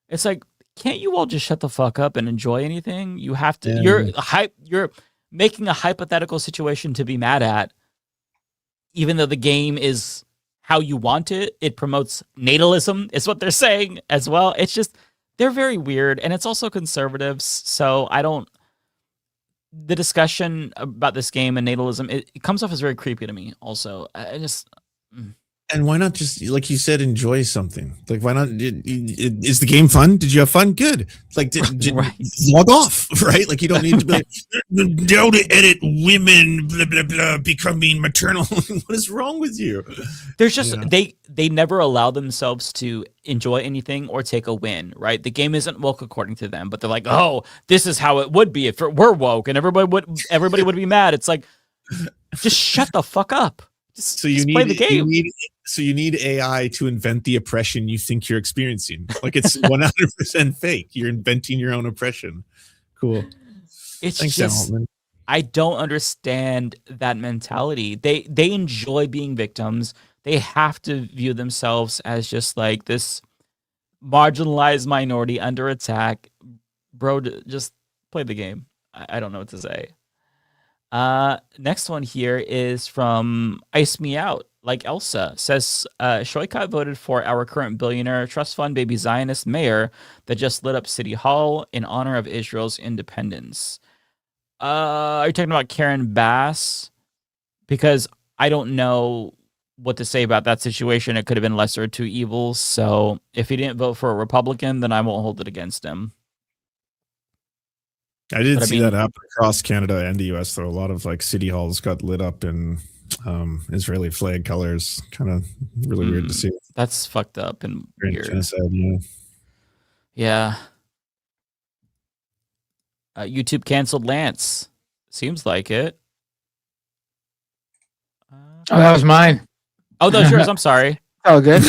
It's like, can't you all just shut the fuck up and enjoy anything? You have to. Yeah. You're making a hypothetical situation to be mad at, even though the game is how you want it. It promotes natalism, is what they're saying as well. It's just, they're very weird, and it's also conservatives. So the discussion about this game and natalism, it comes off as very creepy to me also.
And why not just, like you said, enjoy something? Like, why not? Is the game fun? Did you have fun? Good. Like, right. Log off, right? Like, you don't need to be like, now to edit women, blah, blah, blah, becoming maternal. What is wrong with you?
There's just, they never allow themselves to enjoy anything or take a win, right? The game isn't woke according to them, but they're like, oh, this is how it would be if it were woke, and everybody would be mad. It's like, just shut the fuck up. Just play the game.
You need AI to invent the oppression you think you're experiencing. Like, it's 100% fake. You're inventing your own oppression. Cool.
Thanks, gentlemen. I don't understand that mentality. They enjoy being victims. they have to view themselves as just like this marginalized minority under attack. Bro, just play the game. I don't know what to say. Next one here is from Ice Me Out. Like Elsa says, Shoykot voted for our current billionaire trust fund baby Zionist mayor that just lit up City Hall in honor of Israel's independence. Are you talking about Karen Bass? Because I don't know what to say about that situation. It could have been lesser of two evils. So if he didn't vote for a Republican, then I won't hold it against him.
I did see that happen across Canada and the US, though. A lot of like city halls got lit up in Israeli flag colors. Kind of really weird to see.
That's fucked up and weird.
Genocide, yeah.
Yeah. YouTube canceled Lance. Seems like it.
Oh, that was mine.
Oh, that was yours. I'm sorry.
Oh, good.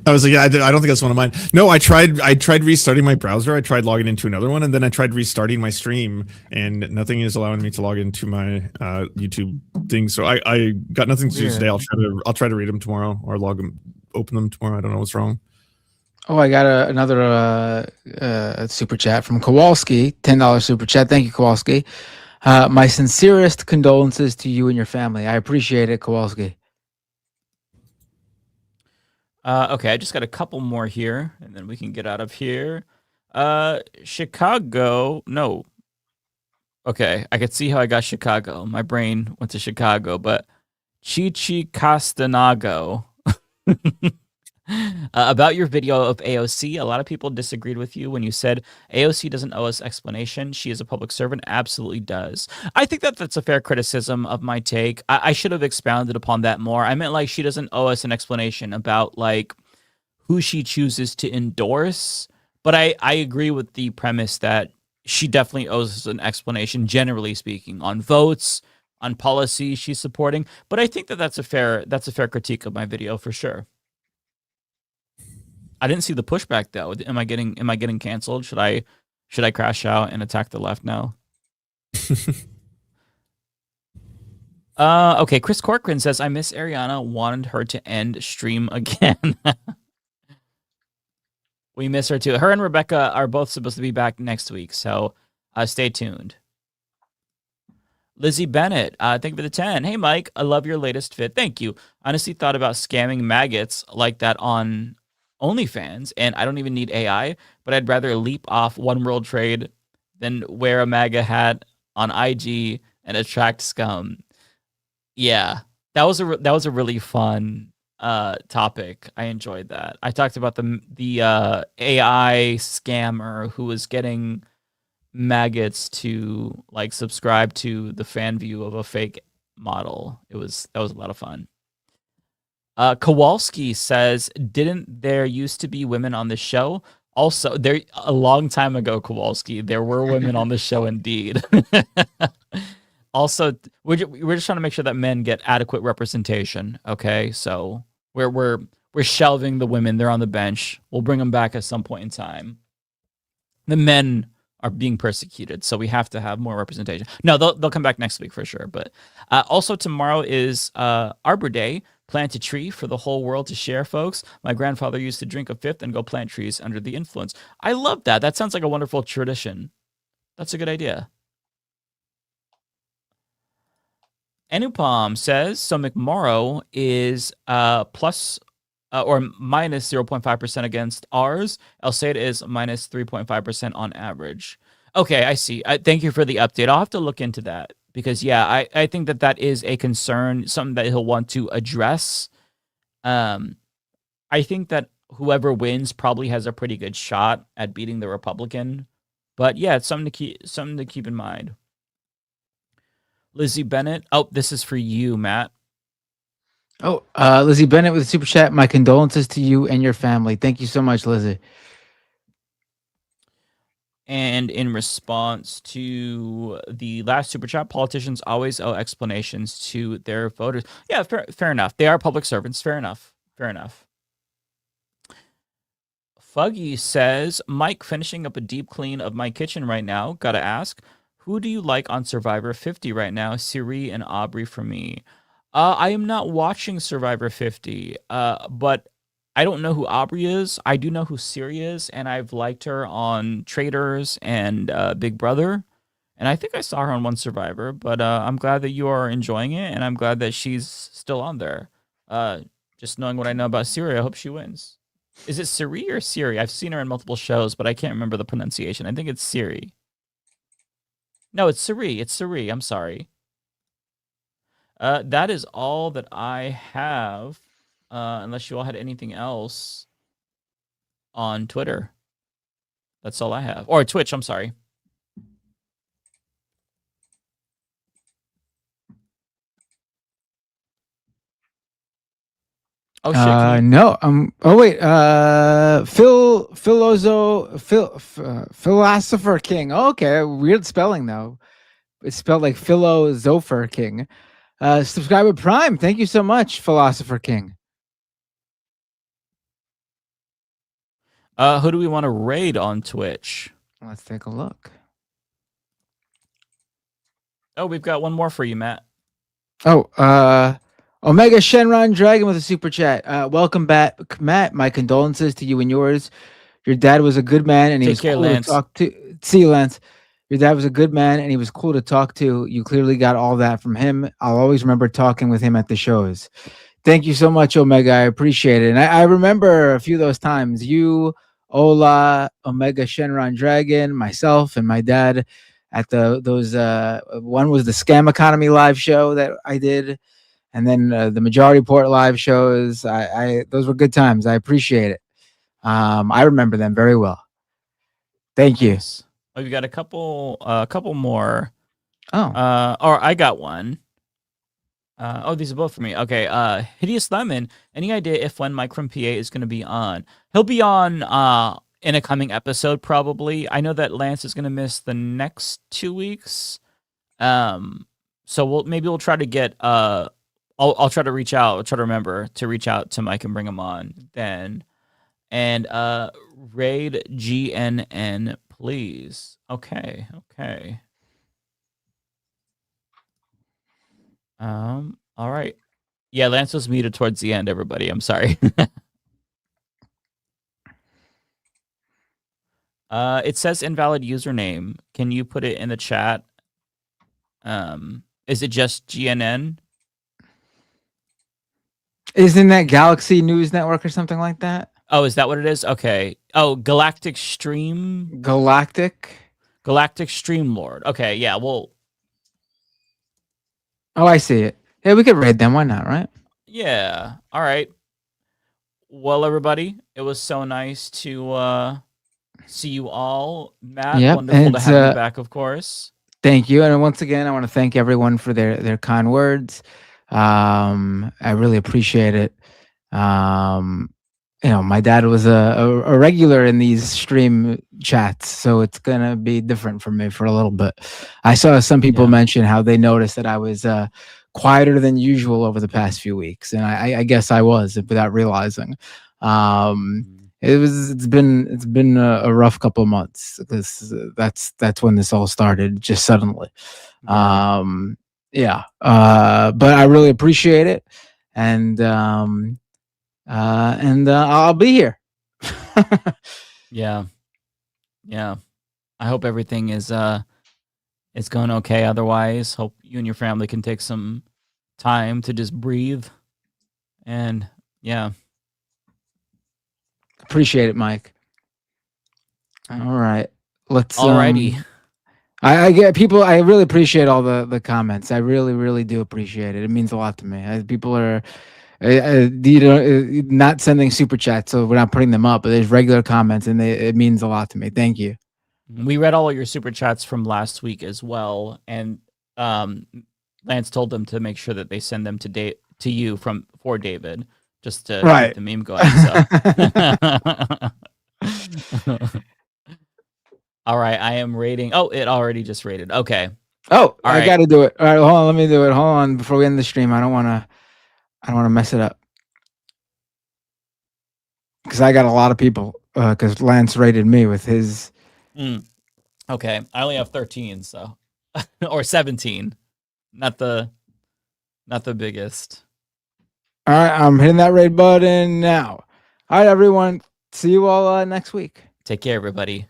I was like, yeah, I don't think that's one of mine. No, I tried restarting my browser. I tried logging into another one, and then I tried restarting my stream, and nothing is allowing me to log into my YouTube thing. So I got nothing to do today. I'll try to read them tomorrow or open them tomorrow. I don't know what's wrong.
Oh, I got another super chat from Kowalski, $10 super chat. Thank you, Kowalski. My sincerest condolences to you and your family. I appreciate it, Kowalski.
Okay, I just got a couple more here, and then we can get out of here. Chicago. No. Okay, I could see how I got Chicago. My brain went to Chicago, but Chichi Castanago. About your video of AOC, a lot of people disagreed with you when you said AOC doesn't owe us explanation. She is a public servant. Absolutely does. I think that that's a fair criticism of my take. I should have expounded upon that more. I meant like she doesn't owe us an explanation about like who she chooses to endorse. But I agree with the premise that she definitely owes us an explanation, generally speaking, on votes, on policy she's supporting. But I think that that's a fair critique of my video for sure. I didn't see the pushback though. Am I getting canceled? Should I crash out and attack the left now? Okay, Chris Corcoran says I miss Ariana, wanted her to end stream again. We miss her too. Her and Rebecca are both supposed to be back next week, so stay tuned. Lizzie Bennett, thank you for the 10. Hey Mike, I love your latest fit. Thank you. Honestly thought about scamming maggots like that on OnlyFans, and I don't even need AI, but I'd rather leap off One World Trade than wear a MAGA hat on IG and attract scum. Yeah, that was a really fun topic. I enjoyed that. I talked about the AI scammer who was getting maggots to like subscribe to the fan view of a fake model. That was a lot of fun. Kowalski says, didn't there used to be women on the show? Also, there a long time ago, Kowalski, there were women on the show indeed. Also, we're just trying to make sure that men get adequate representation. Okay, so we're shelving the women. They're on the bench. We'll bring them back at some point in time. The men are being persecuted, so we have to have more representation. No, they'll come back next week for sure. But also tomorrow is Arbor Day. Plant a tree for the whole world to share, folks. My grandfather used to drink a fifth and go plant trees under the influence. I love that. That sounds like a wonderful tradition. That's a good idea. Anupam says, so McMorrow is plus or minus 0.5% against ours. El Cid is minus 3.5% on average. Okay, I see. Thank you for the update. I'll have to look into that. Because, yeah, I think that is a concern, something that he'll want to address. I think that whoever wins probably has a pretty good shot at beating the Republican. But, yeah, it's something to keep in mind. Lizzie Bennett. Oh, this is for you, Matt.
Oh, Lizzie Bennett with a super chat. My condolences to you and your family. Thank you so much, Lizzie.
And in response to the last super chat, politicians always owe explanations to their voters. Yeah, fair enough. They are public servants. Fair enough. Fuggy says, Mike, finishing up a deep clean of my kitchen right now. Gotta ask, who do you like on Survivor 50 right now? Siri and Aubrey for me. I am not watching Survivor 50, but I don't know who Aubrey is. I do know who Siri is, and I've liked her on Traders and Big Brother. And I think I saw her on one Survivor, but I'm glad that you are enjoying it, and I'm glad that she's still on there. Just knowing what I know about Siri, I hope she wins. Is it Siri or Siri? I've seen her in multiple shows, but I can't remember the pronunciation. I think it's Siri. No, it's Siri. It's Siri. I'm sorry. That is all that I have, unless you all had anything else on Twitter. That's all I have. Or Twitch, I'm sorry. Oh shit!
No. Oh wait. Philosopher King. Oh, okay. Weird spelling though. It's spelled like Philosopher King. Subscriber Prime. Thank you so much, Philosopher King.
Who do we want to raid on Twitch?
Let's take a look.
Oh, we've got one more for you, Matt.
Oh, Omega Shenron Dragon with a super chat. Welcome back, Matt. My condolences to you and yours. Your dad was a good man, and he was cool to talk to. See you, Lance. Your dad was a good man, and he was cool to talk to. You clearly got all that from him. I'll always remember talking with him at the shows. Thank you so much, Omega. I appreciate it. And I remember a few of those times. You, Ola, Omega Shenron Dragon, myself, and my dad at those. One was the Scam Economy live show that I did. And then the Majority Report live shows, those were good times. I appreciate it. I remember them very well. Thank you.
Oh, you got a couple more.
Oh.
Or I got one. These are both for me. Okay. Hideous Lemon. Any idea if when Mike from PA is going to be on? He'll be on in a coming episode probably. I know that Lance is going to miss the next 2 weeks. So we'll try to get I'll try to reach out. I'll try to remember to reach out to Mike and bring him on then. And raid GNN, please. Okay. All right. Yeah, Lance was muted towards the end, everybody. I'm sorry. It says invalid username. Can you put it in the chat? Is it just GNN?
Isn't that Galaxy News Network or something like that?
Oh, is that what it is? Okay. Oh, Galactic Stream.
Galactic
Stream Lord. Okay, yeah. Well.
Oh, I see it. Yeah, we could raid them. Why not? Right?
Yeah. All right. Well, everybody, it was so nice to see you all. Matt,
yep,
wonderful to have you back, of course.
Thank you, and once again, I want to thank everyone for their kind words. I really appreciate it. My dad was a regular in these stream chats, so it's gonna be different for me for a little bit. I saw some people mention how they noticed that I was quieter than usual over the past few weeks, and I guess I was without realizing. It's been a rough couple of months because that's when this all started, just suddenly. But I really appreciate it, and I'll be here.
Yeah. I hope everything is going okay. Otherwise, hope you and your family can take some time to just breathe. And yeah,
appreciate it, Mike. All right, let's.
Alrighty.
I get people. I really appreciate all the comments. I really do appreciate it. It means a lot to me. People are. Not sending super chats, so we're not putting them up, but there's regular comments, and it means a lot to me. Thank you.
We read all of your super chats from last week as well, and Lance told them to make sure that they send them to you for David, just to keep the meme going. So. All right, I am rating. Oh, it already just rated. Okay.
Oh, I got to do it. All right, hold on. Let me do it. Hold on before we end the stream. I don't want to mess it up because I got a lot of people. Because Lance rated me with his.
Okay, I only have 13, so or 17, not the Not the biggest.
All right, I'm hitting that raid button now. All right, everyone. See you all next week.
Take care, everybody.